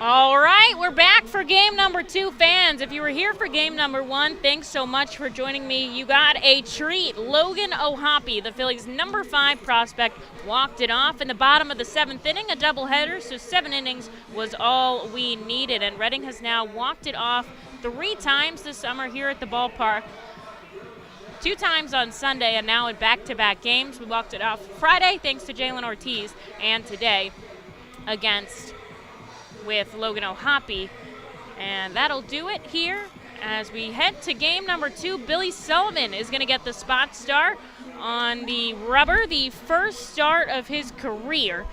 All right, we're back for game number 2, fans. If you were here for game number 1, thanks so much for joining me. You got a treat. Logan O'Hoppe, the Phillies' number 5 prospect, walked it off in the bottom of the 7th inning, a doubleheader, so 7 innings was all we needed. And Reading has now walked it off 3 times this summer here at the ballpark. 2 times on Sunday, and now in back-to-back games. We walked it off Friday, thanks to Jalen Ortiz, and today with Logan O'Hoppe. And that'll do it here as we head to game number 2. Billy Sullivan is going to get the spot start on the rubber, the first start of his career.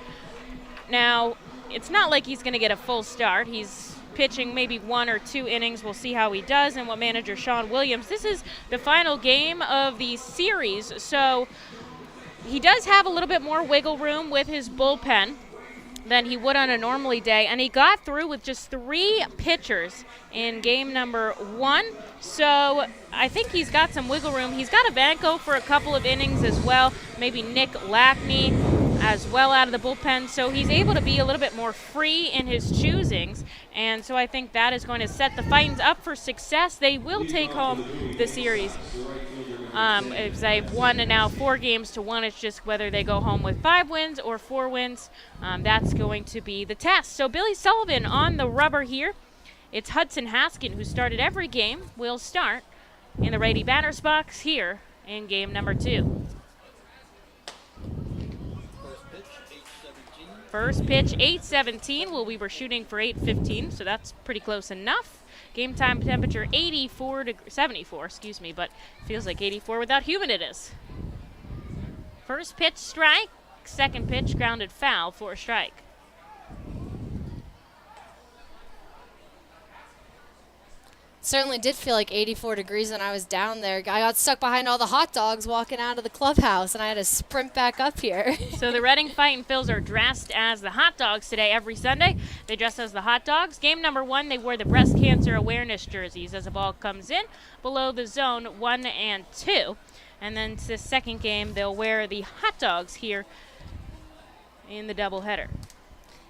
Now, it's not like he's going to get a full start. He's pitching maybe 1 or 2 innings. We'll see how he does and what manager Sean Williams. This is the final game of the series, so he does have a little bit more wiggle room with his bullpen than he would on a normally day, and he got through with just 3 pitchers in game number 1, so I think he's got some wiggle room. He's got Ivanko for a couple of innings as well, maybe Nick Lackney as well out of the bullpen, so he's able to be a little bit more free in his choosings, and so I think that is going to set the Fightins up for success. They will take home the series. If they've won now 4 games to 1, it's just whether they go home with 5 wins or 4 wins. That's going to be the test. So Billy Sullivan on the rubber here. It's Hudson Haskin, who started every game, will start in the righty batter's box here in game number 2. First pitch, 8:17. Well, we were shooting for 8:15, so that's pretty close enough. Game time temperature 74, excuse me, but feels like 84 with how humid it is. First pitch, strike. Second pitch, grounded foul for a strike. Certainly did feel like 84 degrees when I was down there. I got stuck behind all the hot dogs walking out of the clubhouse, and I had to sprint back up here. So the Reading Fightin' Phils are dressed as the hot dogs today. Every Sunday, they dress as the hot dogs. Game number 1, they wore the breast cancer awareness jerseys as the ball comes in below the zone 1 and 2. And then to the second game, they'll wear the hot dogs here in the doubleheader.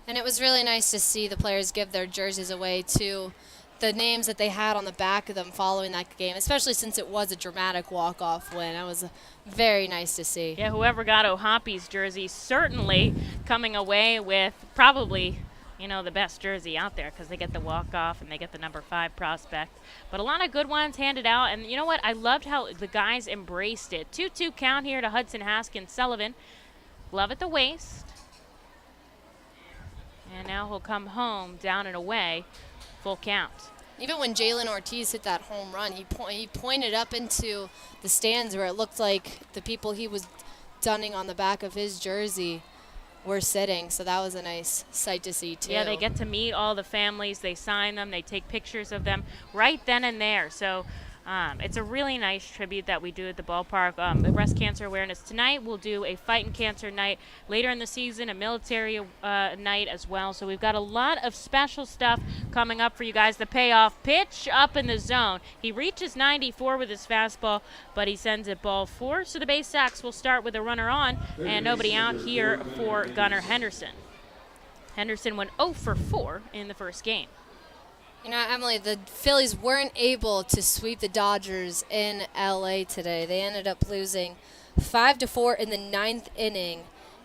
And it was really nice to see the players give their jerseys away to the names that they had on the back of them following that game, especially since it was a dramatic walk-off win. That was very nice to see. Yeah, whoever got O'Hoppe's jersey certainly coming away with probably, the best jersey out there because they get the walk-off and they get the number 5 prospect. But a lot of good ones handed out, and you know what? I loved how the guys embraced it. 2-2 count here to Hudson Haskin Sullivan. Glove at the waist. And now he'll come home, down and away. Full count. Even when Jalen Ortiz hit that home run, he pointed up into the stands where it looked like the people he was dunning on the back of his jersey were sitting. So that was a nice sight to see, too. Yeah, they get to meet all the families. They sign them. They take pictures of them right then and there. So it's a really nice tribute that we do at the ballpark. The breast cancer awareness tonight. We'll do a Fightin' Cancer night later in the season, a military night as well. So we've got a lot of special stuff coming up for you guys. The payoff pitch up in the zone. He reaches 94 with his fastball, but he sends it ball 4. So the Baysox will start with a runner on and nobody out here for Gunnar Henderson. Henderson went 0 for 4 in the first game. Emily, the Phillies weren't able to sweep the Dodgers in L.A. today. They ended up losing 5-4 in the 9th inning.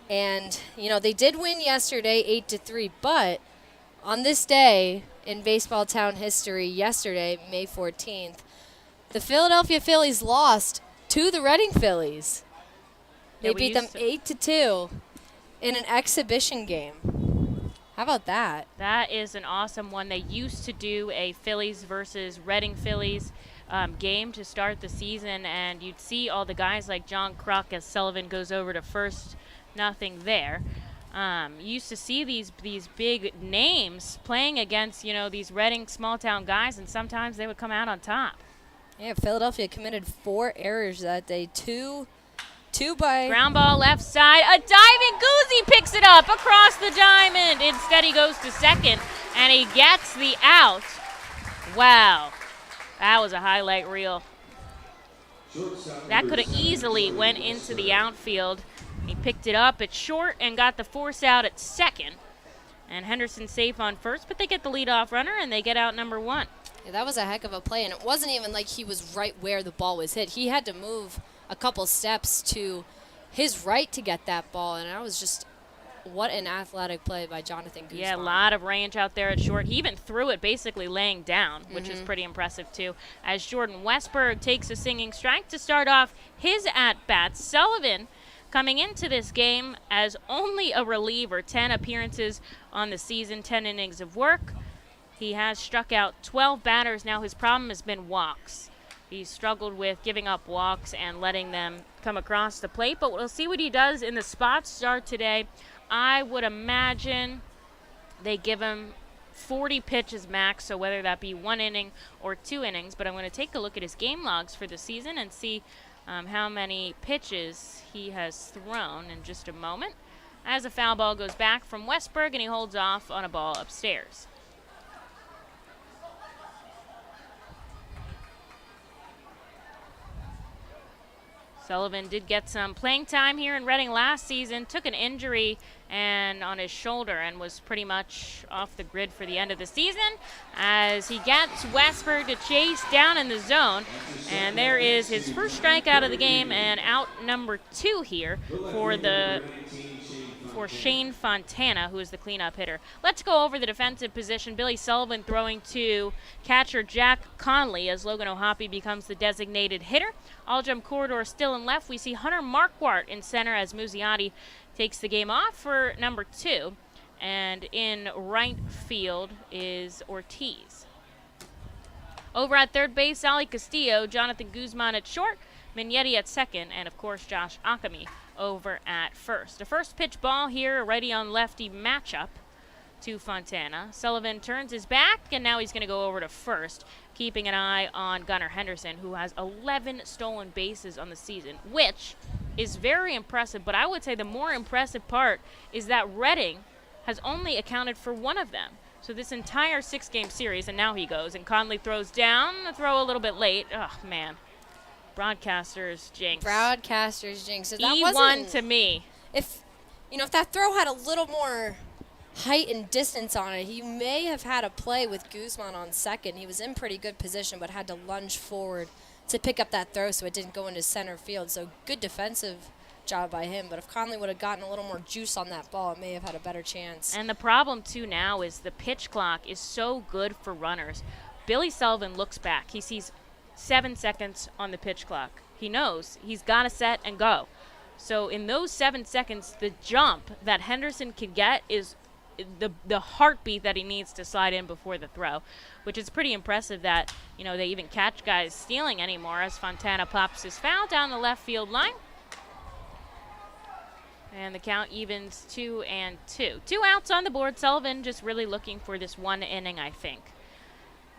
And, they did win yesterday 8-3. But on this day in baseball town history, yesterday, May 14th, the Philadelphia Phillies lost to the Reading Phillies. They beat them 8-2 in an exhibition game. How about that? That is an awesome one. They used to do a Phillies versus Reading Phillies game to start the season, and you'd see all the guys like John Kruk as Sullivan goes over to first, nothing there. You used to see these big names playing against, these Reading small-town guys, and sometimes they would come out on top. Yeah, Philadelphia committed 4 errors that day, two by ground ball left side. A diving Guzzi picks it up across the diamond. Instead, he goes to second, and he gets the out. Wow. That was a highlight reel. That could have easily went into the outfield. He picked it up at short and got the force out at second. And Henderson safe on first, but they get the leadoff runner and they get out number 1. Yeah, that was a heck of a play, and it wasn't even like he was right where the ball was hit. He had to move a couple steps to his right to get that ball, and that was just what an athletic play by Jonathan Guzman. Yeah, a lot of range out there at short. He even threw it basically laying down, which is pretty impressive too. As Jordan Westberg takes a singing strike to start off his at-bats. Sullivan coming into this game as only a reliever, 10 appearances on the season, 10 innings of work. He has struck out 12 batters. Now his problem has been walks. He's struggled with giving up walks and letting them come across the plate, but we'll see what he does in the spot start today. I would imagine they give him 40 pitches max, so whether that be 1 inning or 2 innings. But I'm going to take a look at his game logs for the season and see how many pitches he has thrown in just a moment. As a foul ball goes back from Westberg, and he holds off on a ball upstairs. Sullivan did get some playing time here in Reading last season, took an injury and on his shoulder and was pretty much off the grid for the end of the season as he gets Westberg to chase down in the zone. And there is his first strikeout of the game and out number 2 here for Shane Fontana, who is the cleanup hitter. Let's go over the defensive position. Billy Sullivan throwing to catcher Jack Conley as Logan O'Hoppe becomes the designated hitter. All jump corridor still in left. We see Hunter Marquardt in center as Muzziotti takes the game off for number 2. And in right field is Ortiz. Over at third base, Ali Castillo, Jonathan Guzman at short, Mignetti at second, and of course Josh Akami over at first. The first pitch ball here, a righty on lefty matchup to Fontana. Sullivan turns his back, and now he's going to go over to first, keeping an eye on Gunnar Henderson, who has 11 stolen bases on the season, which is very impressive. But I would say the more impressive part is that Reading has only accounted for 1 of them. So this entire 6-game series, and now he goes, and Conley throws down, the throw a little bit late. Oh, man. Broadcasters jinx. Broadcasters jinx. So that E1 to me. If that throw had a little more height and distance on it, he may have had a play with Guzman on second. He was in pretty good position, but had to lunge forward to pick up that throw so it didn't go into center field. So good defensive job by him. But if Conley would have gotten a little more juice on that ball, it may have had a better chance. And the problem, too, now is the pitch clock is so good for runners. Billy Sullivan looks back. He sees 7 seconds on the pitch clock. He knows he's got to set and go. So in those 7 seconds, the jump that Henderson can get is the heartbeat that he needs to slide in before the throw, which is pretty impressive that, they even catch guys stealing anymore as Fontana pops his foul down the left field line. And the count evens 2-2. 2 outs on the board. Sullivan just really looking for this 1 inning, I think,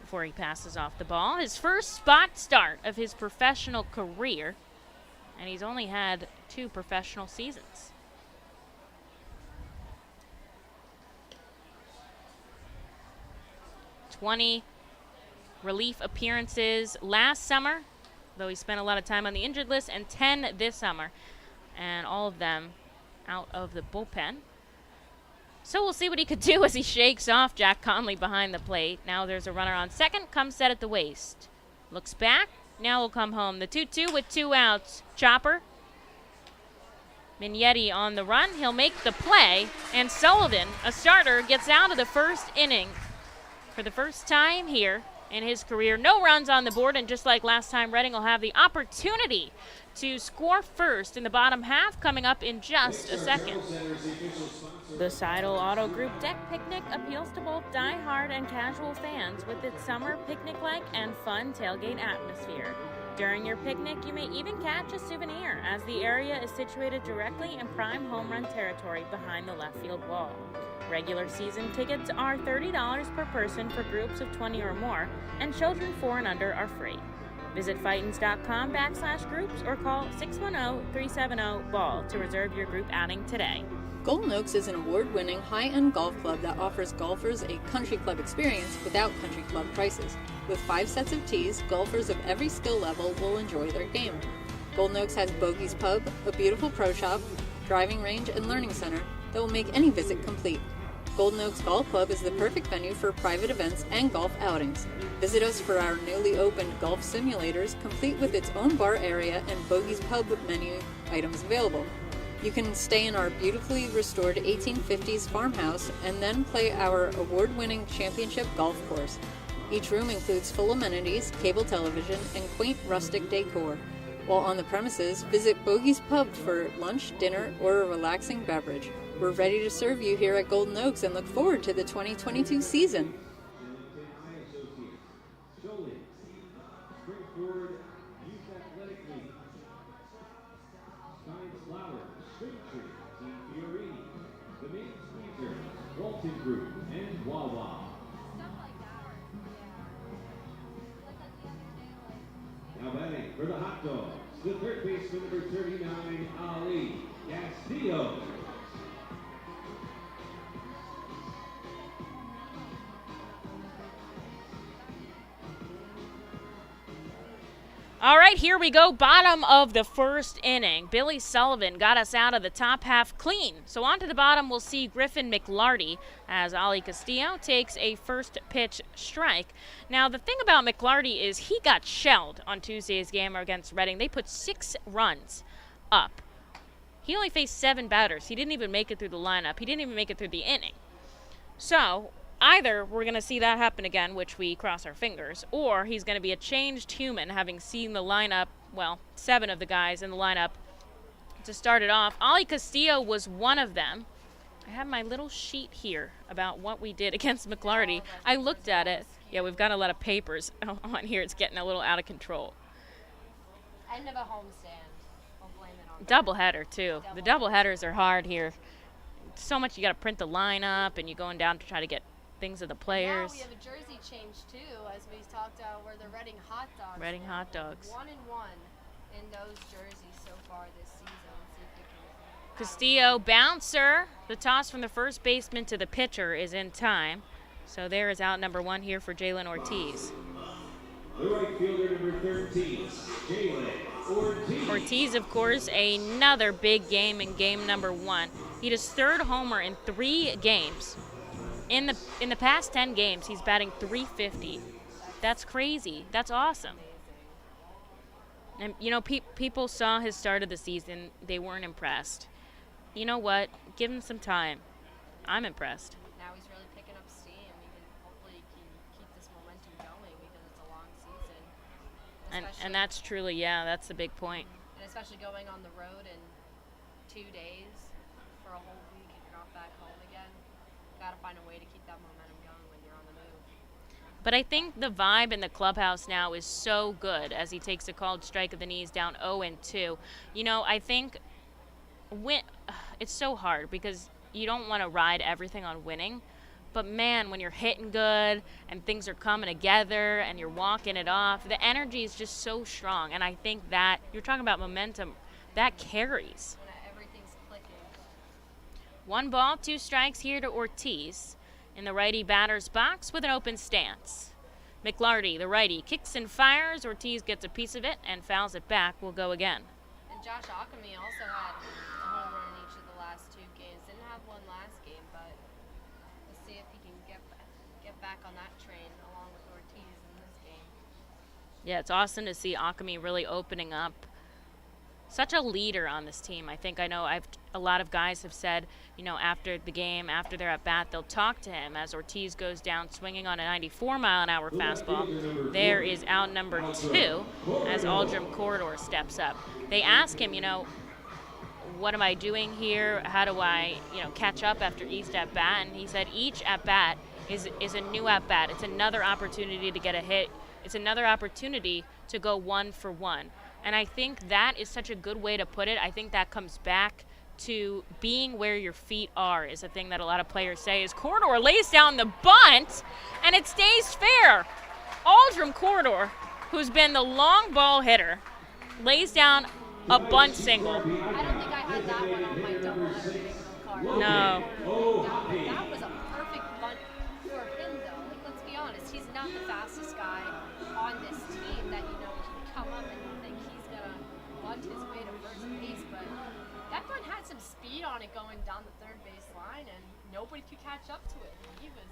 before he passes off the ball. His first spot start of his professional career, and he's only had 2 professional seasons. '20 relief appearances last summer, though he spent a lot of time on the injured list, and 10 this summer, and all of them out of the bullpen. So we'll see what he could do as he shakes off Jack Conley behind the plate. Now there's a runner on second, comes set at the waist. Looks back, now will come home. The 2-2 with 2 outs. Chopper. Mignetti on the run. He'll make the play, and Sullivan, a starter, gets out of the first inning for the first time here in his career. No runs on the board, and just like last time, Reading will have the opportunity to score first in the bottom half coming up in just a second. The Seidel Auto Group Deck Picnic appeals to both die-hard and casual fans with its summer picnic-like and fun tailgate atmosphere. During your picnic, you may even catch a souvenir, as the area is situated directly in prime home run territory behind the left field wall. Regular season tickets are $30 per person for groups of 20 or more, and children 4 and under are free. Visit Fightins.com/groups or call 610-370-BALL to reserve your group outing today. Golden Oaks is an award-winning high-end golf club that offers golfers a country club experience without country club prices. With 5 sets of tees, golfers of every skill level will enjoy their game. Golden Oaks has Bogey's Pub, a beautiful pro shop, driving range, and learning center that will make any visit complete. Golden Oaks Golf Club is the perfect venue for private events and golf outings. Visit us for our newly opened golf simulators, complete with its own bar area and Bogey's Pub menu items available. You can stay in our beautifully restored 1850s farmhouse and then play our award-winning championship golf course. Each room includes full amenities, cable television, and quaint rustic decor. While on the premises, visit Bogey's Pub for lunch, dinner, or a relaxing beverage. We're ready to serve you here at Golden Oaks and look forward to the 2022 season. Group and Wawa. Now batting for the Hot Dogs, the third baseman number 39, Ali Castillo. All right, here we go. Bottom of the first inning. Billy Sullivan got us out of the top half clean. So on to the bottom, we'll see Griffin McLarty as Ali Castillo takes a first pitch strike. Now, the thing about McLarty is he got shelled on Tuesday's game against Reading. They put 6 runs up. He only faced 7 batters. He didn't even make it through the lineup. He didn't even make it through the inning. So either we're going to see that happen again, which we cross our fingers, or he's going to be a changed human, having seen the lineup, well, 7 of the guys in the lineup to start it off. Ali Castillo was one of them. I have my little sheet here about what we did against McLarty. I looked at it. Yeah, we've got a lot of papers on here. It's getting a little out of control. End of a homestand. I'll blame it on Doubleheader, too. The doubleheaders are hard here. So much you got to print the lineup, and you're going down to try to get things of the players. Now we have a jersey change too, as we talked about, where the Reading Hot Dogs. Reading Hot Dogs. 1-1 in those jerseys so far this season. Let's see if we can. Castillo bouncer. The toss from the first baseman to the pitcher is in time. So there is out number 1 here for Jalen Ortiz. The right fielder number 13, Jalen Ortiz. Ortiz, of course, another big game in game number 1. He hit his 3rd homer in 3 games. In the past 10 games, he's batting .350. That's crazy. That's awesome. And, you know, people saw his start of the season. They weren't impressed. You know what? Give him some time. I'm impressed. Now he's really picking up steam. He can hopefully keep this momentum going because it's a long season. And that's truly, yeah, that's the big point. And especially going on the road in 2 days for a whole week and you're not back home again. Got to find a way to keep that momentum going when you're on the move. But I think the vibe in the clubhouse now is so good as he takes a called strike of the knees down 0-2. You know, I think it's so hard because you don't want to ride everything on winning. But, man, when you're hitting good and things are coming together and you're walking it off, the energy is just so strong. And I think that, you're talking about momentum, that carries. Everything's clicking. 1 ball, 2 strikes here to Ortiz in the righty batter's box with an open stance. McLarty, the righty, kicks and fires. Ortiz gets a piece of it and fouls it back. Will go again. And Josh Ockamy also had a home run in each of the last 2 games. Didn't have one last game, but let's see if he can get back on that train along with Ortiz in this game. Yeah, it's awesome to see Ockamy really opening up. Such a leader on this team. I know a lot of guys have said, you know, after the game, after they're at bat, they'll talk to him as Ortiz goes down swinging on a 94-mile-an-hour fastball. There is out number 2 as Aldrum Corridor steps up. They ask him, you know, what am I doing here? How do I, you know, catch up after each at bat? And he said each at bat is a new at bat. It's another opportunity to get a hit. It's another opportunity to go 1 for 1. And I think that is such a good way to put it. I think that comes back to being where your feet are is a thing that a lot of players say. Is Corridor lays down the bunt, and it stays fair. Aldrum Corridor, who's been the long ball hitter, lays down a bunt single. I don't think I had that one on my double card. No. That was a perfect bunt for him, though. Like, let's be honest, he's not the fastest guy on this team that, you know, can come up and think he's going to bunt his way to first base, but that bunt had some speed on it going down the third base line and nobody could catch up to it. He was.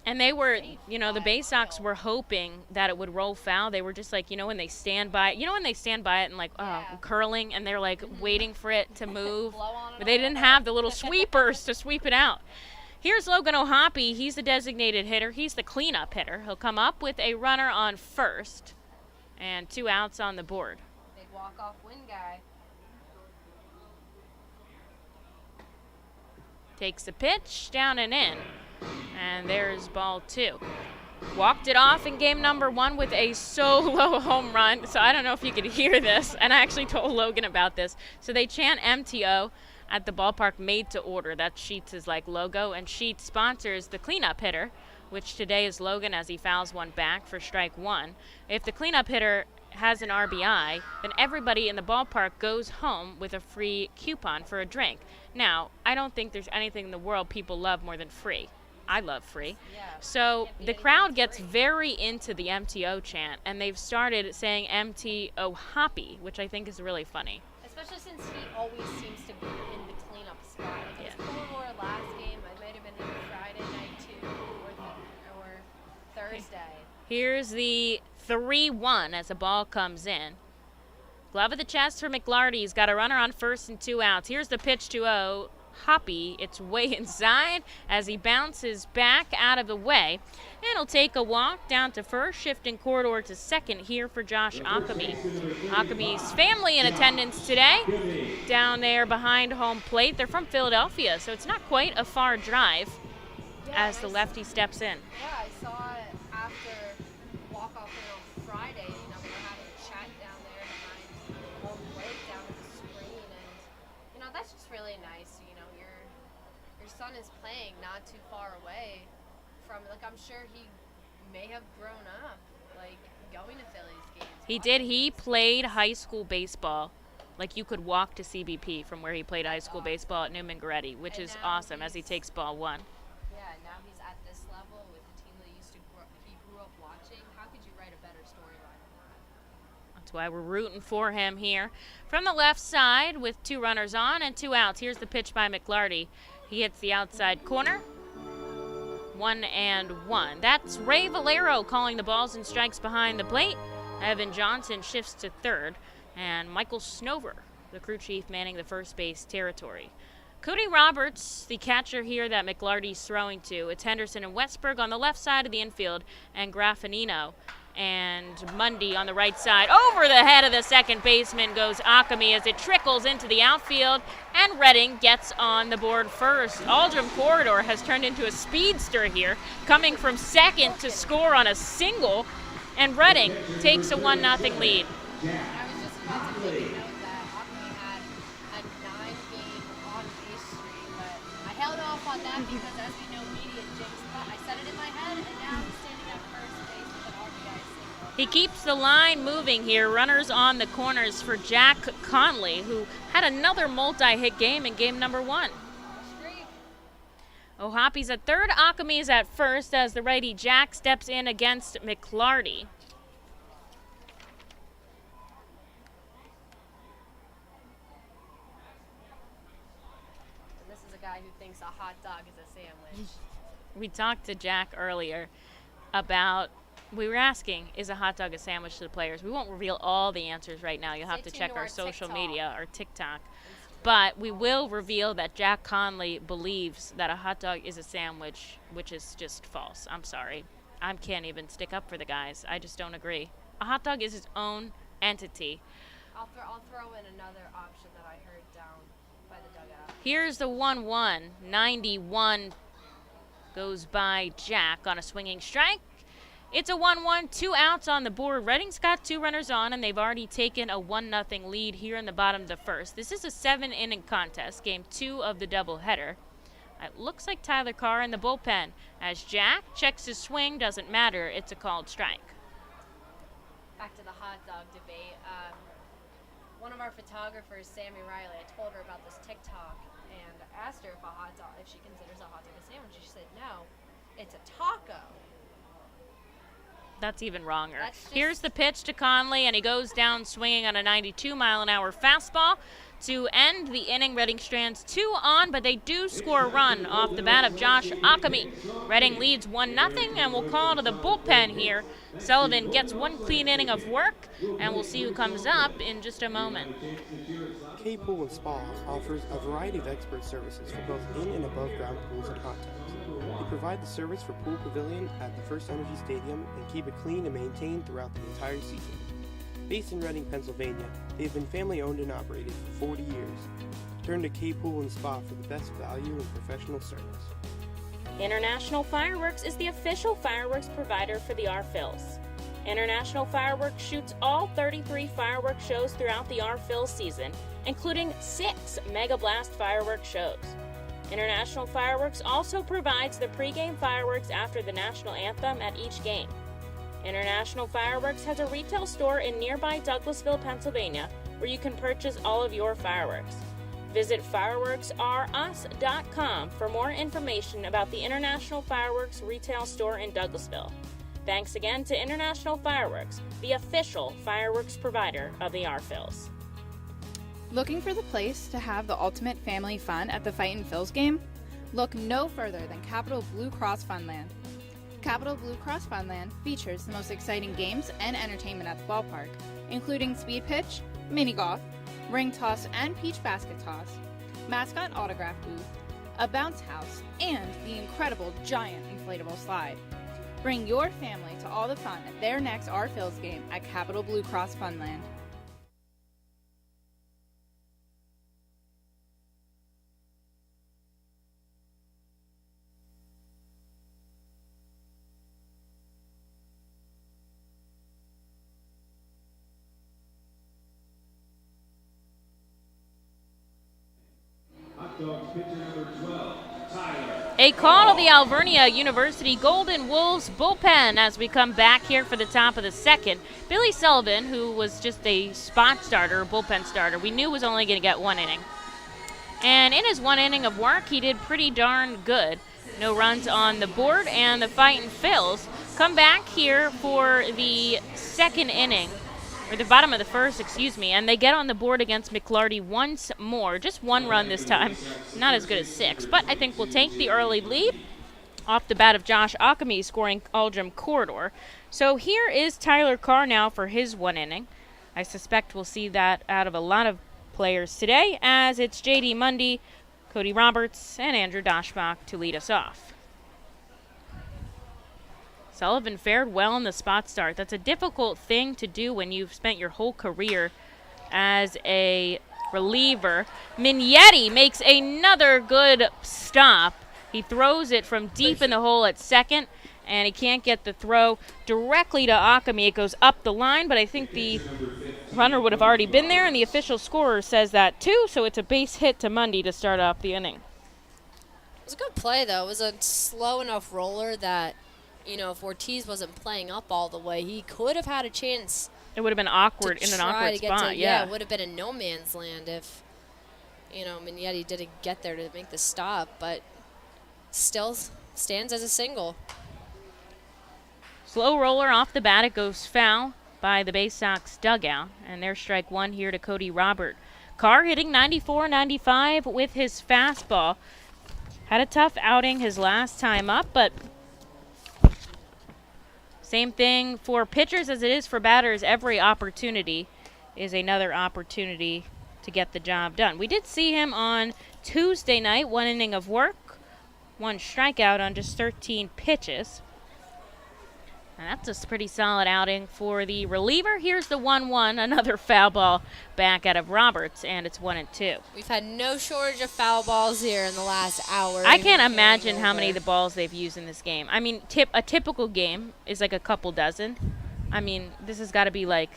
And they were, you know, the Baysox were hoping that it would roll foul. They were just like, you know, when they stand by it and like, curling, and they're like waiting for it to move. But they didn't have the little sweepers to sweep it out. Here's Logan O'Hoppy. He's the designated hitter. He's the cleanup hitter. He'll come up with a runner on first and 2 outs on the board. Big walk-off win guy. Takes the pitch, down and in. And there's ball 2. Walked it off in game number 1 with a solo home run. So I don't know if you could hear this. And I actually told Logan about this. So they chant MTO at the ballpark, made to order. That's Sheets' like logo. And Sheets sponsors the cleanup hitter, which today is Logan as he fouls one back for strike 1. If the cleanup hitter has an RBI, then everybody in the ballpark goes home with a free coupon for a drink. Now, I don't think there's anything in the world people love more than free. I love free. Yeah. So the crowd gets very into the MTO chant, and they've started saying MTO Hoppy, which I think is really funny. Especially since he always seems to be in the cleanup spot. Like it was Commodore last game. It might have been him Friday night too, or Thursday. Here's the 3-1 as the ball comes in. Glove of the chest for McLarty. He's got a runner on first and 2 outs. Here's the pitch to Hoppy. It's way inside as he bounces back out of the way. And he'll take a walk down to first, shifting corridor to second here for Josh Akami. Akami's family in attendance today down there behind home plate. They're from Philadelphia, so it's not quite a far drive as the lefty steps in. Yeah, I saw it after walk-off win on Friday. You know, we were having a chat down there behind home plate down at the screen, and you know that's just really nice. You know, your son is playing not too far away from. Like I'm sure he may have grown up like going to Phillies games. He did. He played high school baseball. Like you could walk to CBP from where he played high school baseball at Newman Goretti, which is awesome as he takes ball 1. Yeah, now he's at this level with the team that he grew up watching. How could you write a better storyline than that? That's why we're rooting for him here. From the left side with 2 runners on and 2 outs. Here's the pitch by McLarty. He hits the outside corner. 1-1. That's Ray Valero calling the balls and strikes behind the plate. Evan Johnson shifts to third. And Michael Snover, the crew chief, manning the first base territory. Cody Roberts, the catcher here that McLarty's throwing to. It's Henderson and Westberg on the left side of the infield, and Graffinino and Mundy on the right side. Over the head of the second baseman goes Akami as it trickles into the outfield, and Redding gets on the board first. Aldrum Corridor has turned into a speedster here, coming from second to score on a single, and Redding takes a 1-0 lead. I was just about to make a note that Akami had a 9-game on-base streak, but I held off on that because, as we know, media jinx. But I said it in my head, and now he's standing at first base with an RBI single. He keeps the line moving here. Runners on the corners for Jack Conley, who had another multi-hit game in game number 1. O'Hoppy's at third. Akami's at first as the righty Jack steps in against McLarty. Guy who thinks a hot dog is a sandwich. We talked to Jack earlier about, we were asking, is a hot dog a sandwich to the players? We won't reveal all the answers right now. You'll have to check our social media, our TikTok. But we will reveal that Jack Conley believes that a hot dog is a sandwich, which is just false. I'm sorry. I can't even stick up for the guys. I just don't agree. A hot dog is its own entity. I'll throw in another option that I heard down by the dugout. Here's the 1-1. 91 goes by Jack on a swinging strike. It's a 1-1, 2 outs on the board. Redding's got 2 runners on, and they've already taken a 1-0 lead here in the bottom of the first. This is a 7-inning contest, game 2 of the doubleheader. It looks like Tyler Carr in the bullpen. As Jack checks his swing, doesn't matter, it's a called strike. Back to the hot dog debate. One of our photographers, Sammy Riley, I told her about this TikTok and asked her if she considers a hot dog a sandwich. She said no, it's a taco. That's even wronger. That's just- Here's the pitch to Conley, and he goes down swinging on a 92-mile-an-hour fastball to end the inning. Reading strands 2 on, but they do score a run off the bat of Josh Akami. Reading leads 1-0, and we'll call to the bullpen here. Sullivan gets one clean inning of work, and we'll see who comes up in just a moment. K Pool and Spa offers a variety of expert services for both in and above ground pools and hot tubs. They provide the service for Pool Pavilion at the FirstEnergy Stadium and keep it clean and maintained throughout the entire season. Based in Reading, Pennsylvania, they have been family owned and operated for 40 years. Turn to K Pool and Spa for the best value and professional service. International Fireworks is the official fireworks provider for the R-Phils. International Fireworks shoots all 33 fireworks shows throughout the R-Phil season, including 6 Mega Blast fireworks shows. International Fireworks also provides the pregame fireworks after the national anthem at each game. International Fireworks has a retail store in nearby Douglasville, Pennsylvania, where you can purchase all of your fireworks. Visit fireworksrus.com for more information about the International Fireworks retail store in Douglasville. Thanks again to International Fireworks, the official fireworks provider of the R-Phils. Looking for the place to have the ultimate family fun at the Fightin Phils game? Look no further than Capital Blue Cross Funland. Capital Blue Cross Funland features the most exciting games and entertainment at the ballpark, including speed pitch, mini golf, ring toss and peach basket toss, mascot autograph booth, a bounce house, and the incredible giant inflatable slide. Bring your family to all the fun at their next R-Phils game at Capital Blue Cross Funland. Hot Dogs pitcher number 12, Tyler. A call to the Alvernia University Golden Wolves bullpen as we come back here for the top of the second. Billy Sullivan, who was just a spot starter, bullpen starter, we knew was only going to get 1 inning. And in his 1 inning of work, he did pretty darn good. No runs on the board, and the Fightin Phils come back here for the second inning, or the bottom of the first, and they get on the board against McLarty once more. Just 1 run this time, not as good as 6, but I think we'll take the early lead off the bat of Josh Akami scoring Aldrum Corridor. So here is Tyler Carr now for his 1 inning. I suspect we'll see that out of a lot of players today, as it's J.D. Mundy, Cody Roberts, and Andrew Doshbach to lead us off. Sullivan fared well in the spot start. That's a difficult thing to do when you've spent your whole career as a reliever. Mignetti makes another good stop. He throws it from deep in the hole at second, and he can't get the throw directly to Akami. It goes up the line, but I think the runner would have already been there, and the official scorer says that too, so it's a base hit to Mundy to start off the inning. It was a good play, though. It was a slow enough roller that, you know, if Ortiz wasn't playing up all the way, he could have had a chance. It would have been awkward in an awkward spot, yeah. It would have been a no man's land if, you know, Mignetti didn't get there to make the stop, but still stands as a single. Slow roller off the bat. It goes foul by the Baysox dugout, and there's strike 1 here to Cody Robert. Carr hitting 94-95 with his fastball. Had a tough outing his last time up, but same thing for pitchers as it is for batters. Every opportunity is another opportunity to get the job done. We did see him on Tuesday night, 1 inning of work, 1 strikeout on just 13 pitches. And that's a pretty solid outing for the reliever. Here's the 1-1, another foul ball back out of Roberts, and it's 1-2. We've had no shortage of foul balls here in the last hour. I can't imagine how many of the balls they've used in this game. I mean, a typical game is like a couple dozen. I mean, this has got to be like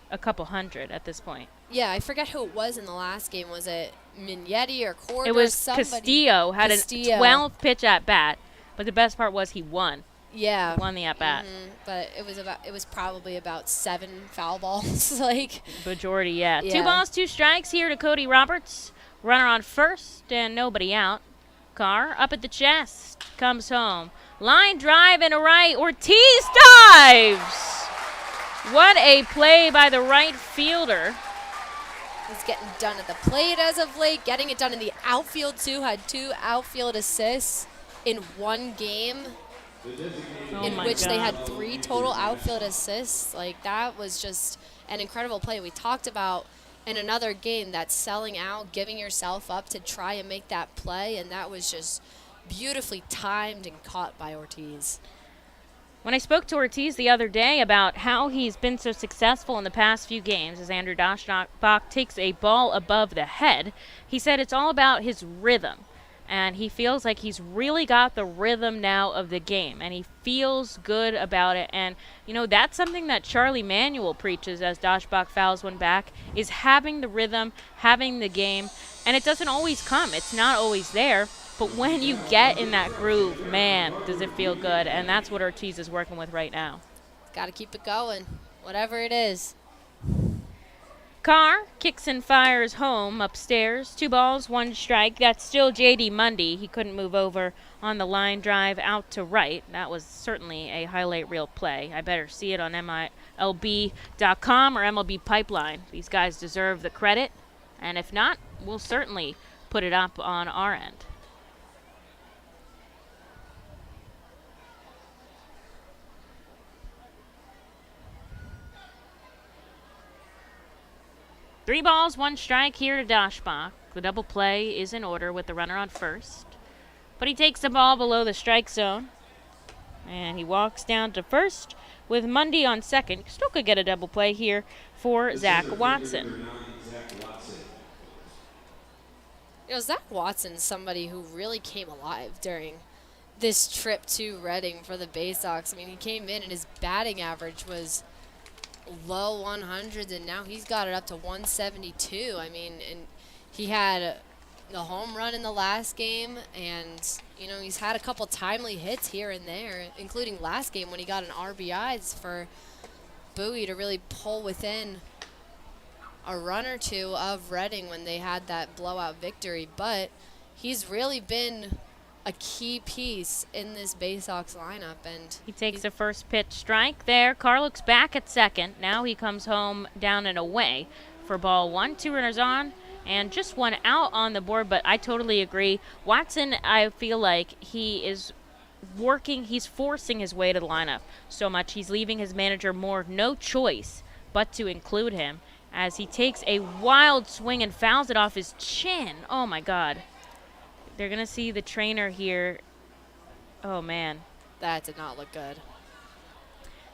a couple hundred at this point. Yeah, I forget who it was in the last game. Was it Mignetti or Corder? It was somebody? Castillo had a 12-pitch at bat, but the best part was he won. Yeah, won the at bat. But it was probably about 7 foul balls, like majority. Yeah. 2 balls, 2 strikes here to Cody Roberts. Runner on first and nobody out. Carr up at the chest, comes home. Line drive and a right. Ortiz dives! What a play by the right fielder. He's getting done at the plate as of late, getting it done in the outfield too. Had 2 outfield assists in one game in which they had 3 total outfield assists. Like, that was just an incredible play. We talked about in another game that selling out, giving yourself up to try and make that play, and that was just beautifully timed and caught by Ortiz. When I spoke to Ortiz the other day about how he's been so successful in the past few games as Andrew Daschbach takes a ball above the head, he said it's all about his rhythm. And he feels like he's really got the rhythm now of the game, and he feels good about it. And, you know, that's something that Charlie Manuel preaches as Daschbach fouls one back, is having the rhythm, having the game. And it doesn't always come. It's not always there. But when you get in that groove, man, does it feel good. And that's what Ortiz is working with right now. Got to keep it going, whatever it is. Carr kicks and fires home upstairs. 2 balls, 1 strike. That's still J.D. Mundy. He couldn't move over on the line drive out to right. That was certainly a highlight reel play. I better see it on MLB.com or MLB Pipeline. These guys deserve the credit. And if not, we'll certainly put it up on our end. Three balls, 1 strike here to Daschbach. The double play is in order with the runner on first. But he takes the ball below the strike zone. And he walks down to first with Mundy on second. Still could get a double play here for Zach Watson. You know, Zach Watson's somebody who really came alive during this trip to Reading for the Baysox. I mean, he came in and his batting average was low 100s, and now he's got it up to 172. I mean, and he had the home run in the last game, and, you know, he's had a couple timely hits here and there, including last game when he got an RBIs for Bowie to really pull within a run or 2 of Reading when they had that blowout victory. But he's really been a key piece in this Baysox lineup. And he takes a first pitch strike there. Carr looks back at second. Now he comes home down and away for ball 1. 2 runners on and just 1 out on the board. But I totally agree. Watson, I feel like he is working, he's forcing his way to the lineup so much. He's leaving his manager more no choice but to include him as he takes a wild swing and fouls it off his chin. Oh my God. They're going to see the trainer here. Oh, man. That did not look good.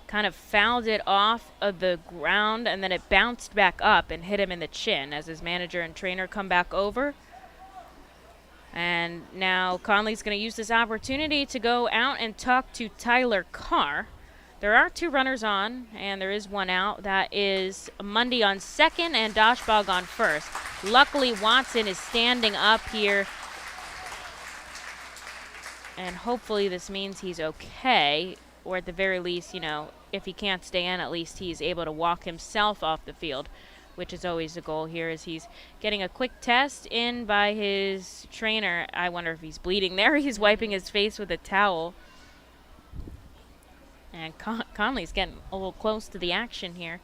Kind of fouled it off of the ground, and then it bounced back up and hit him in the chin as his manager and trainer come back over. And now Conley's going to use this opportunity to go out and talk to Tyler Carr. There are 2 runners on, and there is 1 out. That is Mundy on second and Daschbach on first. Luckily, Watson is standing up here. And hopefully this means he's okay, or at the very least, you know, if he can't stay in, at least he's able to walk himself off the field, which is always the goal here as he's getting a quick test in by his trainer. I wonder if he's bleeding there. He's wiping his face with a towel. And Conley's getting a little close to the action here.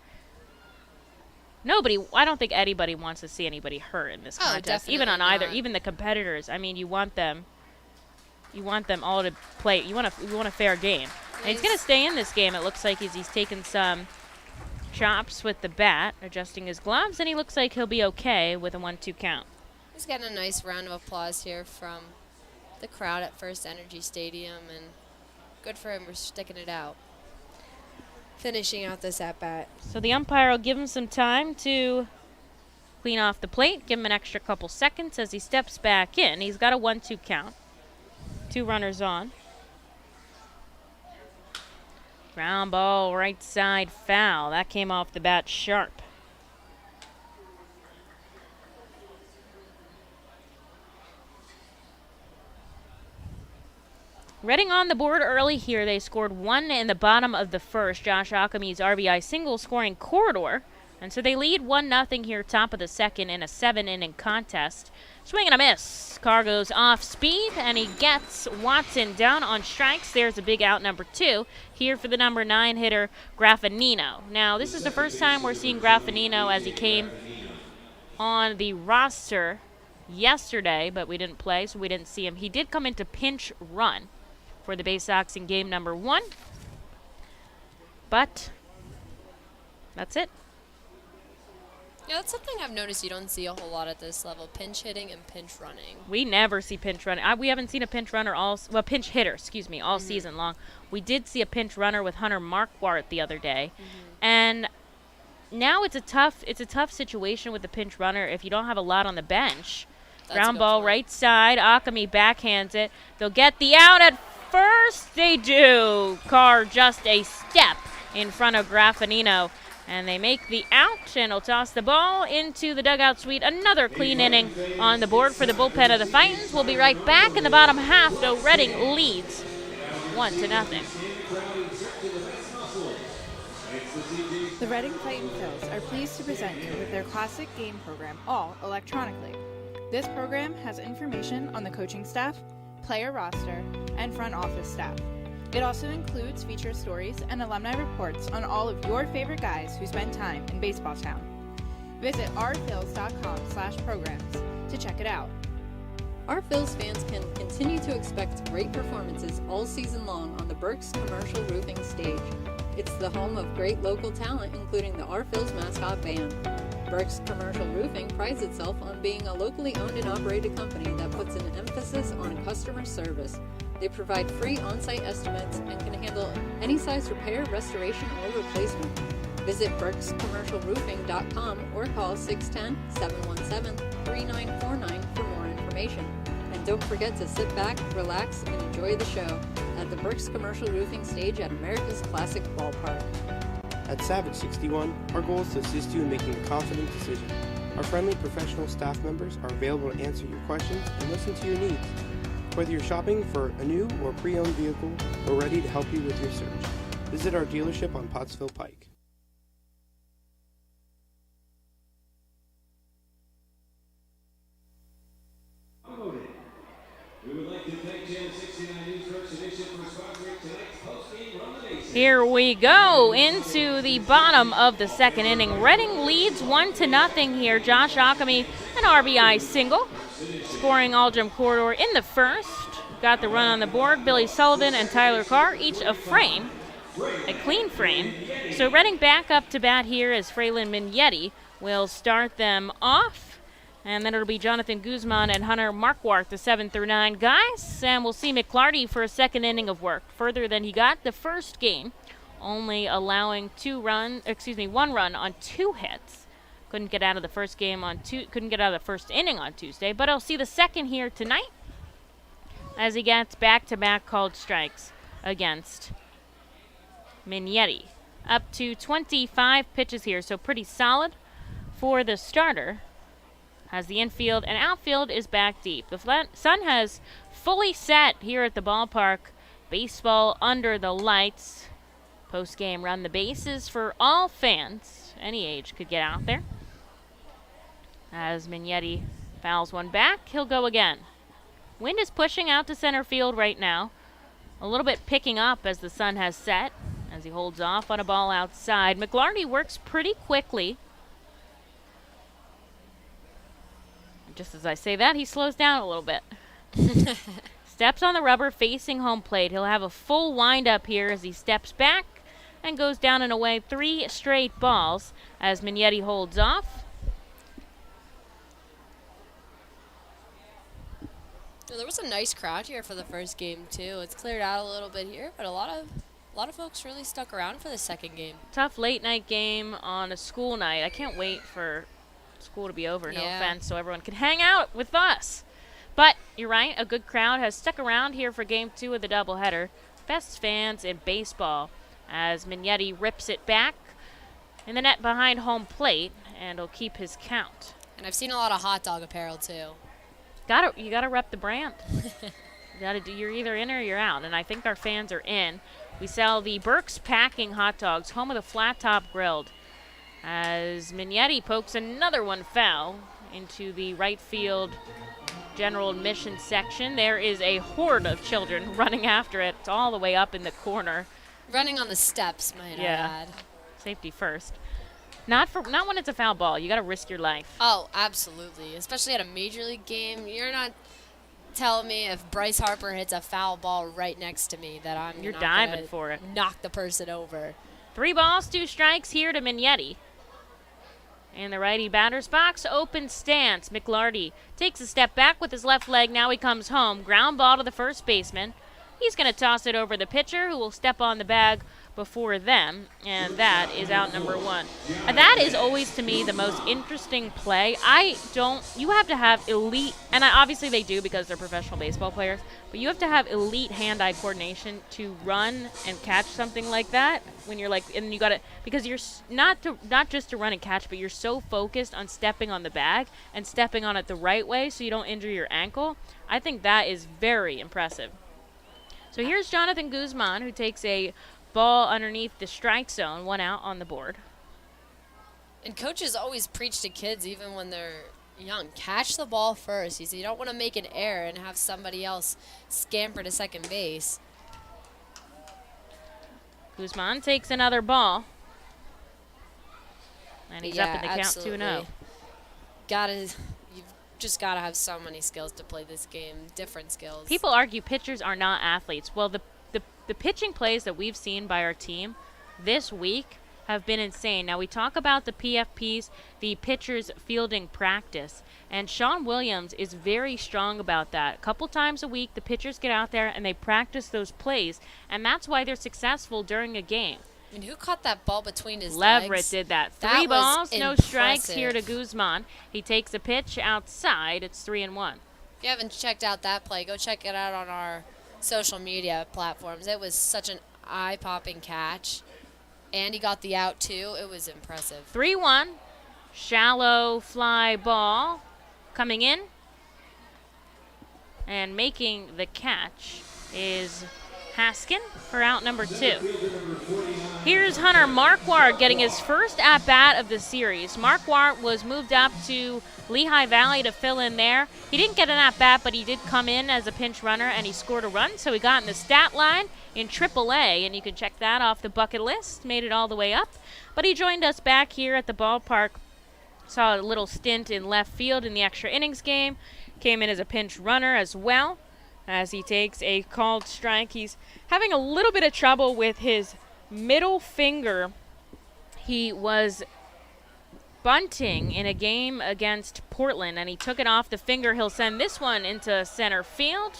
I don't think anybody wants to see anybody hurt in this contest, even on either, even the competitors. I mean, you want them all to play. You want a fair game. And he's going to stay in this game. It looks like he's taken some chops with the bat, adjusting his gloves, and he looks like he'll be okay with a 1-2 count. He's getting a nice round of applause here from the crowd at FirstEnergy Stadium, and good for him for sticking it out, finishing out this at-bat. So the umpire will give him some time to clean off the plate, give him an extra couple seconds as he steps back in. He's got a 1-2 count. 2 runners on. Ground ball, right side foul. That came off the bat sharp. Reading on the board early here. They scored 1 in the bottom of the first. Josh Ockhamy's RBI single scoring corridor And so they lead 1-0 here, top of the second, in a 7-inning contest. Swing and a miss. Carr goes off speed, and he gets Watson down on strikes. There's a big out, number 2, here for the number 9 hitter, Graffinino. Now, this is the first time we're seeing Graffinino as he came on the roster yesterday, but we didn't play, so we didn't see him. He did come into pinch run for the Baysox in game number 1, but that's it. Yeah, that's something I've noticed you don't see a whole lot at this level, pinch hitting and pinch running. We never see pinch running. We haven't seen a pinch runner pinch hitter, all season long. We did see a pinch runner with Hunter Marquardt the other day. And now it's a tough situation with the pinch runner if you don't have a lot on the bench. Ground ball point. right side. Akami backhands it. They'll get the out at first. They do. Carr just a step in front of Graffinino. And they make the out, and he'll toss the ball into the dugout suite. Another clean inning on the board for the bullpen of the Fightins. We'll be right back in the bottom half, though Reading leads 1-0. The Reading Fightin Phils are pleased to present you with their classic game program, all electronically. This program has information on the coaching staff, player roster, and front office staff. It also includes feature stories and alumni reports on all of your favorite guys who spend time in baseball town. Visit ourphils.com/programs to check it out. Our Phils fans can continue to expect great performances all season long on the Burke's Commercial Roofing stage. It's the home of great local talent, including the Our Phils mascot band. Burke's Commercial Roofing prides itself on being a locally owned and operated company that puts an emphasis on customer service. They provide free on-site estimates and can handle any size repair, restoration, or replacement. Visit burkscommercialroofing.com or call 610-717-3949 for more information. And don't forget to sit back, relax, and enjoy the show at the Burke's Commercial Roofing stage at America's Classic Ballpark. At Savage 61, our goal is to assist you in making a confident decision. Our friendly professional staff members are available to answer your questions and listen to your needs. Whether you're shopping for a new or pre-owned vehicle, we're ready to help you with your search. Visit our dealership on Pottsville Pike. We would like to thank Channel 69 News First Edition for sponsoring tonight's postgame Run the Bases. Here we go into the bottom of the second inning. Reading leads 1-0 here. Josh Akami, an RBI single. Scoring Aldrum Corridor in the first. Got the run on the board. Billy Sullivan and Tyler Carr, each a frame, a clean frame. So Reading back up to bat here as Fraylin Mignetti will start them off. And then it'll be Jonathan Guzman and Hunter Marquardt, the 7 through 9 guys. And we'll see McClarty for a second inning of work, further than he got the first game, only allowing one run on 2 hits. Couldn't get out of the first inning on Tuesday, but I'll see the second here tonight as he gets back-to-back called strikes against Mignetti. Up to 25 pitches here, so pretty solid for the starter, as the infield and outfield is back deep. The sun has fully set here at the ballpark. Baseball under the lights. Post-game run the bases for all fans. Any age could get out there. As Mignetti fouls one back, he'll go again. Wind is pushing out to center field right now. A little bit picking up as the sun has set, as he holds off on a ball outside. McClarty works pretty quickly. Just as I say that, he slows down a little bit. Steps on the rubber facing home plate. He'll have a full wind-up here as he steps back and goes down and away 3 straight balls as Mignetti holds off. There was a nice crowd here for the first game too. It's cleared out a little bit here, but a lot of folks really stuck around for the second game. Tough late night game on a school night. I can't wait for school to be over, no offense, so everyone can hang out with us. But you're right, a good crowd has stuck around here for game 2 of the doubleheader. Best fans in baseball as Mignetti rips it back in the net behind home plate, and he'll keep his count. And I've seen a lot of hot dog apparel too. You gotta rep the brand. You're either in or you're out, and I think our fans are in. We sell the Burke's Packing hot dogs, home of the flat top grilled. as Mignetti pokes another one foul into the right field general admission section. There is a horde of children running after it. It's all the way up in the corner. Running on the steps, might I add. Safety first. Not when it's a foul ball. You got to risk your life. Oh, absolutely. Especially at a major league game. You're not telling me if Bryce Harper hits a foul ball right next to me that You're not diving gonna for it. knock the person over. 3 balls, 2 strikes here to Mignetti. In the righty batter's box, open stance. McLarty takes a step back with his left leg. Now he comes home. Ground ball to the first baseman. He's going to toss it over the pitcher, who will step on the bag before them, and that is out number 1. That is always, to me, the most interesting play. You have to have elite, and obviously they do because they're professional baseball players, but you have to have elite hand-eye coordination to run and catch something like that when you're like, and you got to, because you're not just to run and catch, but you're so focused on stepping on the bag and stepping on it the right way so you don't injure your ankle. I think that is very impressive. So here's Jonathan Guzman, who takes a ball underneath the strike zone, 1 out on the board. And coaches always preach to kids, even when they're young, catch the ball first. You don't want to make an error and have somebody else scamper to second base. Guzman takes another ball. And he's up in the count absolutely. 2-0. You've just got to have so many skills to play this game, different skills. People argue pitchers are not athletes. Well, the pitching plays that we've seen by our team this week have been insane. Now, we talk about the PFPs, the pitchers fielding practice, and Sean Williams is very strong about that. A couple times a week, the pitchers get out there and they practice those plays, and that's why they're successful during a game. And who caught that ball between his legs? Leverett did that. That 3 balls, was no strikes impressive. here to Guzman. He takes a pitch outside. It's 3-1. If you haven't checked out that play, go check it out on our social media platforms. It was such an eye-popping catch. And he got the out, too. It was impressive. 3-1. Shallow fly ball coming in. And making the catch is Haskin for out number 2. Here's Hunter Marquardt getting his first at-bat of the series. Marquardt was moved up to Lehigh Valley to fill in there. He didn't get an at-bat, but he did come in as a pinch runner, and he scored a run, so he got in the stat line in AAA, and you can check that off the bucket list. Made it all the way up. But he joined us back here at the ballpark. Saw a little stint in left field in the extra innings game. Came in as a pinch runner as well, as he takes a called strike. He's having a little bit of trouble with his middle finger. He was bunting in a game against Portland, and he took it off the finger. He'll send this one into center field.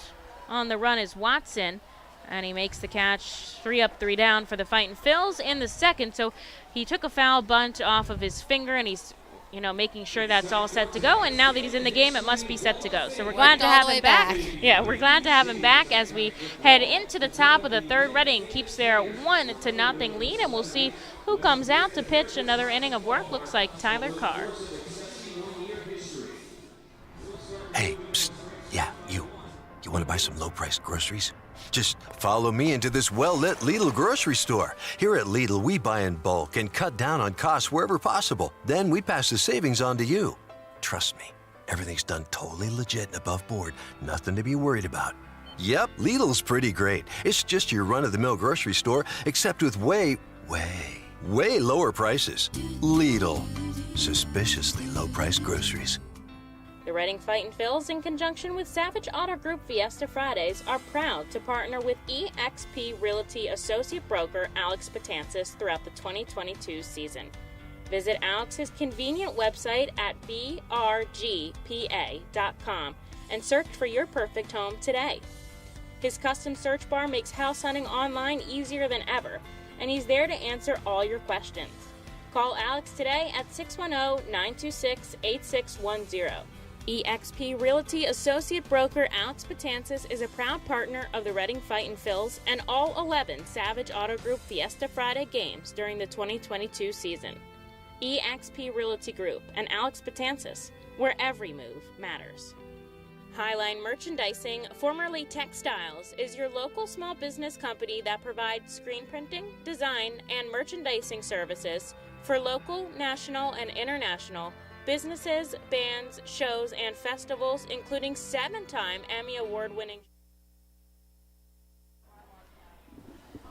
On the run is Watson, and he makes the catch. 3 up, 3 down for the Fightin' Phils in the second. So he took a foul bunt off of his finger, and he's making sure that's all set to go. And now that he's in the game, it must be set to go. So we're glad to have him back. Yeah, we're glad to have him back as we head into the top of the third. Reading keeps their 1-0 lead, and we'll see who comes out to pitch another inning of work. Looks like Tyler Carr. Hey, psst. Yeah, you. You want to buy some low-priced groceries? Just follow me into this well-lit Lidl grocery store. Here at Lidl, we buy in bulk and cut down on costs wherever possible. Then we pass the savings on to you. Trust me, everything's done totally legit and above board. Nothing to be worried about. Yep, Lidl's pretty great. It's just your run-of-the-mill grocery store, except with way lower prices. Lidl. Suspiciously low-priced groceries. The Reading Fightin' Phils, in conjunction with Savage Auto Group Fiesta Fridays, are proud to partner with eXp Realty Associate Broker Alex Patansis throughout the 2022 season. Visit Alex's convenient website at brgpa.com and search for your perfect home today. His custom search bar makes house hunting online easier than ever, and he's there to answer all your questions. Call Alex today at 610-926-8610. eXp Realty Associate Broker Alex Patansis is a proud partner of the Reading Fightin' Phils and all 11 Savage Auto Group Fiesta Friday games during the 2022 season. eXp Realty Group and Alex Patansis, where every move matters. Highline Merchandising, formerly Textiles, is your local small business company that provides screen printing, design, and merchandising services For local, national, and international businesses, bands, shows, and festivals, including 7-time Emmy Award-winning.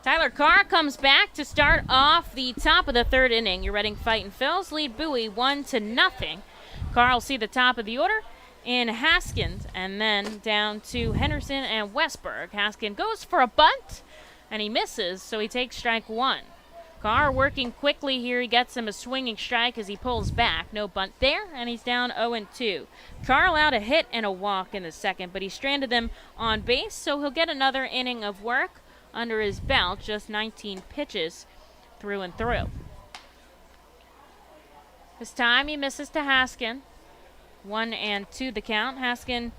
Tyler Carr comes back to start off the top of the third inning. Your Reading Fightin' Phils lead Bowie 1-0. Carr will see the top of the order in Haskins, and then down to Henderson and Westberg. Haskin goes for a bunt, and he misses, so he takes strike one. Carr working quickly here. He gets him a swinging strike as he pulls back. No bunt there, and he's down 0-2. Carr allowed a hit and a walk in the second, but he stranded them on base, so he'll get another inning of work under his belt, just 19 pitches through and through. This time he misses to Haskin. 1-2 the count. Haskin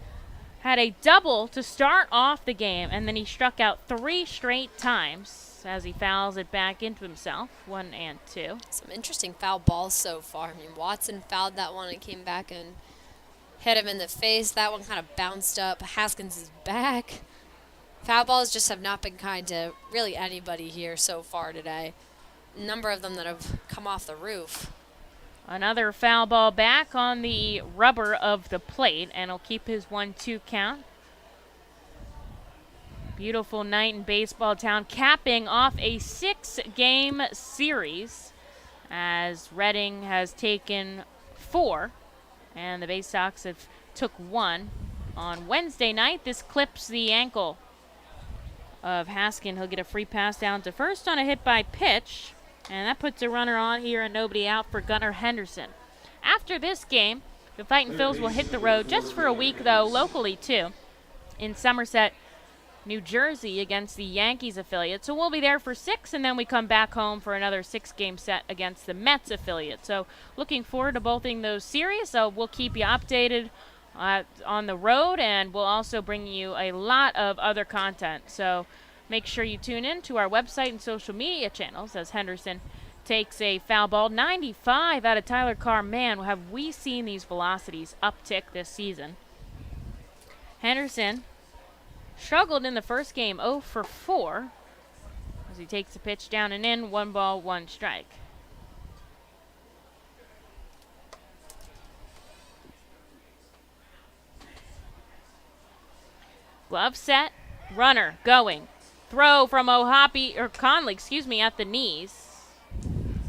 had a double to start off the game, and then he struck out 3 straight times as he fouls it back into himself. 1-2. Some interesting foul balls so far. I mean, Watson fouled that one and came back and hit him in the face. That one kind of bounced up. Haskins is back. Foul balls just have not been kind to really anybody here so far today. A number of them that have come off the roof. Another foul ball back on the rubber of the plate, and he'll keep his 1-2 count. Beautiful night in baseball town, capping off a 6-game series as Reading has taken 4, and the Baysox have took 1 on Wednesday night. This clips the ankle of Haskin. He'll get a free pass down to first on a hit by pitch, and that puts a runner on here and nobody out for Gunnar Henderson. After this game, the Fightin' Phils will hit the road just for a week, though, locally too, in Somerset, New Jersey, against the Yankees affiliate. So we'll be there for 6, and then we come back home for another 6-game set against the Mets affiliate. So looking forward to both in those series. So we'll keep you updated on the road, and we'll also bring you a lot of other content. So make sure you tune in to our website and social media channels as Henderson takes a foul ball. 95 out of Tyler Carr. Man, have we seen these velocities uptick this season. Henderson struggled in the first game, 0 for 4, as he takes a pitch down and in. 1 ball, 1 strike. Glove set, runner going. Throw from Conley, at the knees.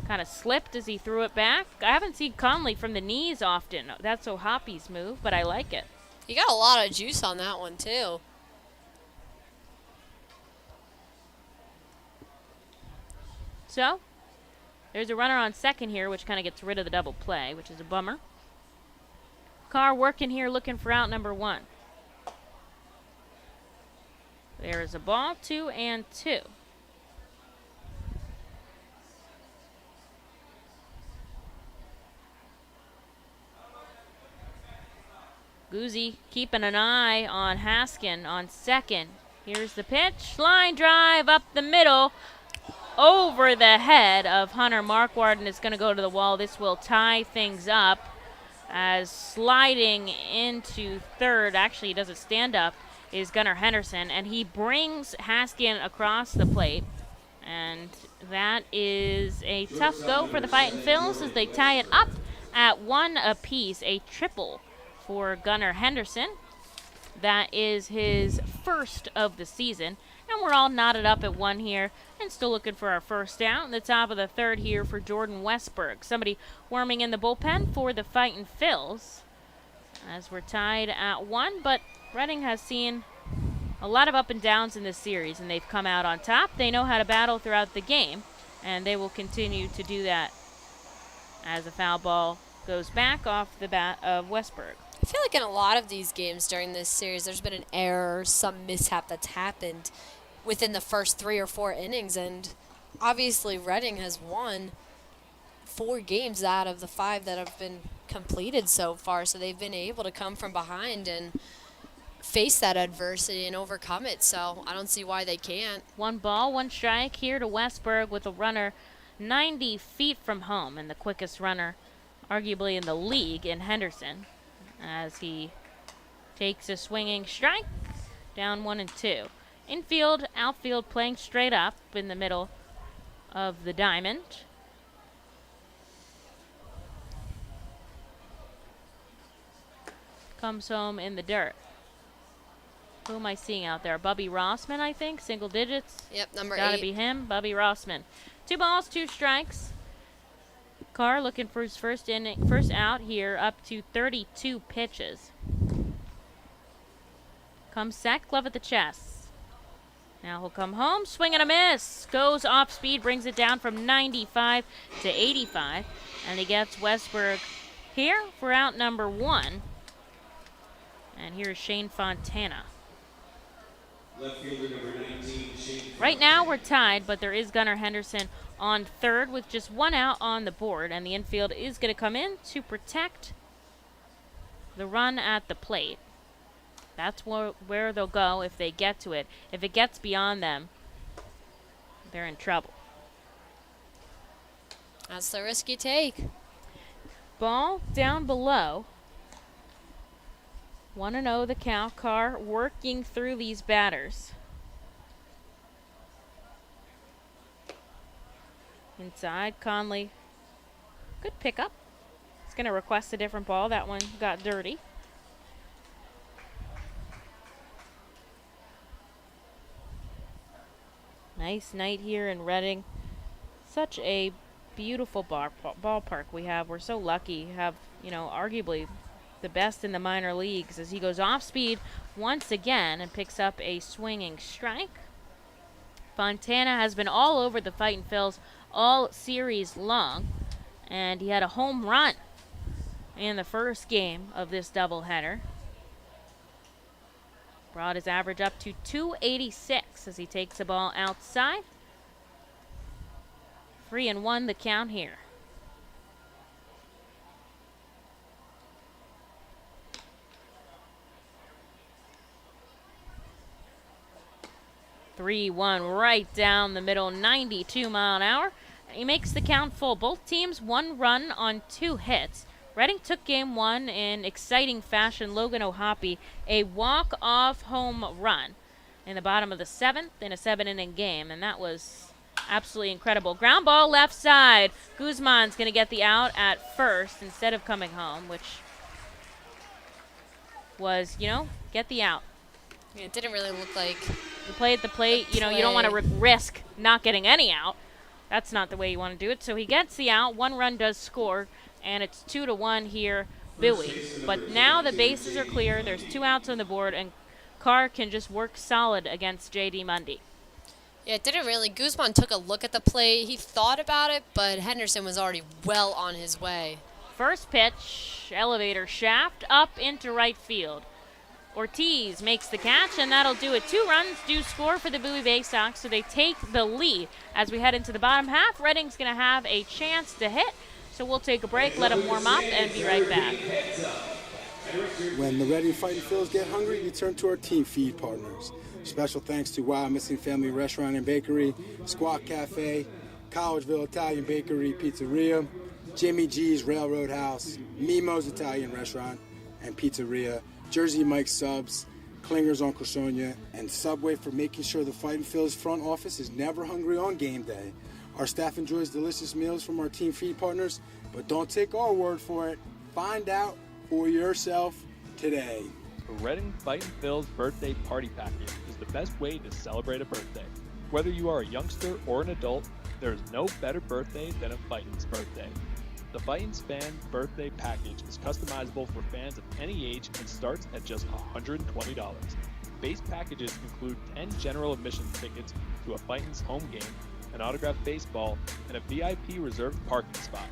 Kind of slipped as he threw it back. I haven't seen Conley from the knees often. That's O'Hoppy's move, but I like it. He got a lot of juice on that one, too. So, there's a runner on second here, which kind of gets rid of the double play, which is a bummer. Carr working here, looking for out number 1. There is a ball, 2-2. Guzzi keeping an eye on Haskin on second. Here's the pitch. Line drive up the middle. Over the head of Hunter Marquardt, and it's going to go to the wall. This will tie things up as sliding into third. Actually, he doesn't stand up. Is Gunnar Henderson, and he brings Haskin across the plate, and that is a tough go for the Fightin' Phils as they tie it up at 1 apiece. A triple for Gunnar Henderson. That is his first of the season, and we're all knotted up at 1 here and still looking for our first out in the top of the third here for Jordan Westberg. Somebody warming in the bullpen for the Fightin' Phils as we're tied at 1, but Reading has seen a lot of up and downs in this series, and they've come out on top. They know how to battle throughout the game, and they will continue to do that as a foul ball goes back off the bat of Westberg. I feel like in a lot of these games during this series, there's been an error, some mishap that's happened within the first 3 or 4 innings, and obviously Reading has won 4 games out of the 5 that have been completed so far, so they've been able to come from behind and face that adversity and overcome it, so I don't see why they can't. 1 ball, 1 strike here to Westberg with a runner 90 feet from home, and the quickest runner arguably in the league in Henderson as he takes a swinging strike, down 1-2. Infield, outfield playing straight up in the middle of the diamond. comes home in the dirt. Who am I seeing out there? Bubby Rossman, I think, single digits. Yep, number Gotta 8. be him, Bubby Rossman. 2 balls, 2 strikes. Carr looking for his first out here, up to 32 pitches. Comes set, glove at the chest. Now he'll come home, swing and a miss. Goes off speed, brings it down from 95 to 85. And he gets Westberg here for out number 1. And here's Shane Fontana. Left fielder number 19, Shane. Right now we're tied, but there is Gunnar Henderson on third with just 1 out on the board. And the infield is going to come in to protect the run at the plate. That's where they'll go if they get to it. If it gets beyond them, they're in trouble. That's the risk you take. Ball down below. 1-0 the count. Carr working through these batters. Inside, Conley. Good pickup. He's going to request a different ball. That one got dirty. Nice night here in Reading. Such a beautiful ballpark we have. We're so lucky to have, arguably the best in the minor leagues as he goes off speed once again and picks up a swinging strike. Fontana has been all over the Fightin' Phils all series long, and he had a home run in the first game of this doubleheader. Brought his average up to 286 as he takes the ball outside. 3-1 the count here. Three-one right down the middle, 92 mile an hour. He makes the count full. Both teams 1 run on 2 hits. Reading took game 1 in exciting fashion. Logan O'Hoppe, a walk-off home run in the bottom of the 7th in a 7-inning game, and that was absolutely incredible. Ground ball left side. Guzman's going to get the out at first instead of coming home, which was, get the out. Yeah, it didn't really look like You play at the plate, you don't want to risk not getting any out. That's not the way you want to do it. So he gets the out. 1 run does score, and it's 2-1 here, Bowie. But now the bases are clear. There's 2 outs on the board, and Carr can just work solid against J.D. Mundy. Yeah, it didn't really. Guzman took a look at the play. He thought about it, but Henderson was already well on his way. First pitch, elevator shaft up into right field. Ortiz makes the catch, and that'll do it. 2 runs do score for the Bowie Baysox, so they take the lead. As we head into the bottom half, Reading's going to have a chance to hit. So we'll take a break, let them warm up, and be right back. When the Reading Fightin' Phils get hungry, we turn to our team feed partners. Special thanks to Wild Missing Family Restaurant and Bakery, Squawk Cafe, Collegeville Italian Bakery Pizzeria, Jimmy G's Railroad House, Mimo's Italian Restaurant and Pizzeria, Jersey Mike's Subs, Klinger's on Cressonia, and Subway for making sure the Fightin' Phils front office is never hungry on game day. Our staff enjoys delicious meals from our team feed partners, but don't take our word for it. Find out for yourself today. The Reading Fightin' Phils birthday party package is the best way to celebrate a birthday. Whether you are a youngster or an adult, there is no better birthday than a Fightin's birthday. The Fightin's Fan Birthday Package is customizable for fans of any age and starts at just $120. Base packages include 10 general admission tickets to a Fightin's home game, an autographed baseball, and a VIP reserved parking spot.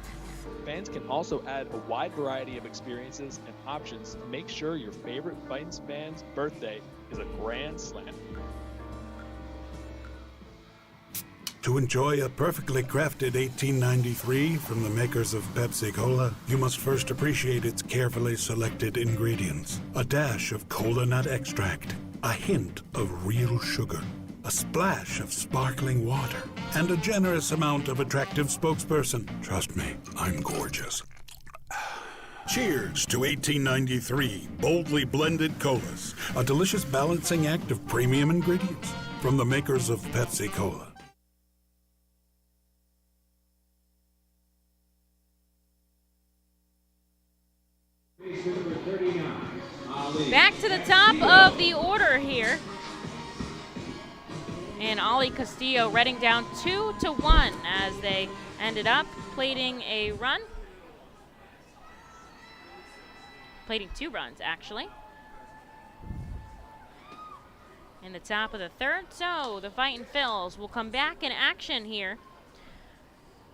Fans can also add a wide variety of experiences and options to make sure your favorite Fightin's fan's birthday is a grand slam. To enjoy a perfectly crafted 1893 from the makers of Pepsi Cola, you must first appreciate its carefully selected ingredients. A dash of cola nut extract, a hint of real sugar, a splash of sparkling water, and a generous amount of attractive spokesperson. Trust me, I'm gorgeous. Cheers to 1893 boldly blended colas, a delicious balancing act of premium ingredients from the makers of Pepsi Cola. Base number 39, to the top of the order here. And Ollie Castillo reading down 2-1 as they ended up plating a run. Plating 2 runs, actually. In the top of the third, so the Fightin' Phils will come back in action here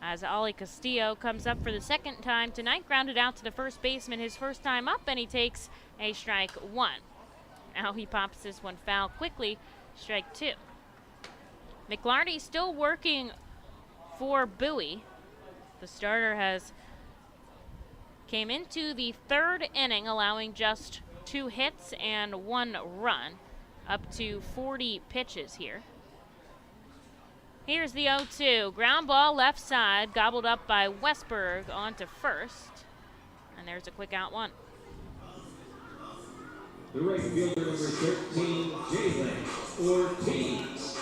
as Ollie Castillo comes up for the second time tonight, grounded out to the first baseman his first time up, and he takes a strike 1. Now he pops this one foul quickly, strike 2. McLarty still working for Bowie. The starter has came into the third inning, allowing just 2 hits and 1 run, up to 40 pitches here. Here's the 0-2. Ground ball left side, gobbled up by Westberg onto first. And there's a quick out 1. The right fielder, number 13, Jalen Ortiz.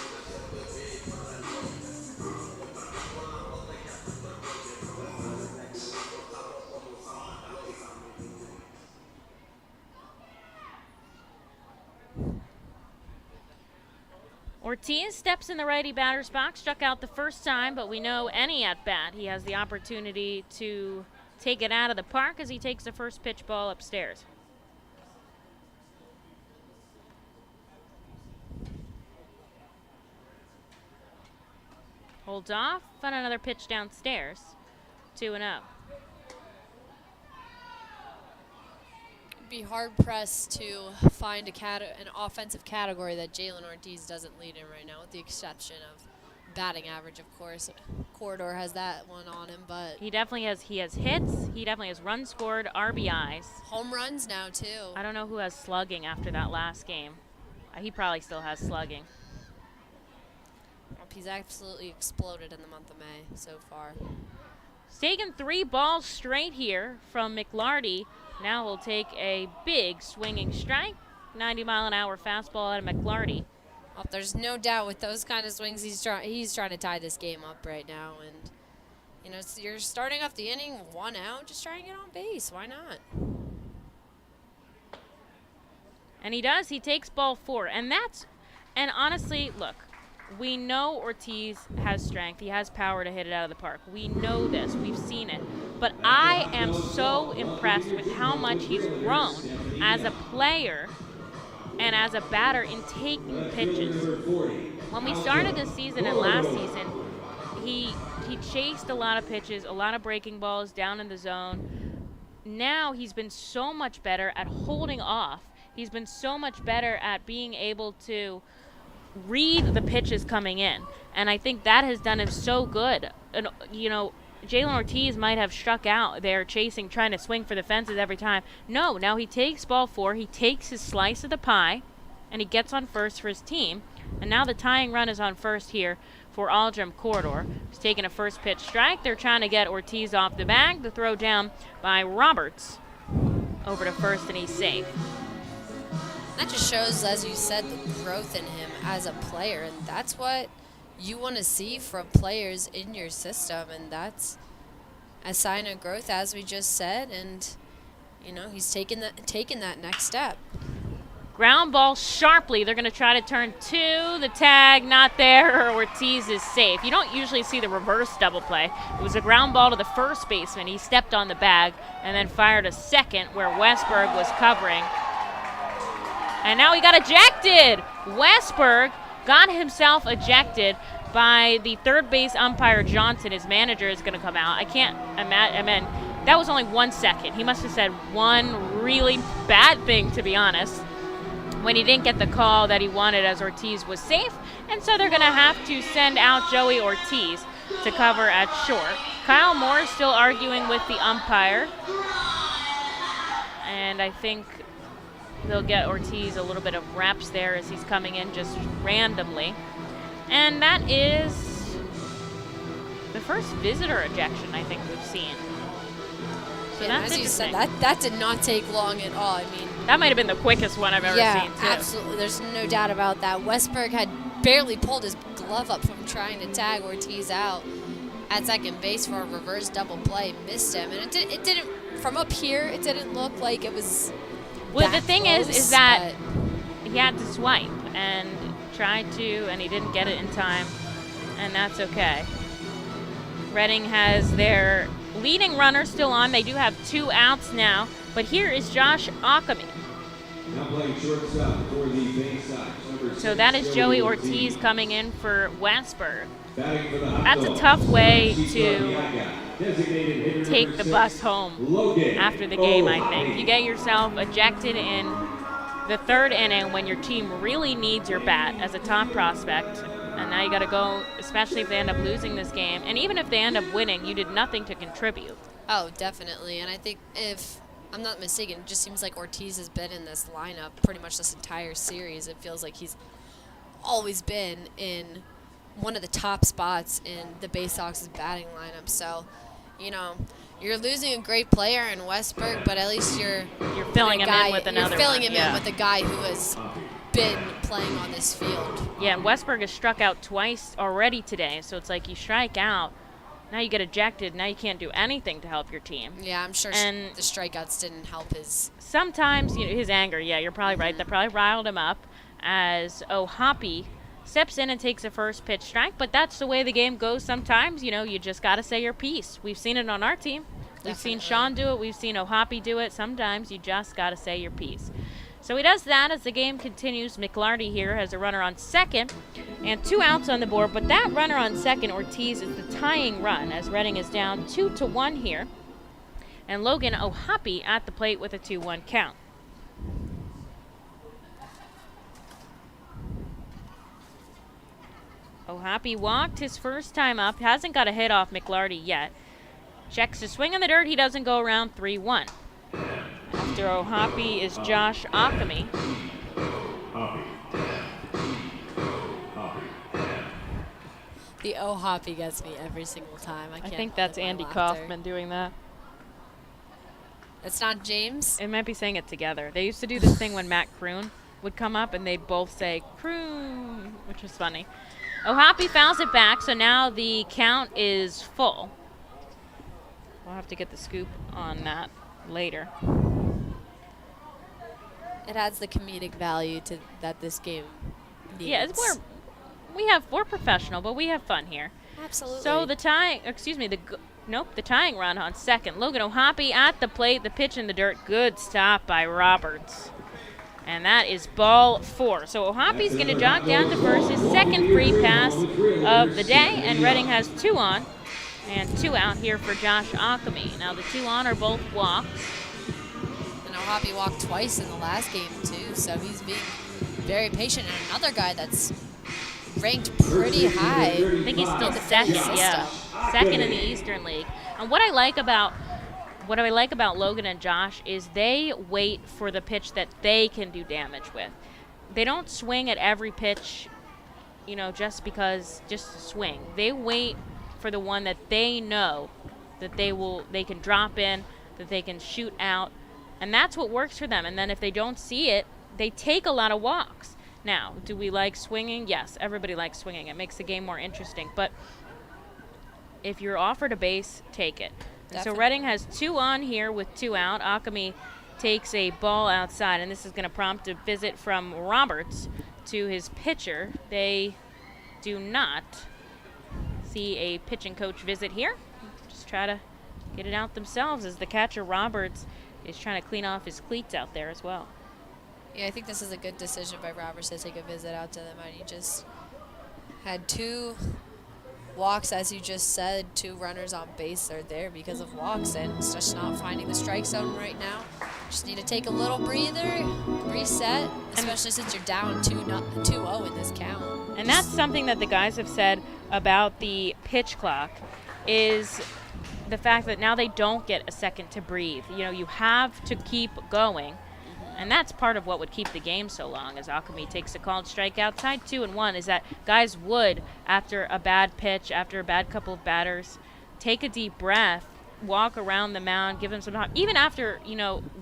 Ortiz steps in the righty batter's box, struck out the first time, but we know any at bat, he has the opportunity to take it out of the park as he takes the first pitch ball upstairs. Holds off on another pitch downstairs. 2-0. Be hard pressed to find an offensive category that Jalen Ortiz doesn't lead in right now, with the exception of batting average, of course. Corridor has that one on him, but He has hits. He definitely has runs scored, RBIs. home runs now too. I don't know who has slugging after that last game. He probably still has slugging. He's absolutely exploded in the month of May so far. He's taken 3 balls straight here from McLarty. Now he'll take a big swinging strike. 90-mile-an-hour fastball out of McLarty. Well, there's no doubt with those kind of swings, he's trying to tie this game up right now. And, you know, you're starting off the inning 1 out. Just try and get on base. Why not? And he does. He takes ball 4. And honestly, look, we know Ortiz has strength. He has power to hit it out of the park. We know this. We've seen it. But I am so impressed with how much he's grown as a player and as a batter in taking pitches. When we started this season and last season, he chased a lot of pitches, a lot of breaking balls down in the zone. Now he's been so much better at holding off. He's been so much better at being able to read the pitches coming in. And I think that has done him so good. And, you know, Jalen Ortiz might have struck out there chasing, trying to swing for the fences every time. No, now he takes ball 4, he takes his slice of the pie, and he gets on first for his team. And now the tying run is on first here for Aldrim Corridor. He's taking a first pitch strike. They're trying to get Ortiz off the bag. The throw down by Roberts over to first, and he's safe. That just shows, as you said, the growth in him as a player, and that's what you want to see from players in your system, and that's a sign of growth, as we just said. And you know, he's taking that next step. Ground ball sharply. They're going to try to turn 2. The tag not there. Ortiz is safe. You don't usually see the reverse double play. It was a ground ball to the first baseman. He stepped on the bag and then fired a second where Westberg was covering. And now he got ejected. Westberg got himself ejected by the third base umpire, Johnson. His manager is going to come out. I can't imagine. I mean, that was only 1 second. He must have said one really bad thing, to be honest, when he didn't get the call that he wanted, as Ortiz was safe. And so they're going to have to send out Joey Ortiz to cover at short. Kyle Moore is still arguing with the umpire. And I think they'll get Ortiz a little bit of reps there as he's coming in just randomly. And that is the first visitor ejection I think we've seen. So and that's as you said, interesting. that did not take long at all. I mean, that might have been the quickest one I've ever seen, too. Yeah, absolutely. There's no doubt about that. Westberg had barely pulled his glove up from trying to tag Ortiz out at second base for a reverse double play. Missed him. And it didn't, from up here, it didn't look like it was Well, that the thing close, is that but he had to swipe and tried to, and he didn't get it in time, and that's okay. Reading has their leading runner still on. They do have 2 outs now, but here is Josh Ockamy. Now playing shortstop for the Baysox, number So 6, that is Joey Ortiz coming in for Westburg. Batting for the Hot That's a Dogs, tough way Francis to Arriaga. Designated hitter take number the 6, bus home Logan after the game, I think. O'Happy. You get yourself ejected in the 3rd inning when your team really needs your bat as a top prospect. And now you got to go, especially if they end up losing this game. And even if they end up winning, you did nothing to contribute. oh, definitely. And I think if I'm not mistaken, it just seems like Ortiz has been in this lineup pretty much this entire series. It feels like he's always been in one of the top spots in the Baysox's batting lineup. So, you know, you're losing a great player in Westburg, but at least you're filling him in with another You're filling one, him yeah. in with a guy who has been playing on this field. Yeah, and Westburg has struck out twice already today. So it's like you strike out, now you get ejected, now you can't do anything to help your team. Yeah, I'm sure And the strikeouts didn't help his. sometimes his anger, yeah, you're probably right, that probably riled him up as O'Happy steps in and takes a first pitch strike, but that's the way the game goes sometimes. You just got to say your piece. We've seen it on our team. We've seen Sean do it. We've seen O'Happy do it. Sometimes you just got to say your piece. So he does that as the game continues. McLarty here has a runner on second and 2 outs on the board, but that runner on second, Ortiz, is the tying run as Reading is down 2-1 here. And Logan O'Happy at the plate with a 2-1 count. O'Happy walked his first time up, hasn't got a hit off McLarty yet. Checks his swing in the dirt, he doesn't go around 3-1. After O'Happy is Josh Ockamy. The O'Happy gets me every single time. I think that's Andy Kaufman doing that. It's not James? It might be saying it together. They used to do this thing when Matt Kroon would come up and they'd both say Kroon, which was funny. O'Happy fouls it back, so now the count is full. We'll have to get the scoop on that later. It adds the comedic value to that this game needs. Yeah, we're professional, but we have fun here. Absolutely. So the tying run on second. Logan O'Happy at the plate, the pitch in the dirt. Good stop by Roberts. And that is ball 4. So O'Happy's going to jog down to first, his second free pass of the day, and Reading has 2 on and 2 out here for Josh Ockamy. Now the 2 on are both walks. And O'Happy walked twice in the last game too, so he's being very patient. And another guy that's ranked pretty high. I think he's still second, yeah. Second in the Eastern League. And what I like about Logan and Josh is they wait for the pitch that they can do damage with. They don't swing at every pitch, just to swing. They wait for the one that they know that they can drop in, that they can shoot out, and that's what works for them. And then if they don't see it, they take a lot of walks. Now, do we like swinging? Yes, everybody likes swinging. It makes the game more interesting. But if you're offered a base, take it. And so Reading has 2 on here with 2 out. Ockamy takes a ball outside, and this is going to prompt a visit from Roberts to his pitcher. They do not see a pitching coach visit here. Just try to get it out themselves as the catcher, Roberts, is trying to clean off his cleats out there as well. Yeah, I think this is a good decision by Roberts to take a visit out to them. He just had 2 walks, as you just said. 2 runners on base are there because of walks, and it's just not finding the strike zone right now. Just need to take a little breather, reset, especially since you're down 2-0 in this count. And that's something that the guys have said about the pitch clock, is the fact that now they don't get a second to breathe. You have to keep going. And that's part of what would keep the game so long, as Ockamy takes a called strike outside 2-1, is that guys would, after a bad pitch, after a bad couple of batters, take a deep breath, walk around the mound, give them some time, even after,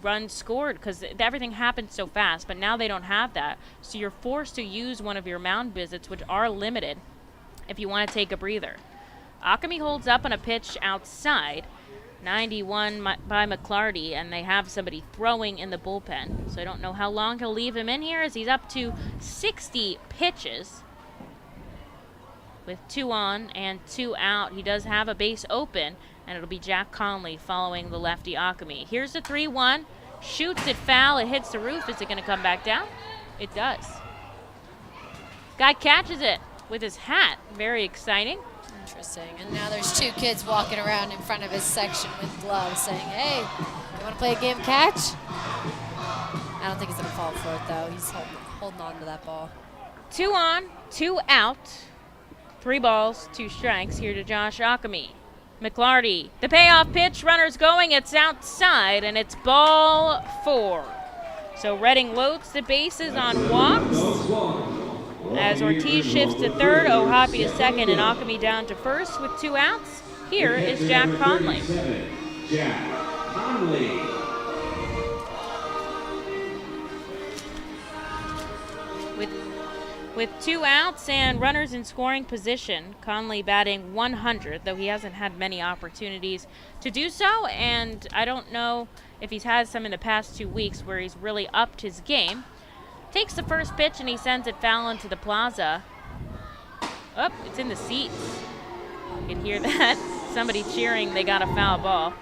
runs scored, because everything happened so fast. But now they don't have that. So you're forced to use one of your mound visits, which are limited, if you want to take a breather. Ockamy holds up on a pitch outside. 91 by McClarty, and they have somebody throwing in the bullpen. So I don't know how long he'll leave him in here as he's up to 60 pitches. With 2 on and 2 out, he does have a base open, and it'll be Jack Conley following the lefty Akami. Here's the 3-1. Shoots it foul. It hits the roof. Is it going to come back down? It does. Guy catches it with his hat. Very exciting. Interesting. And now there's 2 kids walking around in front of his section with gloves saying, hey, you want to play a game catch? I don't think he's going to fall for it, though. He's holding on to that ball. 2 on, 2 out. 3 balls, 2 strikes here to Josh Akami. McClarty, the payoff pitch, runners going, it's outside, and it's ball 4. So Reading loads the bases on walks. As Ortiz shifts to third, Ohapi to second, and Akami down to first with 2 outs. Here is Jack Conley. Jack Conley. With 2 outs and runners in scoring position, Conley batting 100, though he hasn't had many opportunities to do so, and I don't know if he's had some in the past 2 weeks where he's really upped his game. Takes the first pitch and he sends it foul into the plaza. Oh, it's in the seats. You can hear that. Somebody cheering they got a foul ball.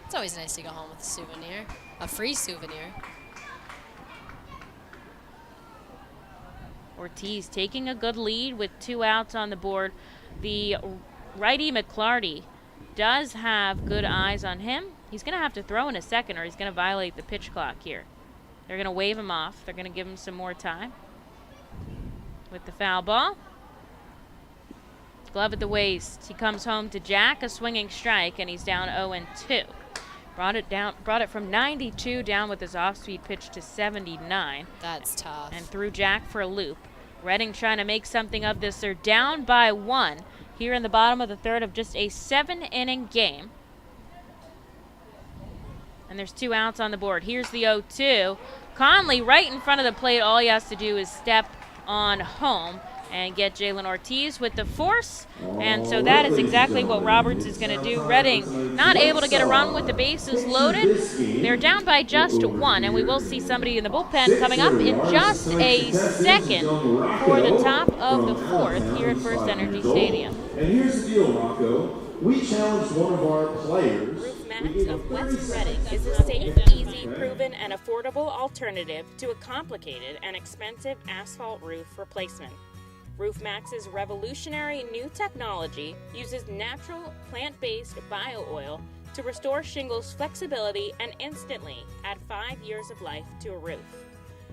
It's always nice to go home with a souvenir, a free souvenir. Ortiz taking a good lead with 2 outs on the board. The righty McClarty does have good eyes on him. He's going to have to throw in a second or he's going to violate the pitch clock here. They're going to wave him off. They're going to give him some more time with the foul ball. Glove at the waist. He comes home to Jack, a swinging strike, and he's down 0-2. Brought it from 92 down with his off-speed pitch to 79. That's tough. And threw Jack for a loop. Reading trying to make something of this. They're down by 1 here in the bottom of the third of just a 7-inning game. And there's 2 outs on the board. Here's the 0-2. Conley right in front of the plate. All he has to do is step on home and get Jalen Ortiz with the force. And so that is exactly what Roberts is going to do. Reading not able to get a run with the bases loaded. They're down by just 1, and we will see somebody in the bullpen coming up in just a second for the top of the 4th here at FirstEnergy Stadium. And here's the deal, Rocco. We challenged one of our players. Roof Max of West Reading is a safe, easy, proven, and affordable alternative to a complicated and expensive asphalt roof replacement. Roof Max's revolutionary new technology uses natural, plant-based bio-oil to restore shingles' flexibility and instantly add 5 years of life to a roof.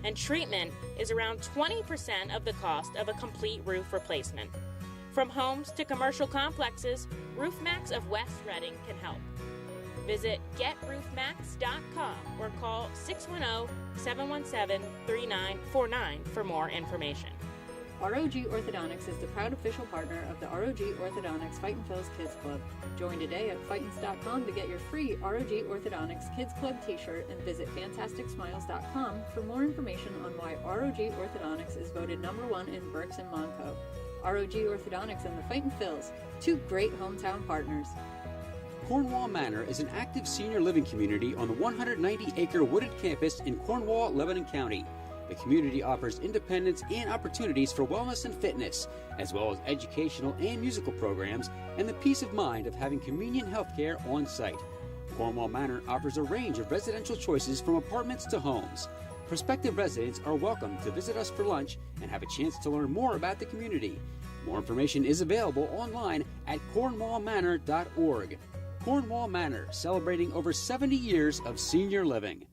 And treatment is around 20% of the cost of a complete roof replacement. From homes to commercial complexes, Roof Max of West Reading can help. Visit GetRoofMax.com or call 610-717-3949 for more information. ROG Orthodontics is the proud official partner of the ROG Orthodontics Fightin' Phil's Kids Club. Join today at Fightins.com to get your free ROG Orthodontics Kids Club t-shirt and visit FantasticSmiles.com for more information on why ROG Orthodontics is voted #1 in Berks and Monco. ROG Orthodontics and the Fightin' Phils, 2 great hometown partners. Cornwall Manor is an active senior living community on the 190-acre wooded campus in Cornwall, Lebanon County. The community offers independence and opportunities for wellness and fitness, as well as educational and musical programs, and the peace of mind of having convenient health care on site. Cornwall Manor offers a range of residential choices from apartments to homes. Prospective residents are welcome to visit us for lunch and have a chance to learn more about the community. More information is available online at cornwallmanor.org. Cornwall Manor, celebrating over 70 years of senior living.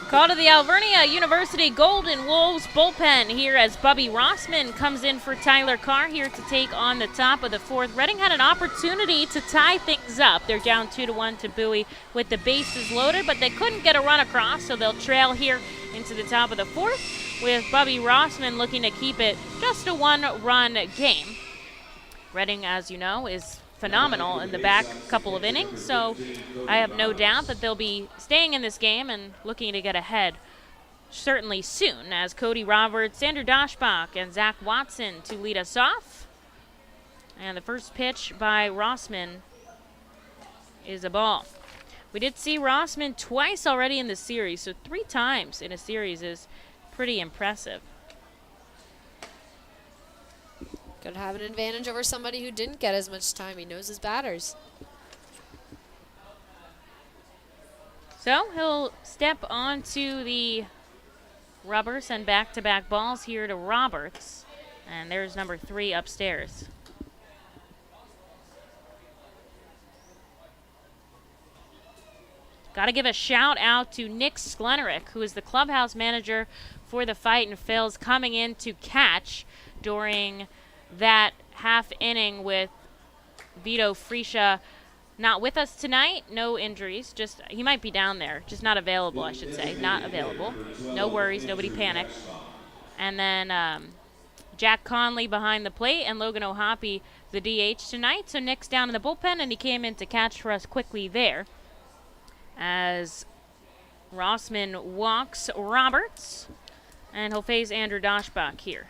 Call to the Alvernia University Golden Wolves bullpen here as Bubby Rossman comes in for Tyler Carr here to take on the top of the 4th. Reading had an opportunity to tie things up. They're down 2-1 to Bowie with the bases loaded, but they couldn't get a run across, so they'll trail here into the top of the 4th with Bubby Rossman looking to keep it just a 1-run game. Reading, as you know, is phenomenal in the back couple of innings, so I have no doubt that they'll be staying in this game and looking to get ahead certainly soon, as Cody Roberts, Andrew Doshbach, and Zach Watson to lead us off. And the first pitch by Rossman is a ball. We did see Rossman twice already in the series, so 3 times in a series is pretty impressive. Could have an advantage over somebody who didn't get as much time. He knows his batters. So he'll step onto the rubber, send back-to-back balls here to Roberts. And there's number 3 upstairs. Got to give a shout out to Nick Sklenerick, who is the clubhouse manager for the Fightin' Phils, coming in to catch during that half inning with Vito Freesia not with us tonight. No injuries. Just he might be down there. Just not available, I should say. Not available. No worries. Nobody panic. And then Jack Conley behind the plate and Logan O'Hoppe the DH tonight. So Nick's down in the bullpen, and he came in to catch for us quickly there. As Rossman walks Roberts, and he'll face Andrew Doshbach here.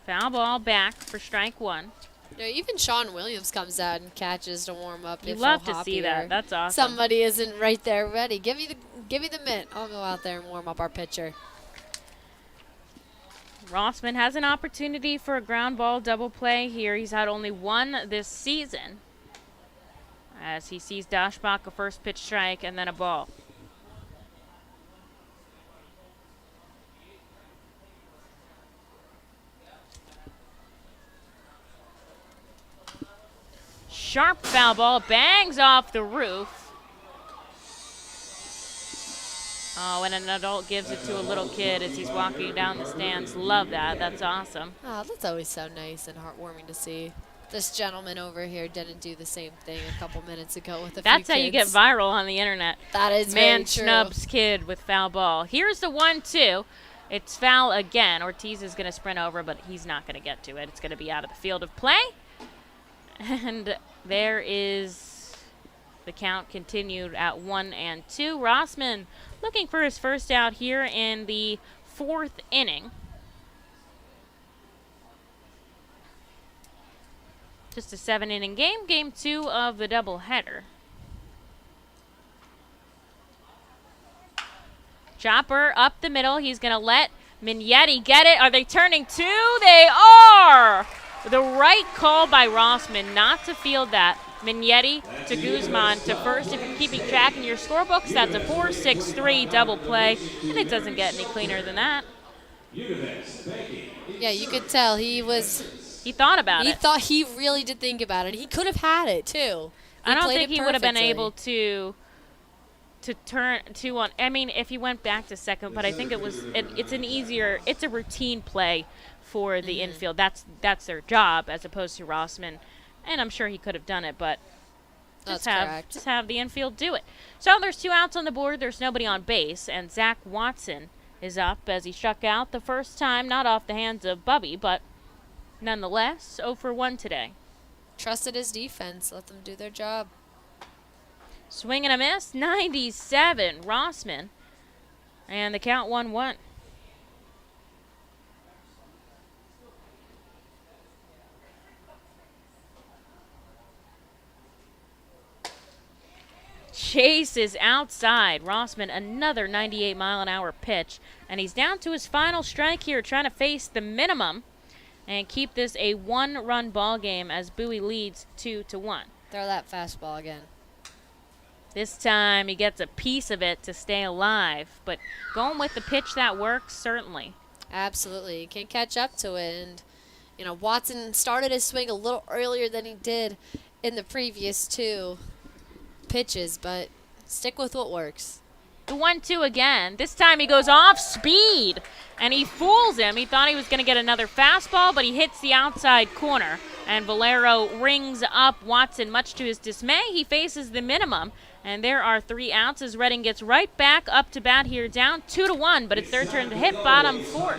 Foul ball back for strike 1. Yeah, even Sean Williams comes out and catches to warm up. You love to see that. That's awesome. Somebody isn't right there ready. Give me the mitt. I'll go out there and warm up our pitcher. Rossman has an opportunity for a ground ball double play here. He's had only 1 this season, as he sees Doshbach a first pitch strike and then a ball. Sharp foul ball, bangs off the roof. Oh, and an adult gives it to a little kid as he's walking down the stands. Love that. That's awesome. Oh, that's always so nice and heartwarming to see. This gentleman over here didn't do the same thing a couple minutes ago with a That's few how kids. you get viral on the internet. That is Man very true. snubs kid with foul ball. Here's the 1-2. It's foul again. Ortiz is going to sprint over, but he's not going to get to it. It's going to be out of the field of play. And there is the count continued at 1-2. Rossman looking for his first out here in the 4th inning. Just a 7-inning game, game 2 of the doubleheader. Chopper up the middle. He's going to let Mignetti get it. Are they turning 2? They are! The right call by Rossman not to field that. Mignetti to Guzman to first. If you're keeping track in your scorebooks, that's a 4-6-3 double play. And it doesn't get any cleaner than that. Yeah, you could tell he thought about it. He thought he really did think about it. He could have had it, too. I don't think he would have been able to turn 2-1. I mean, if he went back to second, but I think it's a routine play for the infield. That's their job as opposed to Rossman. And I'm sure he could have done it, but just have the infield do it. So there's 2 outs on the board. There's nobody on base, and Zach Watson is up as he struck out the first time, not off the hands of Bubby, but nonetheless, 0 for 1 today. Trusted his defense. Let them do their job. Swing and a miss, 97, Rossman. And the count 1-1. Chase is outside. Rossman, another 98-mile-an-hour pitch. And he's down to his final strike here, trying to face the minimum and keep this a 1-run ball game as Bowie leads 2-1. Throw that fastball again. This time he gets a piece of it to stay alive. But going with the pitch that works, certainly. Absolutely. You can't catch up to it. And, Watson started his swing a little earlier than he did in the previous 2 pitches, but stick with what works. The 1-2 again. This time he goes off speed, and he fools him. He thought he was going to get another fastball, but he hits the outside corner, and Valero rings up Watson, much to his dismay. He faces the minimum, and there are 3 outs as Reading gets right back up to bat here, down 2-1, but it's their turn to hit bottom 4.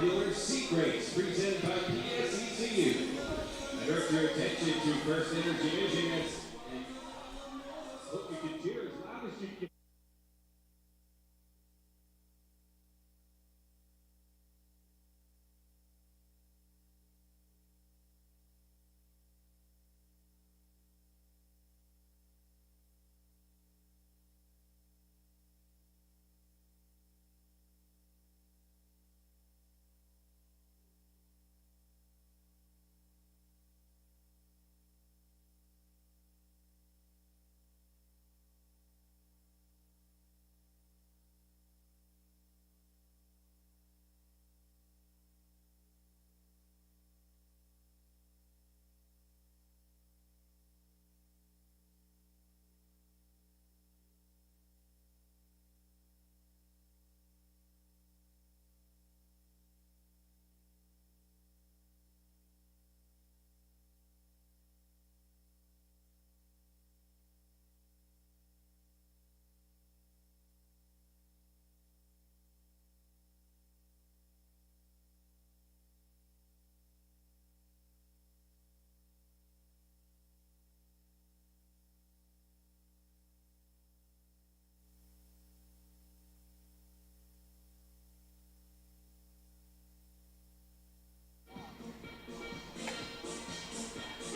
Direct your attention to FirstEnergy Imaging. Hope you can cheer as loud as you can.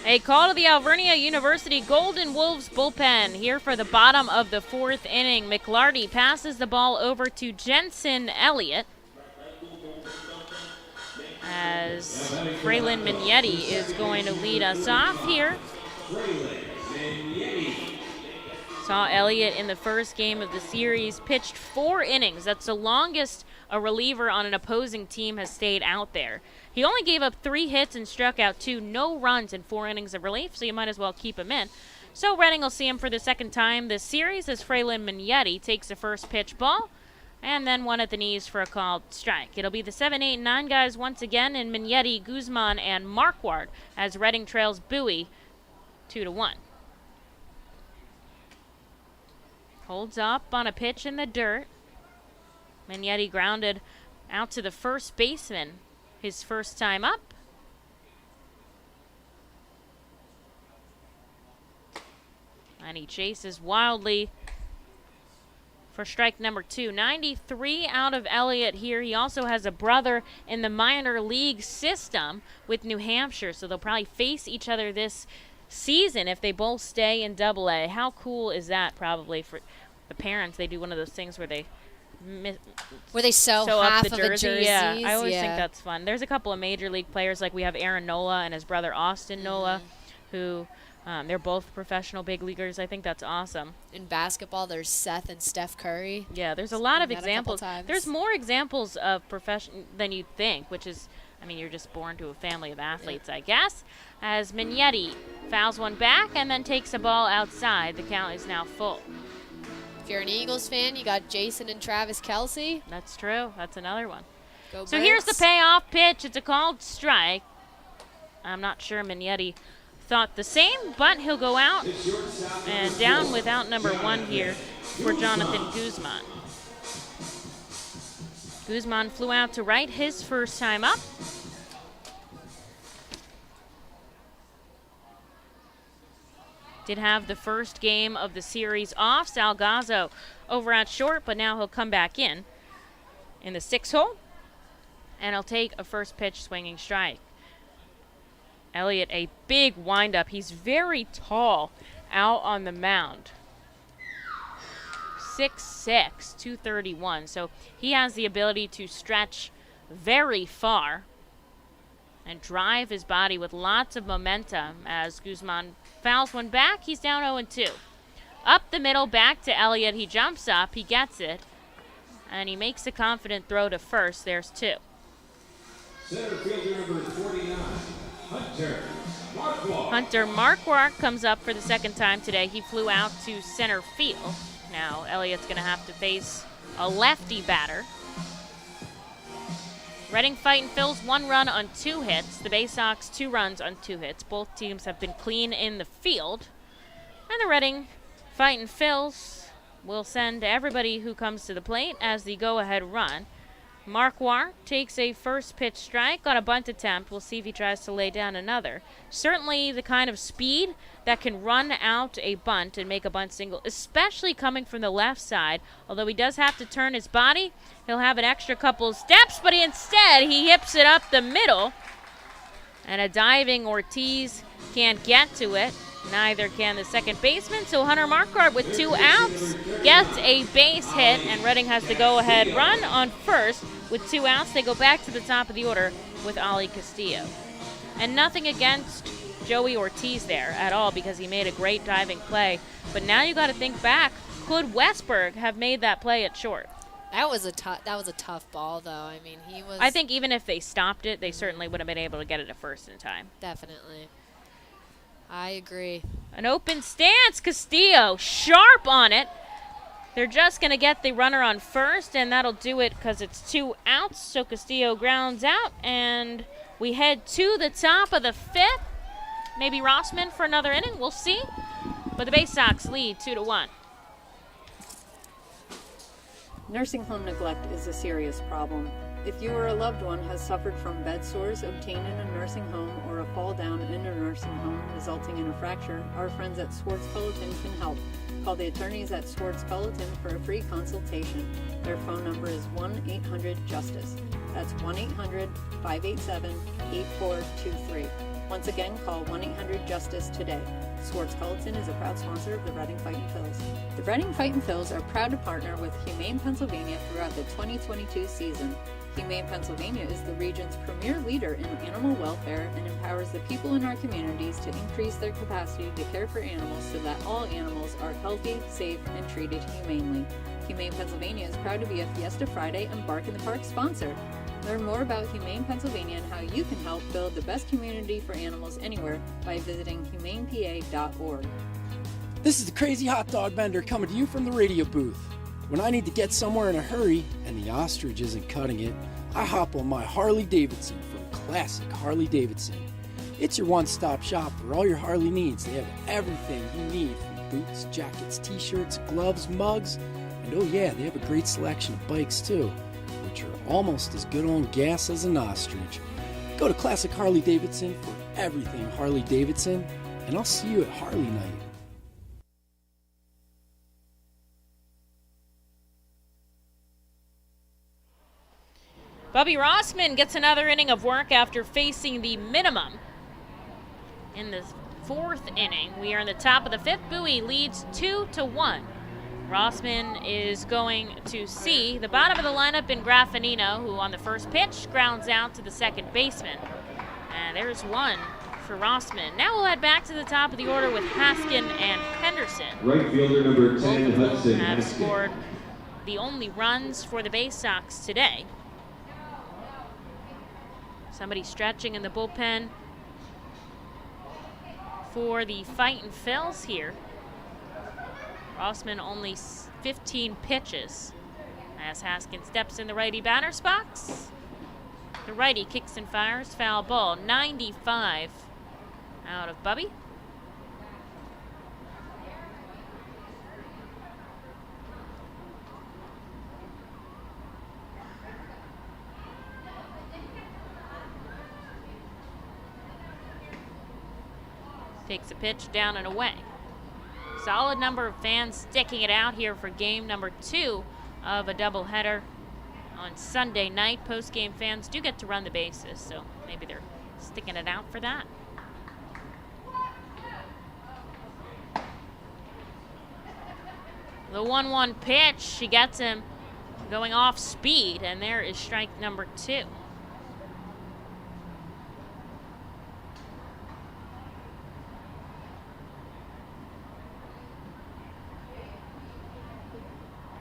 A call to the Alvernia University Golden Wolves bullpen here for the bottom of the 4th inning. McLarty passes the ball over to Jensen Elliott as Fraylin Mignetti is going to lead us off here. Saw Elliott in the first game of the series, pitched 4 innings. That's the longest a reliever on an opposing team has stayed out there. He only gave up 3 hits and struck out 2, no runs in 4 innings of relief, so you might as well keep him in. So Reading will see him for the second time this series as Fraylin Mignetti takes the first pitch ball and then one at the knees for a called strike. It'll be the 7, 8, 9 guys once again in Mignetti, Guzman, and Marquardt as Reading trails Bowie 2-1. Holds up on a pitch in the dirt. Mignetti grounded out to the first baseman his first time up. And he chases wildly for strike number 2. 93 out of Elliott here. He also has a brother in the minor league system with New Hampshire, so they'll probably face each other this season if they both stay in Double-A. How cool is that? Probably for the parents. They do one of those things where they sew up half the of a jersey. Yeah, I always think that's fun. There's a couple of major league players, like we have Aaron Nola and his brother Austin Nola, who they're both professional big leaguers. I think that's awesome. In basketball, there's Seth and Steph Curry. Yeah, there's a lot of examples. There's more examples of profession than you'd think, which is, I mean, you're just born to a family of athletes, I guess. As Mignetti fouls one back and then takes a ball outside. The count is now full. If you're an Eagles fan, you got Jason and Travis Kelce. That's true. That's another one. Go so Birds. Here's the payoff pitch. It's a called strike. I'm not sure Mignetti thought the same, but he'll go out and down with out number 1 here for Jonathan Guzman. Guzman flew out to right his first time up. Did have the first game of the series off. Salgazzo over at short, but now he'll come back in the 6th hole, and he'll take a first pitch swinging strike. Elliott, a big windup. He's very tall out on the mound. 6'6", 231. So he has the ability to stretch very far and drive his body with lots of momentum as Guzman fouls one back. He's down 0-2. Up the middle, back to Elliott. He jumps up, he gets it, and he makes a confident throw to first. There's 2. Center fielder number 49, Hunter Marquardt. Hunter Marquardt comes up for the second time today. He flew out to center field. Now Elliott's going to have to face a lefty batter. Reading Fightin Phils 1 run on 2 hits. The Baysox 2 runs on 2 hits. Both teams have been clean in the field. And the Reading Fightin Phils will send everybody who comes to the plate as the go-ahead run. Marquardt takes a first pitch strike on a bunt attempt. We'll see if he tries to lay down another. Certainly the kind of speed that can run out a bunt and make a bunt single, especially coming from the left side. Although he does have to turn his body, he'll have an extra couple of steps, but instead he hips it up the middle. And a diving Ortiz can't get to it. Neither can the second baseman, so Hunter Marquardt with 2 outs gets a base hit, and Reading has the go-ahead run on first. With 2 outs, they go back to the top of the order with Ali Castillo. And nothing against Joey Ortiz there at all because he made a great diving play. But now you got to think back, could Westberg have made that play at short? That was a tough ball, though. I mean, he was... I think even if they stopped it, they certainly would have been able to get it to first in time. Definitely. I agree. An open stance, Castillo sharp on it. They're just going to get the runner on first, and that'll do it because it's 2 outs. So Castillo grounds out, and we head to the top of the 5th. Maybe Rossman for another inning. We'll see. But the Baysox lead 2-1. Nursing home neglect is a serious problem. If you or a loved one has suffered from bed sores obtained in a nursing home or a fall down in a nursing home resulting in a fracture, our friends at Swartz Culleton can help. Call the attorneys at Swartz Culleton for a free consultation. Their phone number is 1-800-JUSTICE. That's 1-800-587-8423. Once again, call 1-800-JUSTICE today. Swartz Culleton is a proud sponsor of the Reading Fightin' Phils. The Reading Fightin' Phils are proud to partner with Humane Pennsylvania throughout the 2022 season. Humane Pennsylvania is the region's premier leader in animal welfare and empowers the people in our communities to increase their capacity to care for animals so that all animals are healthy, safe, and treated humanely. Humane Pennsylvania is proud to be a Fiesta Friday and Bark in the Park sponsor. Learn more about Humane Pennsylvania and how you can help build the best community for animals anywhere by visiting humanepa.org. This is the Crazy Hot Dog Vendor coming to you from the radio booth. When I need to get somewhere in a hurry and the ostrich isn't cutting it, I hop on my Harley Davidson from Classic Harley Davidson. It's your one-stop shop for all your Harley needs. They have everything you need from boots, jackets, t-shirts, gloves, mugs, and oh yeah, they have a great selection of bikes too, which are almost as good on gas as an ostrich. Go to Classic Harley Davidson for everything Harley Davidson, and I'll see you at Harley Night. Bubby Rossman gets another inning of work after facing the minimum in the 4th inning. We are in the top of the 5th. Bowie leads 2-1. Rossman is going to see the bottom of the lineup in Graffinino, who on the first pitch grounds out to the second baseman. And there's one for Rossman. Now we'll head back to the top of the order with Haskin and Henderson. Right fielder number 10, Hudson have Haskin. scored the only runs for the Baysox today. Somebody stretching in the bullpen for the Fightin' Phils here. Rossman only 15 pitches as Haskin steps in the righty batter's box. The righty kicks and fires, foul ball, 95 out of Bubby. Takes a pitch down and away. Solid number of fans sticking it out here for game number 2 of a doubleheader on Sunday night. Post-game fans do get to run the bases, so maybe they're sticking it out for that. The 1-1 pitch, she gets him going off speed, and there is strike number 2.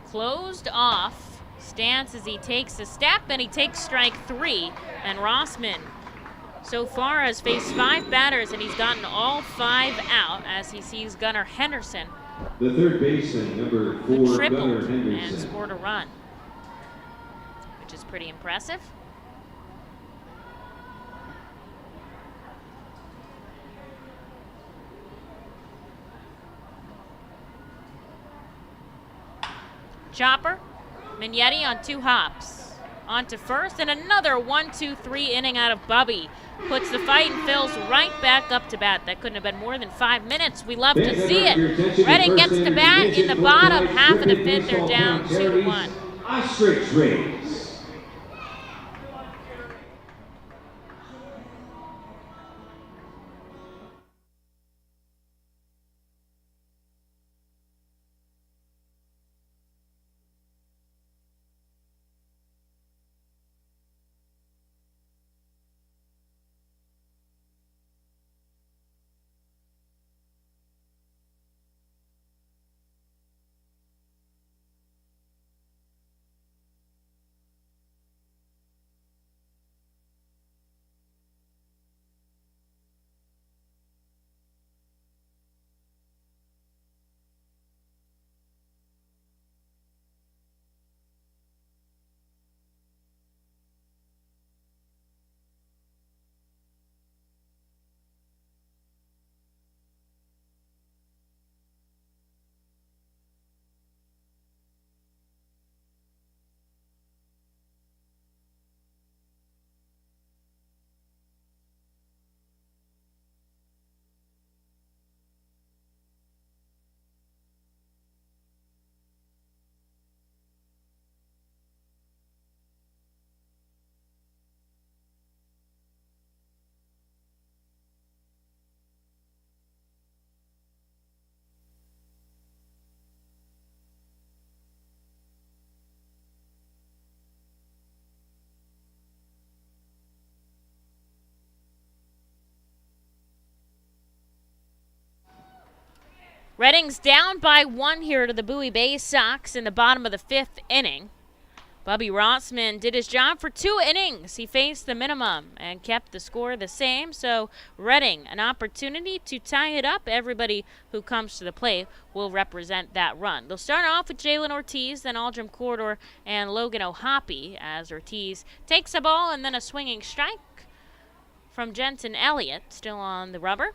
Closed off stance as he takes a step, and he takes strike 3. And Rossman so far has faced 5 batters, and he's gotten all 5 out as he sees Gunnar Henderson. The third baseman, number 4, Who Gunnar tripled and Henderson. scored a run, which is pretty impressive. Chopper, Mignetti on 2 hops. on to first, and another 1-2-3 inning out of Bowie puts the Fightin' Phils right back up to bat. That couldn't have been more than 5 minutes. We love to see it. Reading gets to bat in the bottom half of the fifth. They're down 2-1. Ostrich Rays. Reading's down by 1 here to the Bowie Baysox in the bottom of the 5th inning. Bubby Rossman did his job for 2 innings. He faced the minimum and kept the score the same. So Reading, an opportunity to tie it up. Everybody who comes to the plate will represent that run. They'll start off with Jalen Ortiz, then Aldrim Corridor and Logan O'Hoppe as Ortiz takes a ball and then a swinging strike from Jensen Elliott, still on the rubber.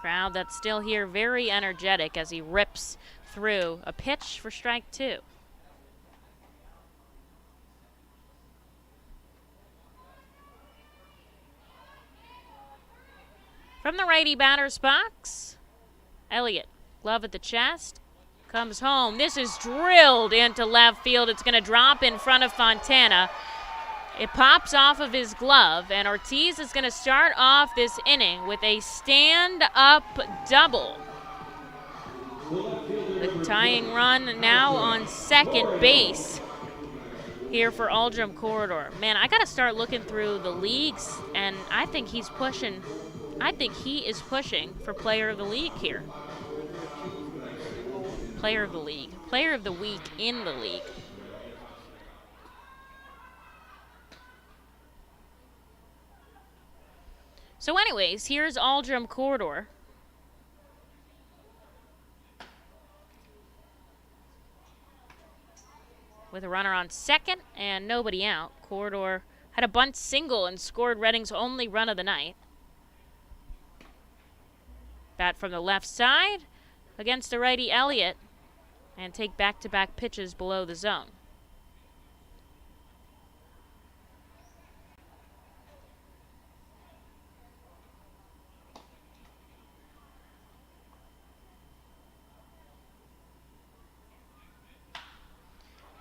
Crowd that's still here, very energetic as he rips through a pitch for strike 2. From the righty batter's box, Elliott, glove at the chest, comes home. This is drilled into left field. It's going to drop in front of Fontana. It pops off of his glove, and Ortiz is going to start off this inning with a stand-up double. The tying run now on second base here for Aldrim Corridor. Man, I got to start looking through the leagues, and I think he's pushing. I think he is pushing for Player of the League here. Player of the League. Player of the Week in the league. So anyways, here's Aldrim Corridor. With a runner on second and nobody out. Corridor had a bunt single and scored Reading's only run of the night. Bat from the left side against the righty Elliott and take back-to-back pitches below the zone.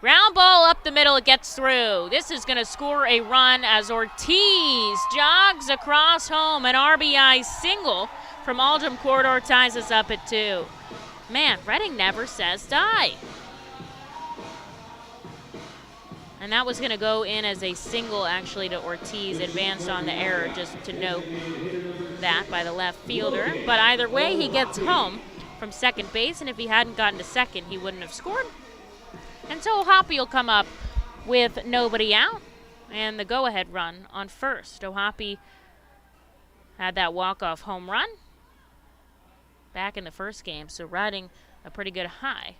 Ground ball up the middle, it gets through. This is going to score a run as Ortiz jogs across home. An RBI single from Aldrim Corridor ties us up at 2. Man, Reading never says die. And that was going to go in as a single, actually, to Ortiz. Advanced on the error, just to note that by the left fielder. But either way, he gets home from second base, and if he hadn't gotten to second, he wouldn't have scored. And so O'Hoppe will come up with nobody out and the go-ahead run on first. O'Hoppe had that walk-off home run back in the first game, so riding a pretty good high.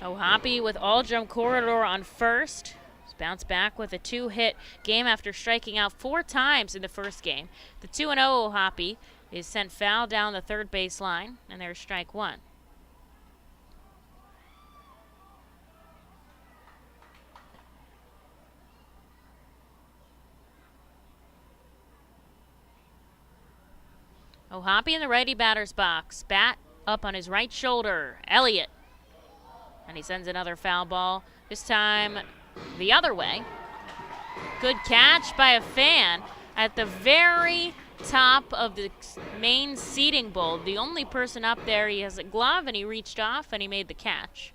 Hoppy with all jump corridor on first. Bounce back with a 2-hit game after striking out 4 times in the first game. The 2-0 Hoppy is sent foul down the third base line, and there's strike 1. Hoppy in the righty batter's box. Bat up on his right shoulder. Elliott. And he sends another foul ball. This time the other way. Good catch by a fan at the very top of the main seating bowl. The only person up there, he has a glove, and he reached off and he made the catch.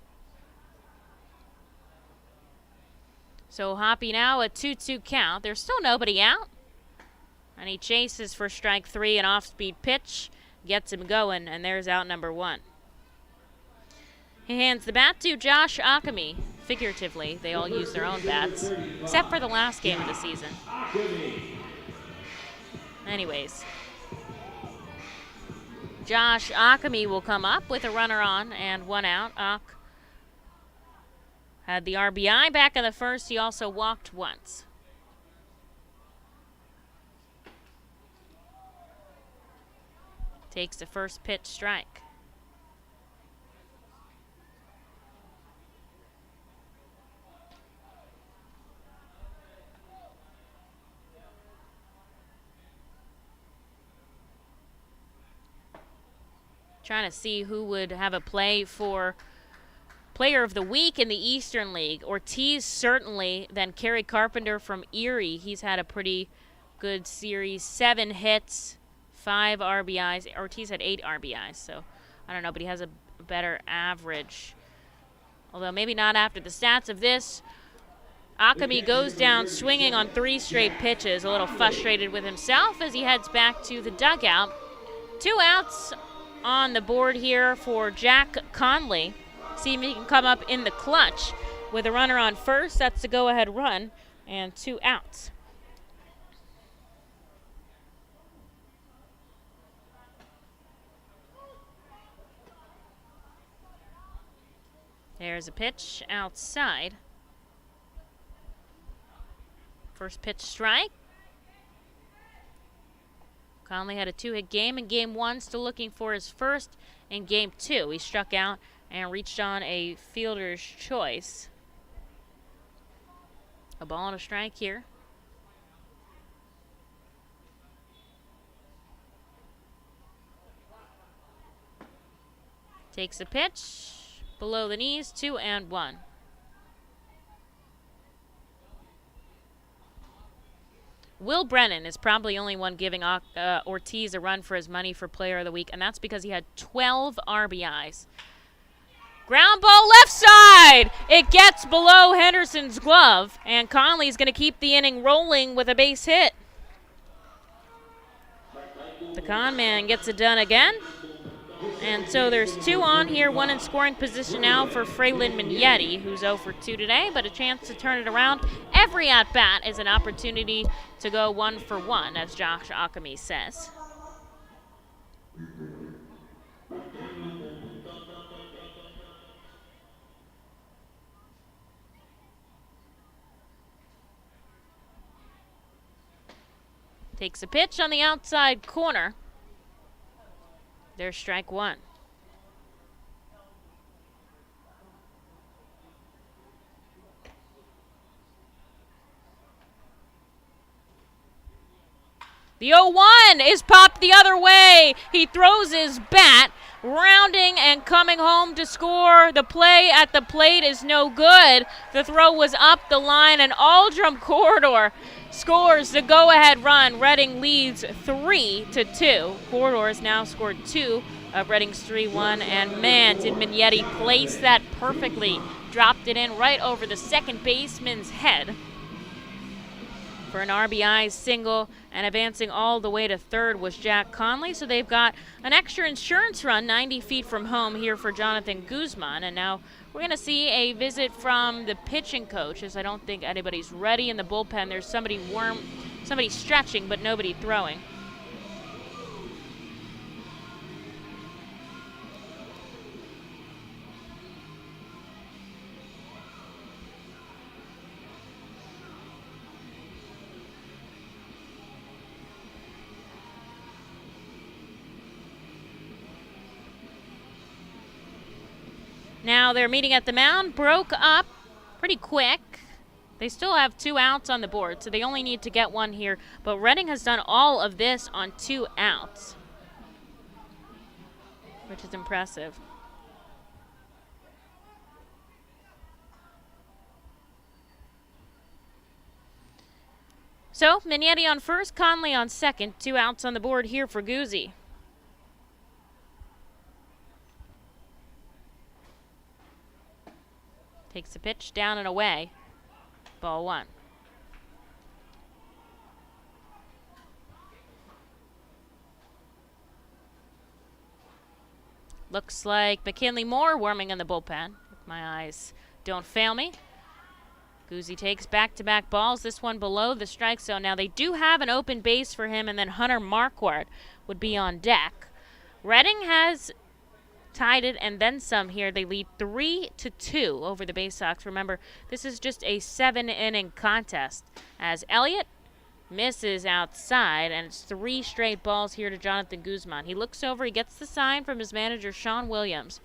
So Hoppy now a 2-2 count. There's still nobody out. And he chases for strike 3, an off-speed pitch. Gets him going, and there's out number 1. He hands the bat to Josh Akami. Figuratively, they all use their own bats, except for the last game of the season. Anyways, Josh Akami will come up with a runner on and 1 out. Ak had the RBI back in the first. He also walked once. Takes the first pitch strike. Trying to see who would have a play for Player of the Week in the Eastern League. Ortiz certainly, then Kerry Carpenter from Erie. He's had a pretty good series. 7 hits, 5 RBIs. Ortiz had 8 RBIs, so I don't know, but he has a better average. Although maybe not after the stats of this. Akami goes down swinging on 3 straight pitches, a little frustrated with himself as he heads back to the dugout. 2 outs on the board here for Jack Conley. See if he can come up in the clutch with a runner on first. That's the go-ahead run, and 2 outs. There's a pitch outside. First pitch strike. Conley had a 2-hit game in game 1, still looking for his first in game 2. He struck out and reached on a fielder's choice. A ball and a strike here. Takes a pitch below the knees, 2-1. Will Brennan is probably the only one giving Ortiz a run for his money for Player of the Week, and that's because he had 12 RBIs. Ground ball left side! It gets below Henderson's glove, and Conley's going to keep the inning rolling with a base hit. The con man gets it done again. And so there's 2 on here, 1 in scoring position now for Fraylin Mignetti, who's 0 for 2 today, but a chance to turn it around. Every at-bat is an opportunity to go 1 for 1, as Josh Akami says. Takes a pitch on the outside corner. There's strike 1. The 0-1 is popped the other way. He throws his bat, rounding and coming home to score. The play at the plate is no good. The throw was up the line, and Aldrum Corridor scores the go-ahead run. Reading leads 3-2. Corridor has now scored 2 of Reading's 3-1, and man, did Mignetti place that perfectly. Dropped it in right over the second baseman's head for an RBI single, and advancing all the way to third was Jack Conley. So they've got an extra insurance run 90 feet from home here for Jonathan Guzman, and now we're going to see a visit from the pitching coach, as I don't think anybody's ready in the bullpen. There's somebody stretching, but nobody throwing. Now they're meeting at the mound, broke up pretty quick. They still have 2 outs on the board, so they only need to get 1 here. But Reading has done all of this on 2 outs, which is impressive. So, Mignetti on first, Conley on second. 2 outs on the board here for Guzzi. Takes the pitch down and away. Ball 1. Looks like McKinley Moore warming in the bullpen, if my eyes don't fail me. Guzzi takes back-to-back balls, this one below the strike zone. Now they do have an open base for him, and then Hunter Marquardt would be on deck. Reading has tied it and then some here. They lead 3-2 over the Baysox. Remember, this is just a 7-inning contest as Elliott misses outside, and it's 3 straight balls here to Jonathan Guzman. He looks over, he gets the sign from his manager, Sean Williams,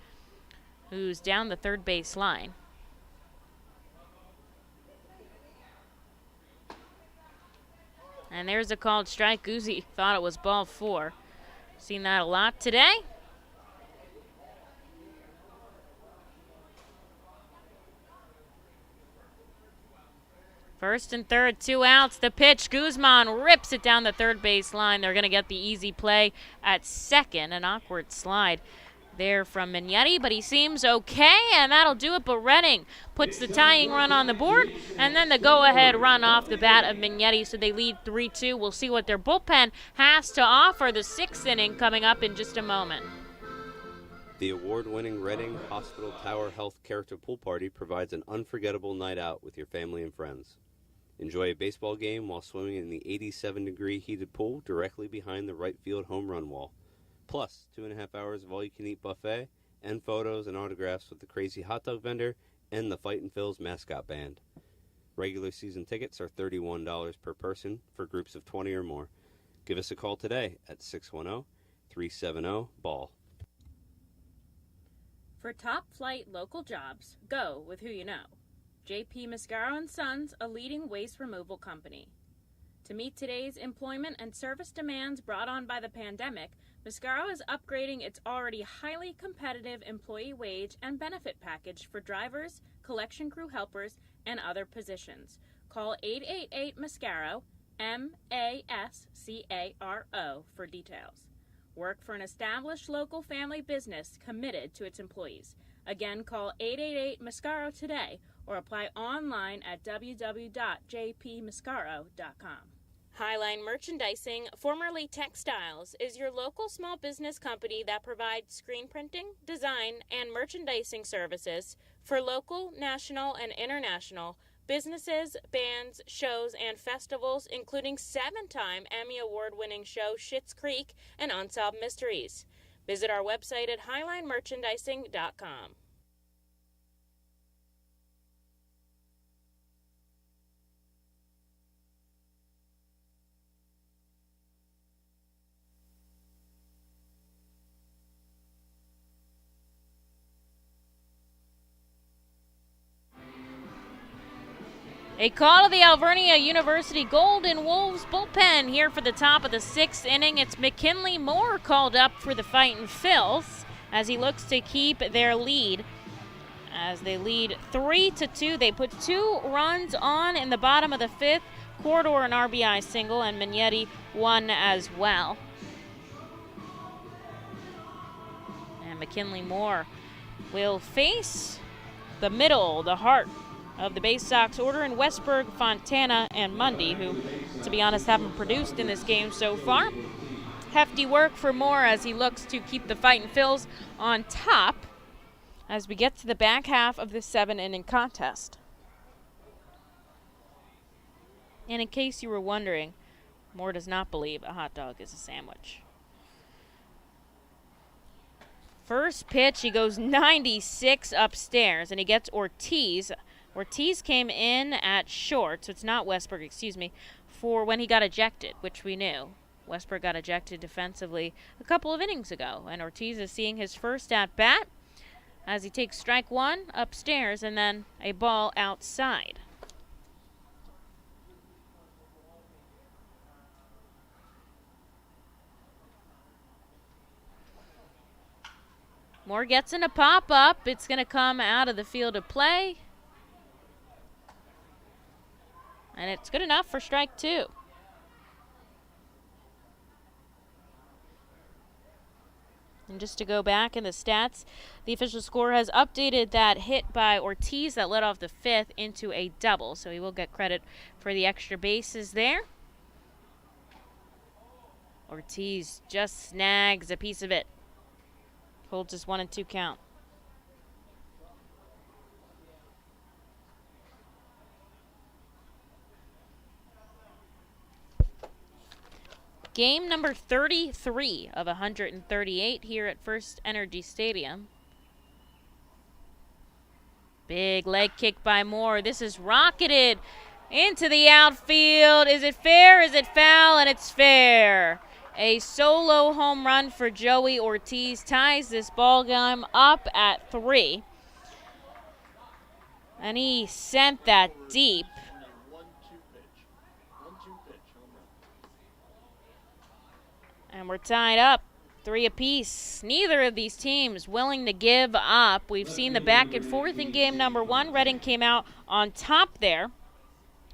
who's down the third base line. And there's a called strike. Guzzi thought it was ball 4. Seen that a lot today. First and third, 2 outs. The pitch, Guzman rips it down the third base line. They're going to get the easy play at second. An awkward slide there from Mignetti, but he seems okay, and that'll do it. But Reading puts the tying run on the board, and then the go-ahead run off the bat of Mignetti, so they lead 3-2. We'll see what their bullpen has to offer. The 6th inning coming up in just a moment. The award-winning Reading Hospital Tower Health Character Pool Party provides an unforgettable night out with your family and friends. Enjoy a baseball game while swimming in the 87-degree heated pool directly behind the right field home run wall. Plus, 2.5 hours of all-you-can-eat buffet and photos and autographs with the crazy hot dog vendor and the Fightin' Phil's mascot band. Regular season tickets are $31 per person for groups of 20 or more. Give us a call today at 610-370-BALL. For top-flight local jobs, go with who you know. J.P. Mascaro & Sons, a leading waste removal company. To meet today's employment and service demands brought on by the pandemic, Mascaro is upgrading its already highly competitive employee wage and benefit package for drivers, collection crew helpers, and other positions. Call 888-MASCARO, M-A-S-C-A-R-O, for details. Work for an established local family business committed to its employees. Again, call 888-MASCARO today or apply online at www.jpmascaro.com. Highline Merchandising, formerly Textiles, is your local small business company that provides screen printing, design, and merchandising services for local, national, and international businesses, bands, shows, and festivals, including 7-time Emmy Award-winning show Schitt's Creek and Unsolved Mysteries. Visit our website at highlinemerchandising.com. A call to the Alvernia University Golden Wolves bullpen here for the top of the 6th inning. It's McKinley Moore called up for the Fightin' Phils as he looks to keep their lead. As they lead 3-2, they put 2 runs on in the bottom of the 5th. Corridor an RBI single, and Mignetti one as well. And McKinley Moore will face the middle, the heart of the Baysox order in Westberg, Fontana, and Mundy, who, to be honest, haven't produced in this game so far. Hefty work for Moore as he looks to keep the Fightin' Phils on top as we get to the back half of this 7-inning contest. And in case you were wondering, Moore does not believe a hot dog is a sandwich. First pitch, he goes 96 upstairs, and he gets Ortiz. Ortiz came in at short, so it's not Westberg, excuse me, for when he got ejected, which we knew. Westberg got ejected defensively a couple of innings ago, and Ortiz is seeing his first at-bat. as he takes strike one upstairs and then a ball outside. Moore gets in a pop-up. It's going to come out of the field of play. And it's good enough for strike two. And just to go back in the stats, the official score has updated that hit by Ortiz that led off the fifth into a double. So he will get credit for the extra bases there. Ortiz just snags a piece of it. Holds his 1-2 count. Game number 33 of 138 here at FirstEnergy Stadium. Big leg kick by Moore. This is rocketed into the outfield. Is it fair? Is it foul? And it's fair. A solo home run for Joey Ortiz ties this ball game up at 3. And he sent that deep. And we're tied up 3 apiece. Neither of these teams willing to give up. We've seen the back and forth in game number 1. Reading came out on top there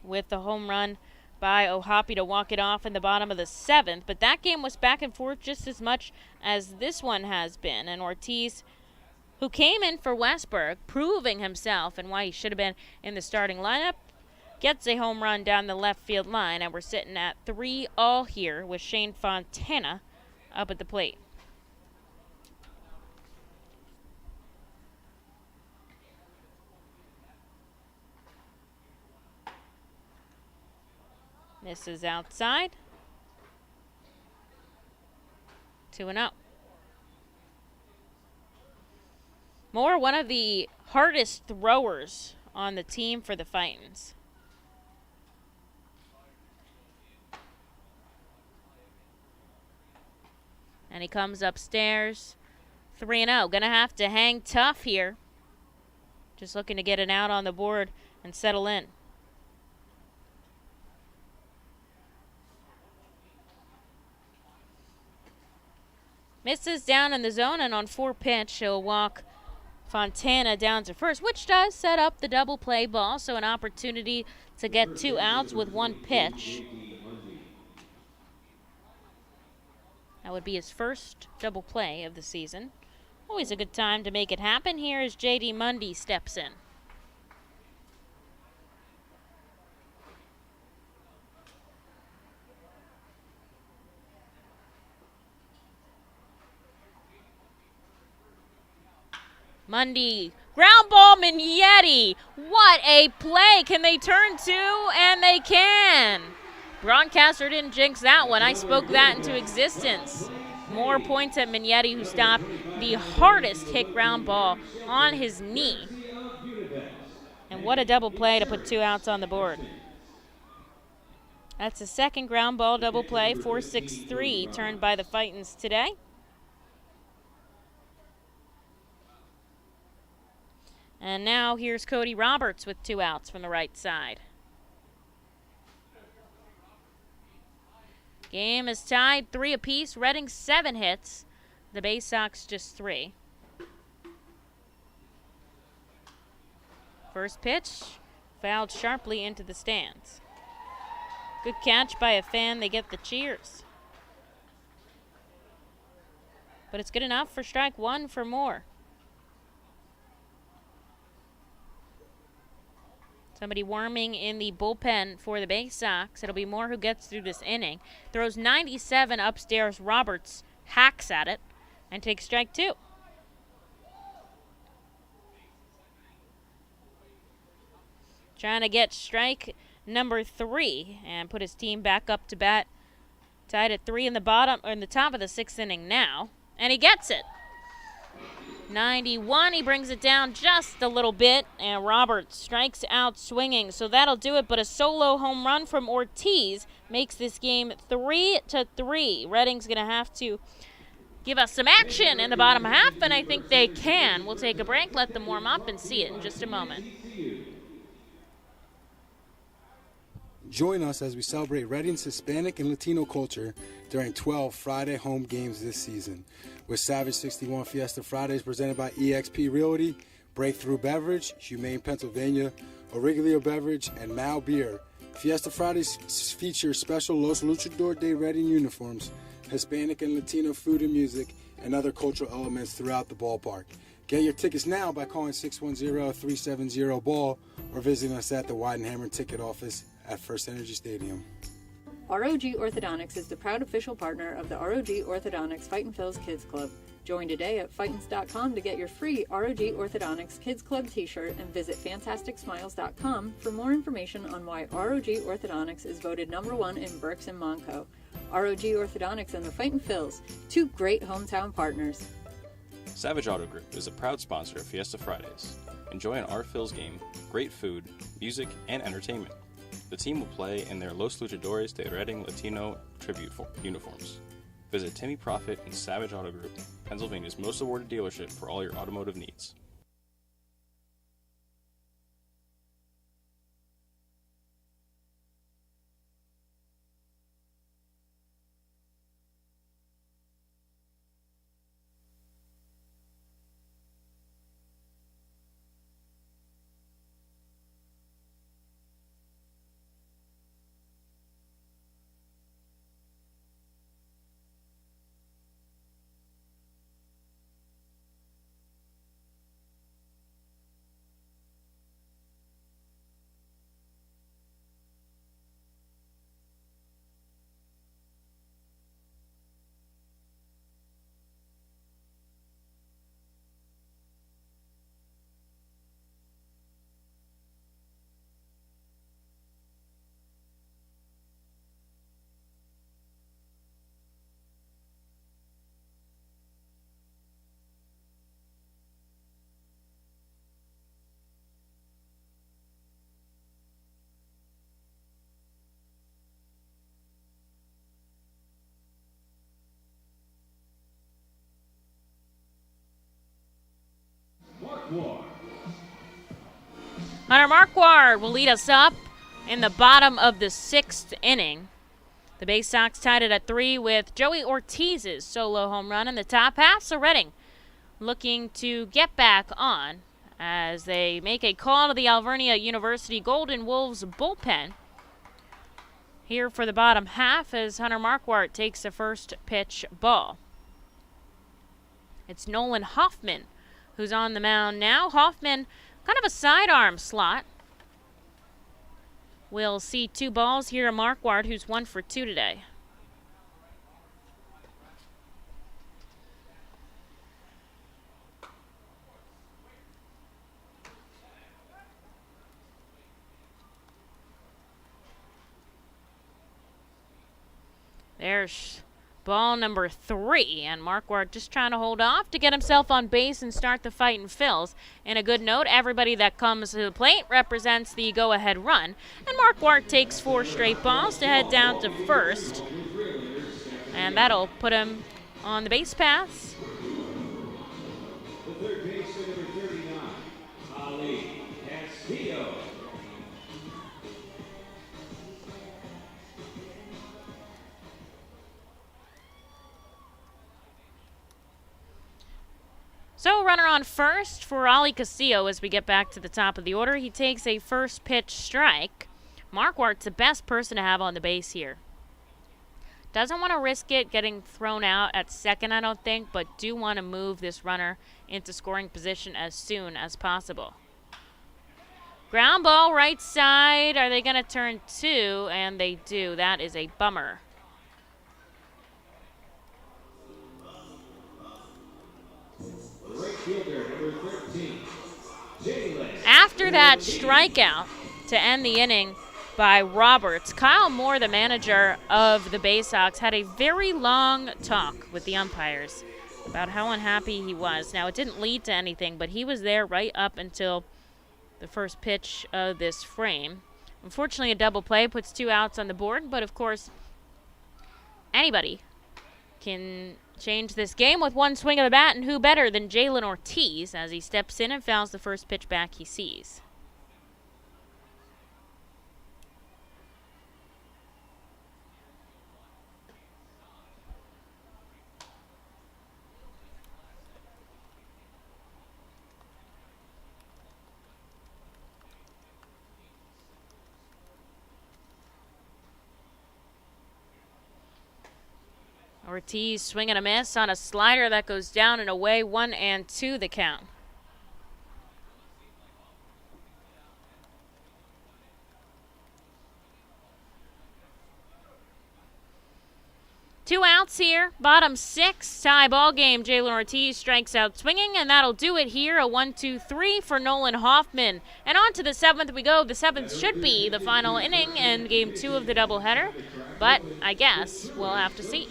with the home run by O'Hoppe to walk it off in the bottom of the 7th. But that game was back and forth just as much as this one has been. And Ortiz, who came in for Westburg, proving himself and why he should have been in the starting lineup, gets a home run down the left field line, and we're sitting at 3-all here with Shane Fontana up at the plate. This is outside. 2-0. Moore, one of the hardest throwers on the team for the Fightins. And he comes upstairs. 3-0. Gonna have to hang tough here. Just looking to get an out on the board and settle in. Misses down in the zone, and on 4 pitch, he'll walk Fontana down to first, which does set up the double play ball, so an opportunity to get 2 outs with 1 pitch. That would be his first double play of the season. Always a good time to make it happen. Here as J.D. Mundy steps in. Mundy, ground ball, Mignetti. What a play. Can they turn 2? And they can. Broadcaster didn't jinx that one. I spoke that into existence. More points at Mignetti, who stopped the hardest hit ground ball on his knee. And what a double play to put 2 outs on the board. That's the second ground ball double play, 4-6-3, turned by the Fightins today. And now here's Cody Roberts with 2 outs from the right side. Game is tied 3 apiece. Reading 7 hits. The Baysox just 3. First pitch, fouled sharply into the stands. Good catch by a fan. They get the cheers. But it's good enough for strike 1 for Moore. Somebody warming in the bullpen for the Baysox. It'll be Moore who gets through this inning. Throws 97 upstairs. Roberts hacks at it and takes strike 2. Trying to get strike number 3 and put his team back up to bat. Tied at 3 in the bottom or in the top of the 6th inning now. And he gets it. 91, he brings it down just a little bit, and Roberts strikes out swinging, so that'll do it. But a solo home run from Ortiz makes this game 3-3. Reading's going to have to give us some action in the bottom half, and I think they can. We'll take a break, let them warm up, and see it in just a moment. Join us as we celebrate Reading's Hispanic and Latino culture during 12 Friday home games this season. With Savage 61 Fiesta Fridays presented by eXp Realty, Breakthrough Beverage, Humane Pennsylvania, Origlio Beverage, and Mal Beer. Fiesta Fridays feature special Los Luchador de Reading uniforms, Hispanic and Latino food and music, and other cultural elements throughout the ballpark. Get your tickets now by calling 610-370-BALL or visiting us at the Weidenhammer ticket office at FirstEnergy Stadium. ROG Orthodontics is the proud official partner of the ROG Orthodontics Fightin' Phil's Kids Club. Join today at Fightins.com to get your free ROG Orthodontics Kids Club t-shirt and visit FantasticSmiles.com for more information on why ROG Orthodontics is voted #1 in Berks and Monco. ROG Orthodontics and the Fightin' Phils, two great hometown partners. Savage Auto Group is a proud sponsor of Fiesta Fridays. Enjoy an Our Phil's game, great food, music, and entertainment. The team will play in their Los Luchadores de Reading Latino tribute uniforms. Visit Timmy Profit and Savage Auto Group, Pennsylvania's most awarded dealership for all your automotive needs. Hunter Marquardt will lead us up in the bottom of the 6th inning. The Baysox tied it at 3 with Joey Ortiz's solo home run in the top half. So Reading looking to get back on as they make a call to the Alvernia University Golden Wolves bullpen. Here for the bottom half as Hunter Marquardt takes the first pitch ball. It's Nolan Hoffman who's on the mound now. Hoffman, kind of a sidearm slot. We'll see 2 balls here to Marquardt, who's 1 for 2 today. There's ball number 3, and Marquardt just trying to hold off to get himself on base and start the Fightin' Phils. And a good note, everybody that comes to the plate represents the go-ahead run. And Marquardt takes 4 straight balls to head down to first. And that'll put him on the base paths. The third baseman, number 39, Ali Castillo. So runner on first for Ali Castillo as we get back to the top of the order. He takes a first pitch strike. Marquardt's the best person to have on the base here. Doesn't want to risk it getting thrown out at second, I don't think, but do want to move this runner into scoring position as soon as possible. Ground ball right side. Are they going to turn 2? And they do. That is a bummer. After that strikeout to end the inning by Roberts, Kyle Moore, the manager of the Baysox, had a very long talk with the umpires about how unhappy he was. Now, it didn't lead to anything, but he was there right up until the first pitch of this frame. Unfortunately, a double play puts 2 outs on the board, but of course, anybody can change this game with one swing of the bat, and who better than Jalen Ortiz as he steps in and fouls the first pitch back he sees. Ortiz swinging a miss on a slider that goes down and away, 1-2 the count. Two outs here, bottom six, tie ball game. Jalen Ortiz strikes out swinging, and that'll do it here. A 1-2-3 for Nolan Hoffman. And on to the seventh we go. The seventh should be the final inning and game 2 of the doubleheader, but I guess we'll have to see.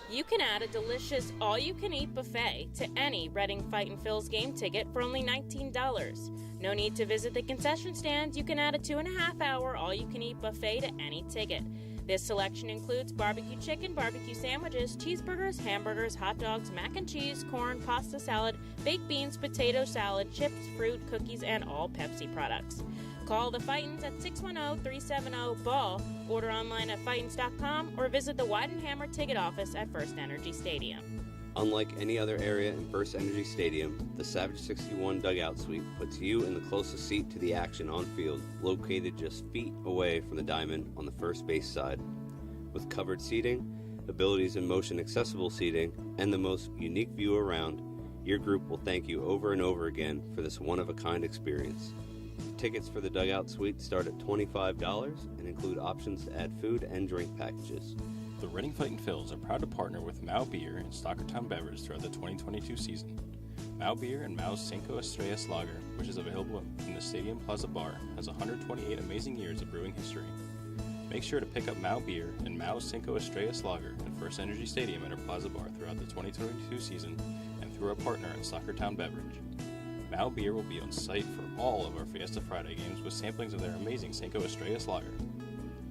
You can add a delicious all-you-can-eat buffet to any Reading Fightin' Phil's game ticket for only $19. No need to visit the concession stand. You can add a 2.5-hour all-you-can-eat buffet to any ticket. This selection includes barbecue chicken, barbecue sandwiches, cheeseburgers, hamburgers, hot dogs, mac and cheese, corn, pasta salad, baked beans, potato salad, chips, fruit, cookies, and all Pepsi products. Call the Fightins at 610-370-BALL, order online at Fightins.com, or visit the Weidenhammer ticket office at FirstEnergy Stadium. Unlike any other area in FirstEnergy Stadium, the Savage 61 dugout suite puts you in the closest seat to the action on field, located just feet away from the diamond on the first base side. With covered seating, abilities in motion accessible seating, and the most unique view around, your group will thank you over and over again for this one-of-a-kind experience. Tickets for the dugout suite start at $25 and include options to add food and drink packages. The Reading Fightin' Phils are proud to partner with Mao Beer and Stockertown Beverage throughout the 2022 season. Mao Beer and Mao's Cinco Estrellas Lager, which is available in the Stadium Plaza Bar, has 128 amazing years of brewing history. Make sure to pick up Mao Beer and Mao's Cinco Estrellas Lager at FirstEnergy Stadium at our Plaza Bar throughout the 2022 season and through our partner in Stockertown Beverage. Mao Beer will be on site for all of our Fiesta Friday games with samplings of their amazing Cinco Estrellas Lager.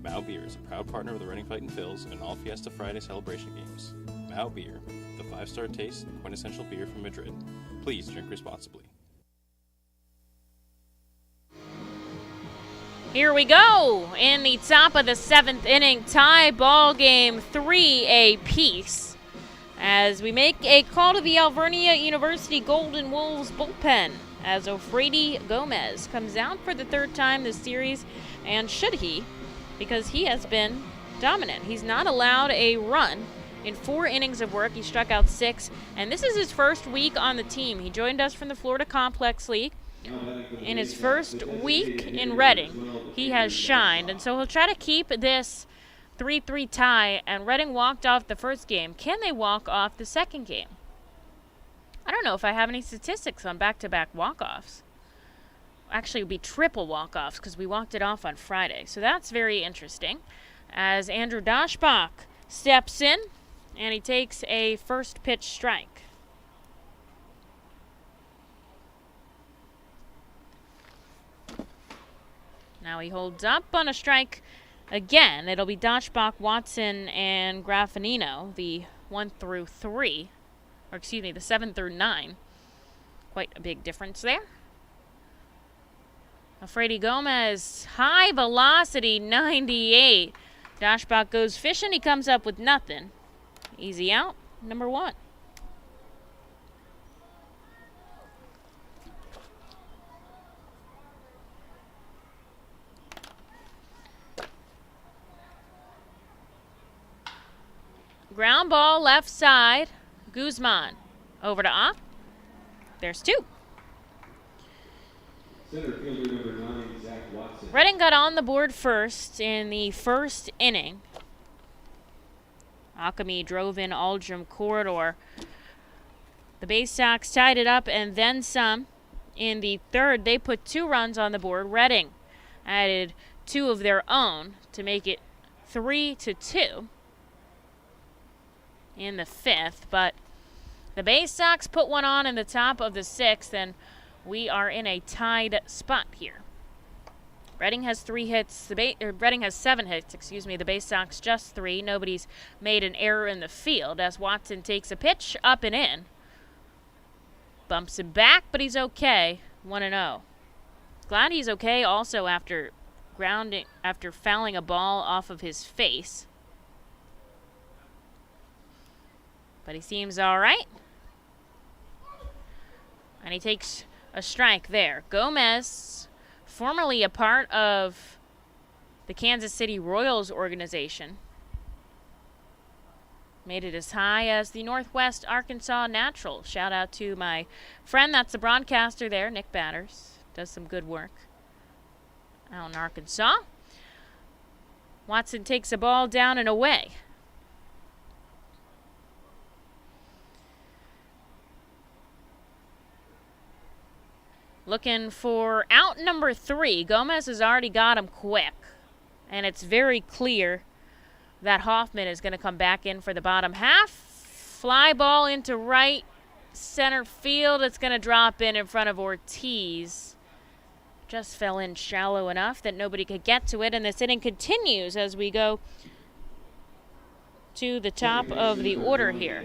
Mao Beer is a proud partner of the Reading Fightin' Phils in all Fiesta Friday celebration games. Mao Beer, the 5-star taste and quintessential beer from Madrid. Please drink responsibly. Here we go in the top of the 7th inning, tie ball game, 3 apiece. As we make a call to the Alvernia University Golden Wolves bullpen as Ofrady Gomez comes out for the 3rd time this series, and should he, because he has been dominant. He's not allowed a run in 4 innings of work. He struck out 6, and this is his first week on the team. He joined us from the Florida Complex League. In his first week in Reading, he has shined, and so he'll try to keep this 3-3 tie, and Reading walked off the first game. Can they walk off the second game? I don't know if I have any statistics on back-to-back walk-offs. Actually, it would be triple walk-offs because we walked it off on Friday. So that's very interesting. As Andrew Daschbach steps in, and he takes a first pitch strike. Now he holds up on a strike. Again, it'll be Daschbach, Watson, and Graffinino, the 1 through 3. Or excuse me, the 7 through 9. Quite a big difference there. Ofrady Gomez, high velocity, 98. Daschbach goes fishing. He comes up with nothing. Easy out, number 1. Ground ball left side. Guzman over to Ock. There's 2. Center fielder number 9, Zach Watson. Reading got on the board first in the first inning. Akami drove in Aldrum corridor. The Baysox tied it up and then some. In the third, they put 2 runs on the board. Reading added 2 of their own to make it 3-2. In the 5th, but the Baysox put one on in the top of the 6th, and we are in a tied spot here. Reading has 3 hits. Reading has 7 hits, excuse me. The Baysox just 3. Nobody's made an error in the field as Watson takes a pitch up and in. Bumps him back, but he's okay. 1-0. Glad he's okay also after fouling a ball off of his face. But he seems all right. And he takes a strike there. Gomez, formerly a part of the Kansas City Royals organization, made it as high as the Northwest Arkansas Natural. Shout out to my friend that's the broadcaster there, Nick Batters. Does some good work out in Arkansas. Watson takes a ball down and away. Looking for out number 3. Gomez has already got him quick. And it's very clear that Hoffman is going to come back in for the bottom half. Fly ball into right center field. It's going to drop in front of Ortiz. Just fell in shallow enough that nobody could get to it. And this inning continues as we go to the top of the order here.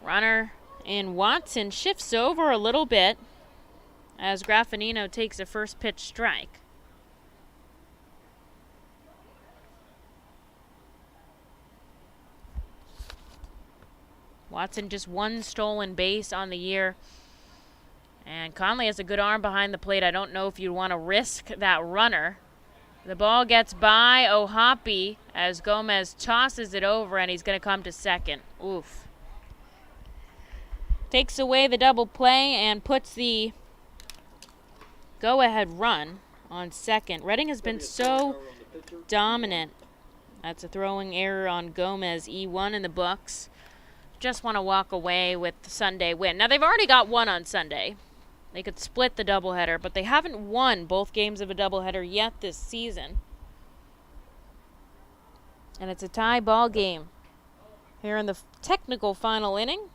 Runner in Watson shifts over a little bit as Graffinino takes a first pitch strike. Watson just 1 stolen base on the year. And Conley has a good arm behind the plate. I don't know if you'd want to risk that runner. The ball gets by Ohapi as Gomez tosses it over, and he's going to come to second. Oof. Takes away the double play and puts the go-ahead run on second. Reading has been so dominant. That's a throwing error on Gomez, E1 in the books. Just want to walk away with the Sunday win. Now, they've already got 1 on Sunday. They could split the doubleheader, but they haven't won both games of a doubleheader yet this season. And it's a tie ball game here in the technical final inning.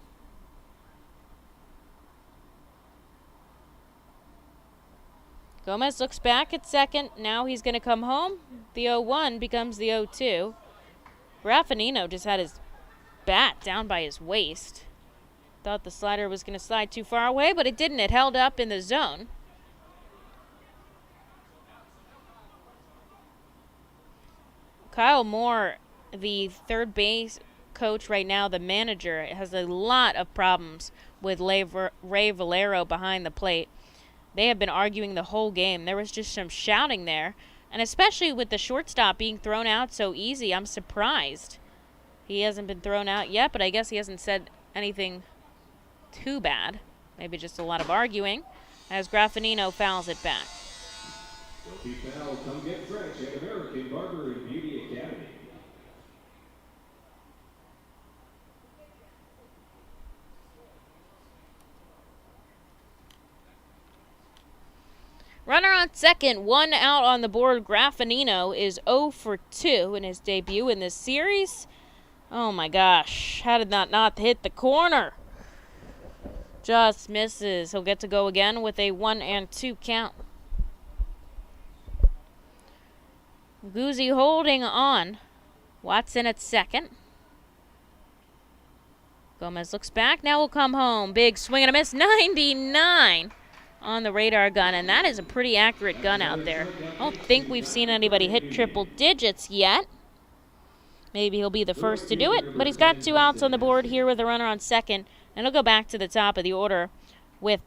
Gomez looks back at second. Now he's going to come home. The 0-1 becomes the 0-2. Graffinino just had his bat down by his waist. Thought the slider was going to slide too far away, but it didn't. It held up in the zone. Kyle Moore, the third base coach right now, the manager, has a lot of problems with Ray Valero behind the plate. They have been arguing the whole game. There was just some shouting there. And especially with the shortstop being thrown out so easy, I'm surprised. He hasn't been thrown out yet, but I guess he hasn't said anything too bad. Maybe just a lot of arguing as Graffinino fouls it back. Don't be foul. Come get fresh at American Barber and Beauty Academy. Runner on second, 1 out on the board. Graffinino is 0 for 2 in his debut in this series. Oh my gosh, how did that not hit the corner? Just misses. He'll get to go again with a 1-2 count. Guzzi holding on. Watson at second. Gomez looks back. Now will come home. Big swing and a miss. 99 on the radar gun, and that is a pretty accurate gun out there. I don't think we've seen anybody hit triple digits yet. Maybe he'll be the first to do it, but he's got 2 outs on the board here with a runner on second, and he'll go back to the top of the order with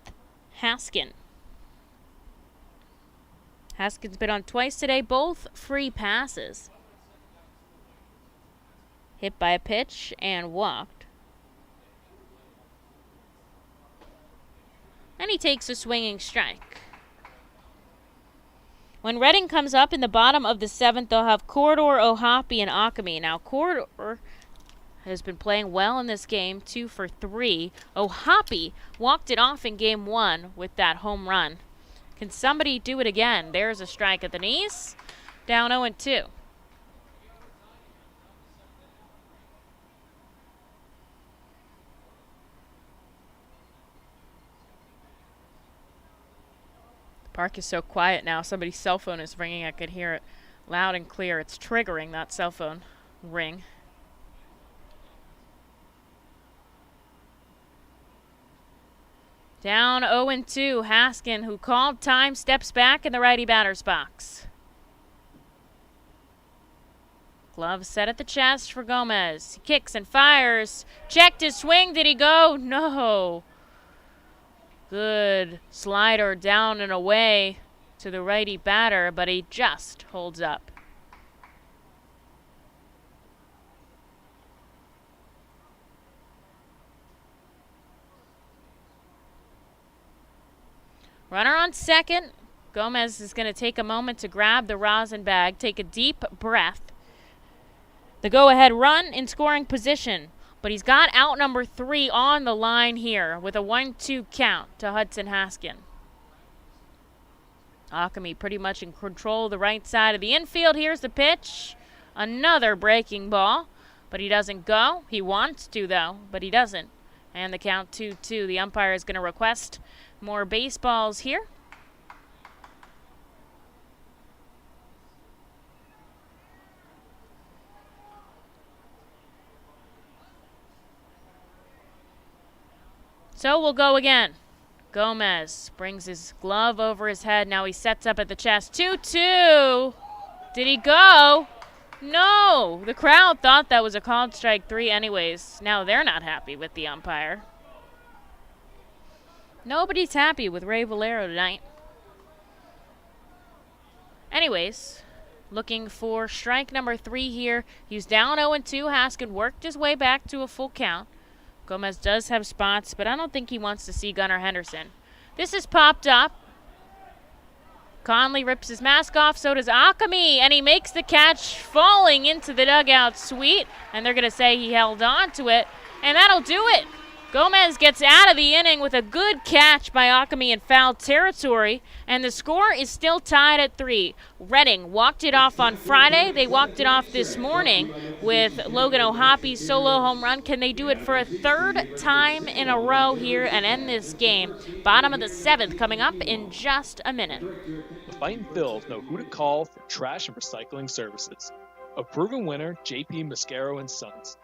Haskin. Haskin's been on twice today, both free passes. Hit by a pitch and walked. And he takes a swinging strike. When Reading comes up in the bottom of the 7th, they'll have Corridor, Ohapi, and Akami. Now, Corridor has been playing well in this game, 2 for 3. Ohapi walked it off in game 1 with that home run. Can somebody do it again? There's a strike at the knees. Down 0-2. The park is so quiet now. Somebody's cell phone is ringing. I could hear it loud and clear. It's triggering that cell phone ring. Down 0-2. Haskin, who called time, steps back in the righty batter's box. Glove set at the chest for Gomez. He kicks and fires. Checked his swing. Did he go? No. Good slider down and away to the righty batter, but he just holds up. Runner on second. Gomez is going to take a moment to grab the rosin bag, take a deep breath. The go-ahead run in scoring position, but he's got out number 3 on the line here with a 1-2 count to Hudson Haskin. Akami pretty much in control of the right side of the infield. Here's the pitch. Another breaking ball, but he doesn't go. He wants to, though, but he doesn't. And the count 2-2. The umpire is going to request more baseballs here. So we'll go again. Gomez brings his glove over his head. Now he sets up at the chest. 2-2. Did he go? No. The crowd thought that was a called strike 3 anyways. Now they're not happy with the umpire. Nobody's happy with Ray Valero tonight. Anyways, looking for strike number 3 here. He's down 0-2. Haskin worked his way back to a full count. Gomez does have spots, but I don't think he wants to see Gunnar Henderson. This is popped up. Conley rips his mask off, so does Akami, and he makes the catch falling into the dugout suite, and they're going to say he held on to it, and that'll do it. Gomez gets out of the inning with a good catch by Akami in foul territory, and the score is still tied at 3. Reading walked it off on Friday. They walked it off this morning with Logan Ohapi's solo home run. Can they do it for a 3rd time in a row here and end this game? Bottom of the 7th coming up in just a minute. The Fightin' Phils know who to call for trash and recycling services. A proven winner, JP Mascaro & Sons.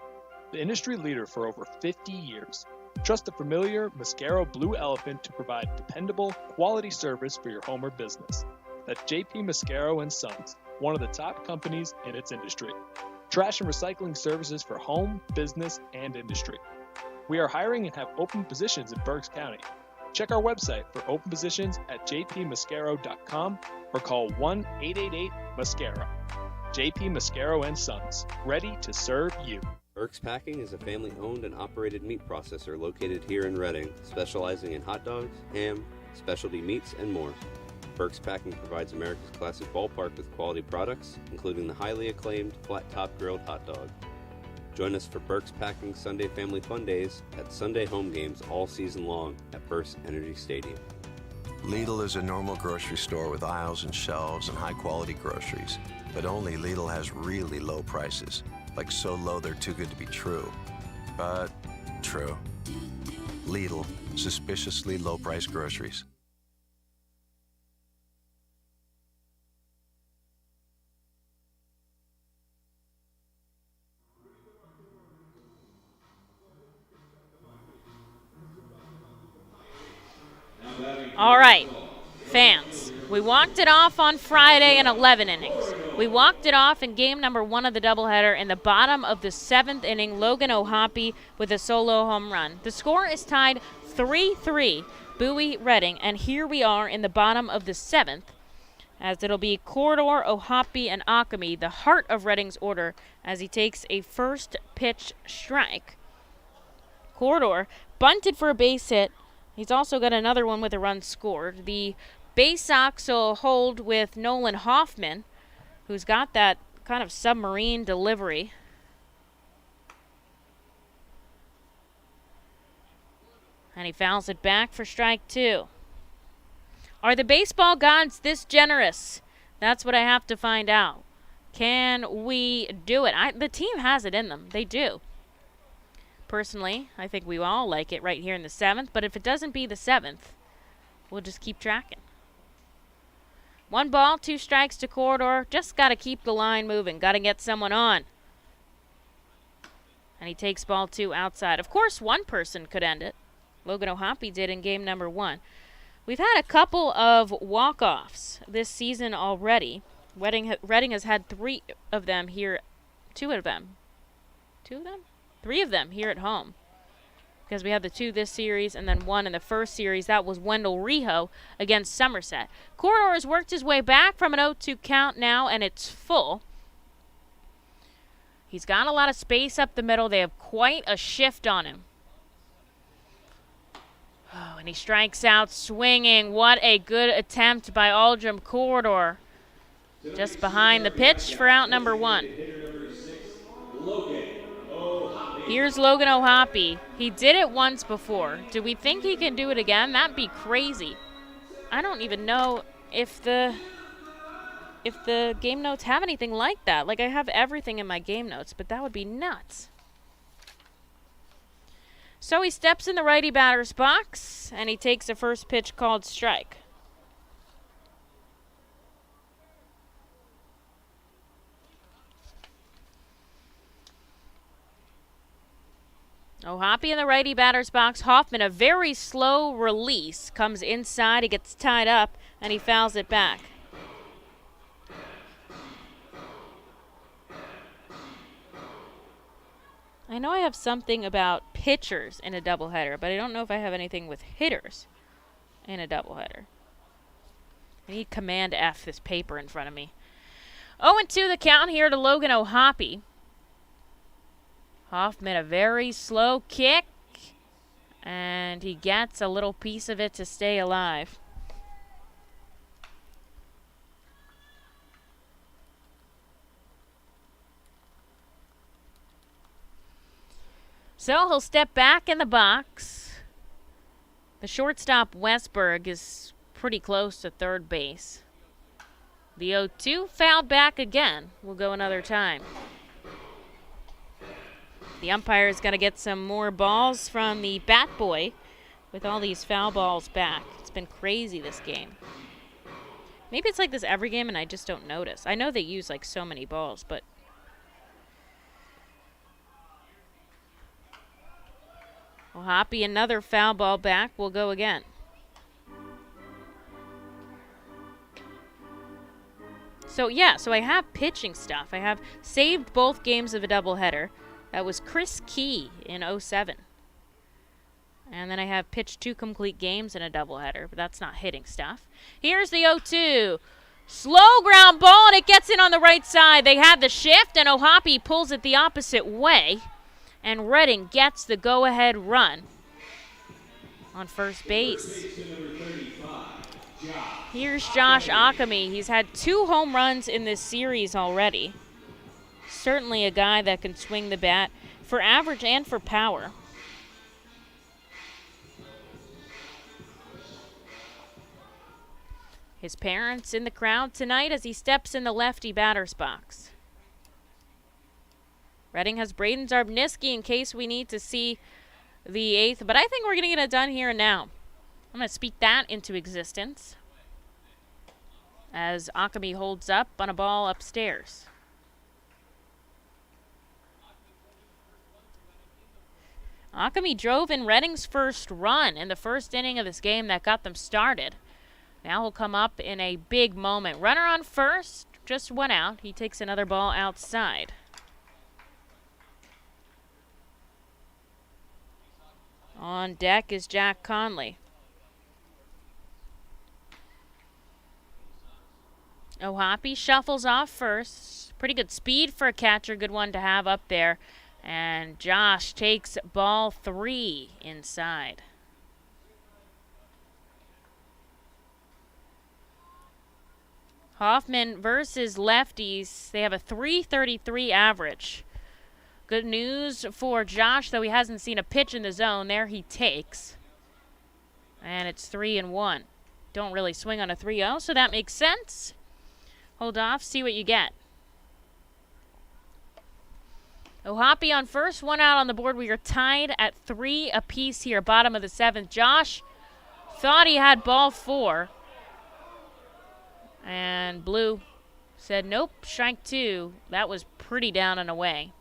The industry leader for over 50 years. Trust the familiar Mascaro Blue Elephant to provide dependable, quality service for your home or business. That's JP Mascaro & Sons, one of the top companies in its industry. Trash and recycling services for home, business, and industry. We are hiring and have open positions in Berks County. Check our website for open positions at jpmascaro.com or call 1-888-MASCARO. JP Mascaro & Sons, ready to serve you. Burke's Packing is a family-owned and operated meat processor located here in Reading, specializing in hot dogs, ham, specialty meats, and more. Burke's Packing provides America's classic ballpark with quality products, including the highly acclaimed flat-top grilled hot dog. Join us for Burke's Packing Sunday Family Fun Days at Sunday home games all season long at FirstEnergy Stadium. Lidl is a normal grocery store with aisles and shelves and high-quality groceries, but only Lidl has really low prices. Like so low they're too good to be true. But true. Lidl, suspiciously low-priced groceries. All right, fans, we walked it off on Friday in 11 innings. We walked it off in game number 1 of the doubleheader in the bottom of the 7th inning, Logan Ohapi with a solo home run. The score is tied 3-3, Bowie Reading, and here we are in the bottom of the 7th, as it'll be Corridor, Ohapi, and Akami, the heart of Reading's order, as he takes a first pitch strike. Corridor bunted for a base hit. He's also got another one with a run scored. The Baysox will hold with Nolan Hoffman, who's got that kind of submarine delivery. And he fouls it back for strike 2. Are the baseball gods this generous? That's what I have to find out. Can we do it? The team has it in them. They do. Personally, I think we all like it right here in the 7th, but if it doesn't be the 7th, we'll just keep tracking. 1 ball, 2 strikes to Corridor. Just got to keep the line moving. Got to get someone on. And he takes ball 2 outside. Of course, one person could end it. Logan O'Hoppe did in game number 1. We've had a couple of walk-offs this season already. Reading has had 3 of them here. 2 of them. 2 of them? 3 of them here at home. Because we had the 2 this series and then 1 in the first series. That was Wendell Rijo against Somerset. Corridor has worked his way back from an 0-2 count now, and it's full. He's got a lot of space up the middle. They have quite a shift on him. Oh, and he strikes out swinging. What a good attempt by Aldrum Corridor. Just behind the pitch for out number 1. Here's Logan O'Hoppe. He did it once before. Do we think he can do it again? That'd be crazy. I don't even know if the game notes have anything like that. Like, I have everything in my game notes, but that would be nuts. So he steps in the righty batter's box, and he takes a first pitch called strike. O'Hoppe in the righty batter's box. Hoffman, a very slow release, comes inside. He gets tied up, and he fouls it back. I know I have something about pitchers in a doubleheader, but I don't know if I have anything with hitters in a doubleheader. I need Command F this paper in front of me. 0-2 the count here to Logan O'Hoppe. Hoffman, a very slow kick, and he gets a little piece of it to stay alive. So he'll step back in the box. The shortstop, Westberg, is pretty close to third base. The 0-2 fouled back again. We'll go another time. The umpire is going to get some more balls from the bat boy with all these foul balls back. It's been crazy this game. Maybe it's like this every game and I just don't notice. I know they use like so many balls, but O'Hoppe, another foul ball back. We'll go again. So, yeah, so I have pitching stuff. I have saved both games of a doubleheader. That was Chris Key in 07. And then I have pitched 2 complete games in a doubleheader, but that's not hitting stuff. Here's the 0-2. Slow ground ball, and it gets in on the right side. They had the shift, and O'Hoppe pulls it the opposite way. And Reading gets the go-ahead run on first base. Here's Josh Akami. He's had 2 home runs in this series already. Certainly a guy that can swing the bat for average and for power. His parents in the crowd tonight as he steps in the lefty batter's box. Reading has Braden Zarbniski in case we need to see the 8th, but I think we're going to get it done here and now. I'm going to speak that into existence as Akami holds up on a ball upstairs. Akami drove in Reading's first run in the first inning of this game that got them started. Now he'll come up in a big moment. Runner on first, just 1 out. He takes another ball outside. On deck is Jack Conley. O'Hoppe shuffles off first. Pretty good speed for a catcher. Good one to have up there. And Josh takes ball 3 inside. Hoffman versus lefties. They have a .333 average. Good news for Josh, though he hasn't seen a pitch in the zone. There he takes. And it's 3-1. Don't really swing on a 3-0, so that makes sense. Hold off, see what you get. Ohapi on first, 1 out on the board. We are tied at 3 apiece here, bottom of the 7th. Josh thought he had ball 4. And Blue said, nope, strike 2. That was pretty down and away.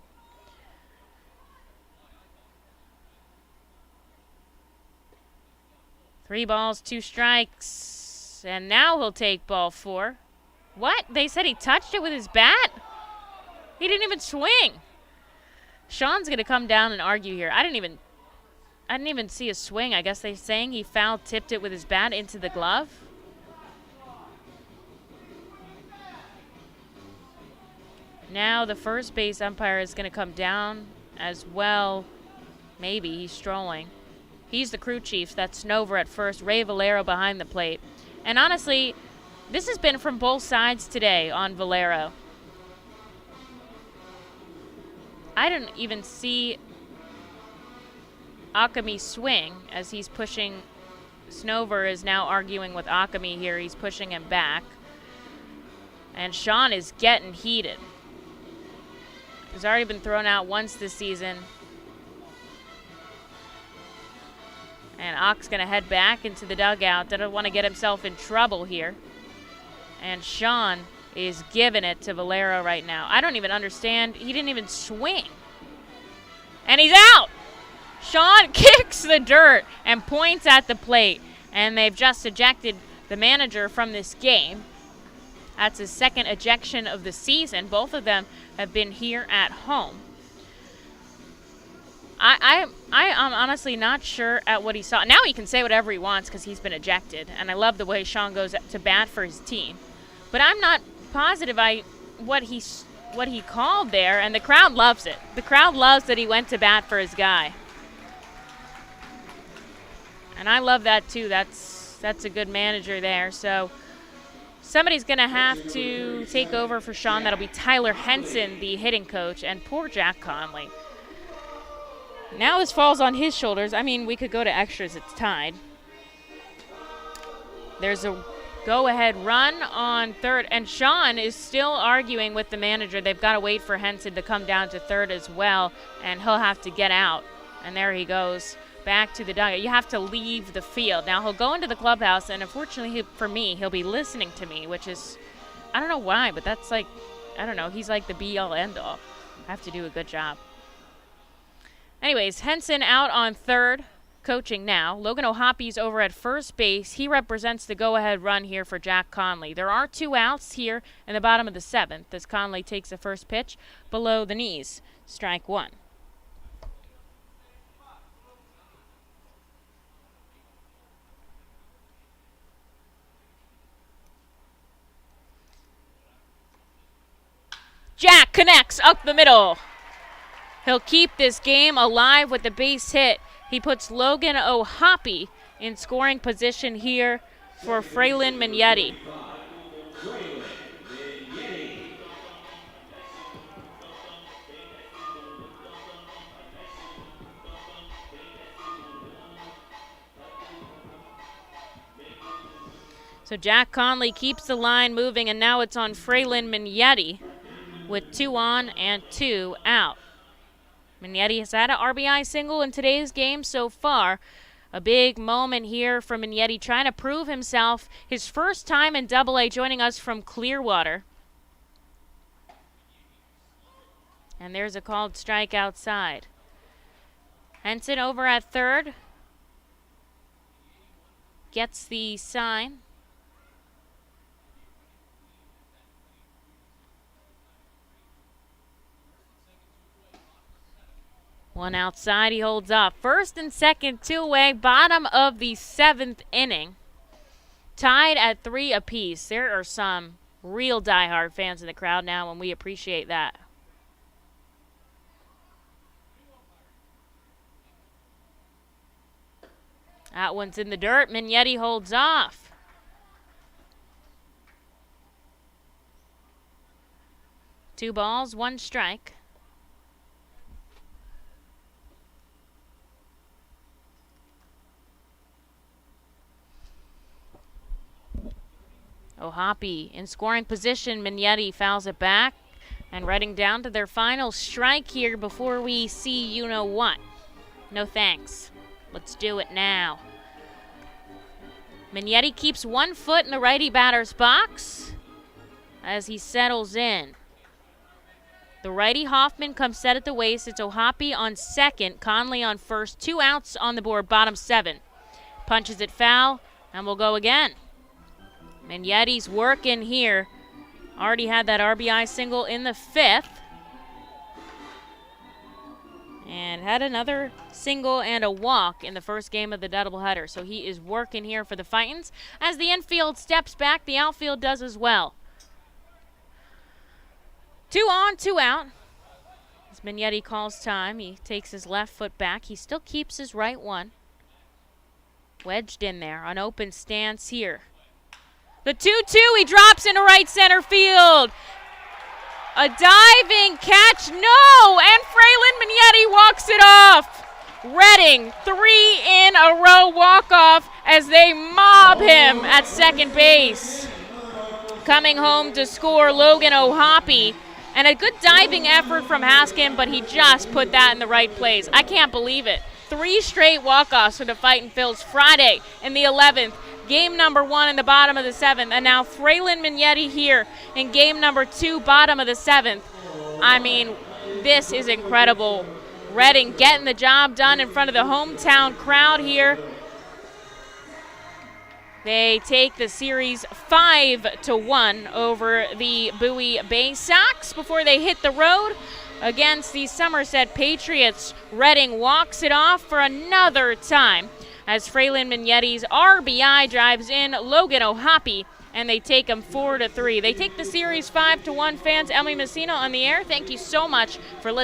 Three balls, 2 strikes. And now he'll take ball 4. What? They said he touched it with his bat? He didn't even swing. Sean's going to come down and argue here. I didn't even see a swing. I guess they're saying he foul tipped it with his bat into the glove. Now the first base umpire is going to come down as well. Maybe he's strolling. He's the crew chief. That's Snover at first. Ray Valero behind the plate. And honestly, this has been from both sides today on Valero. I didn't even see Akami swing as he's pushing. Snover is now arguing with Akami here. He's pushing him back. And Sean is getting heated. He's already been thrown out once this season. And Ock's going to head back into the dugout. Doesn't want to get himself in trouble here. And Sean is giving it to Valero right now. I don't even understand. He didn't even swing. And he's out. Sean kicks the dirt and points at the plate. And they've just ejected the manager from this game. That's his second ejection of the season. Both of them have been here at home. I'm honestly not sure at what he saw. Now he can say whatever he wants because he's been ejected. And I love the way Sean goes to bat for his team. But I'm not positive what he called there, and the crowd loves it. The crowd loves that he went to bat for his guy. And I love that too. That's a good manager there. So somebody's going to have to take over for Sean. That'll be Tyler Henson, the hitting coach, and poor Jack Conley. Now this falls on his shoulders. I mean, we could go to extras. It's tied. There's a go-ahead run on third, and Sean is still arguing with the manager. They've got to wait for Henson to come down to third as well, and he'll have to get out. And there he goes back to the dugout. You have to leave the field. Now he'll go into the clubhouse, and unfortunately for me, he'll be listening to me, which is, I don't know why, but that's like, I don't know, he's like the be-all, end-all. I have to do a good job. Anyways, Henson out on third, coaching now. Logan Ohapi's over at first base. He represents the go-ahead run here for Jack Conley. There are 2 outs here in the bottom of the 7th as Conley takes the first pitch below the knees. Strike 1. Jack connects up the middle. He'll keep this game alive with the base hit. He puts Logan Ohapi in scoring position here for Fraylin Mignetti. So Jack Conley keeps the line moving, and now it's on Fraylin Mignetti with 2 on and 2 out. Mignetti has had an RBI single in today's game so far. A big moment here for Mignetti, trying to prove himself. His first time in Double-A, joining us from Clearwater. And there's a called strike outside. Henson over at third. Gets the sign. One outside, he holds off. First and second, 2 away, bottom of the 7th inning. Tied at 3 apiece. There are some real diehard fans in the crowd now, and we appreciate that. That one's in the dirt. Mignetti holds off. Two balls, 1 strike. Ohapi in scoring position. Mignetti fouls it back. And Reading down to their final strike here before we see you-know-what. No thanks. Let's do it now. Mignetti keeps 1 foot in the righty batter's box as he settles in. The righty Hoffman comes set at the waist. It's Ohapi on second, Conley on first. 2 outs on the board, bottom 7. Punches it foul, and we'll go again. Mignetti's working here. Already had that RBI single in the 5th. And had another single and a walk in the first game of the doubleheader. So he is working here for the Fightins. As the infield steps back, the outfield does as well. 2 on, 2 out. As Mignetti calls time, he takes his left foot back. He still keeps his right one. Wedged in there, an open stance here. The 2-2, he drops into right center field. A diving catch, no! And Fraylin Mignetti walks it off. Reading, 3 in a row walk-off as they mob him at second base. Coming home to score, Logan Ohapi. And a good diving effort from Haskin, but he just put that in the right place. I can't believe it. 3 straight walk-offs for the Fightin' Phils Friday in the 11th. Game number 1 in the bottom of the 7th. And now Fraylin Mignetti here in game number 2, bottom of the 7th. I mean, this is incredible. Reading getting the job done in front of the hometown crowd here. They take the series 5-1 over the Bowie Baysox before they hit the road against the Somerset Patriots. Reading walks it off for another time as Fraylin Mignetti's RBI drives in Logan Ohapi, and they take him 4-3. They take the series 5-1. Fans, Emily Messina on the air. Thank you so much for listening.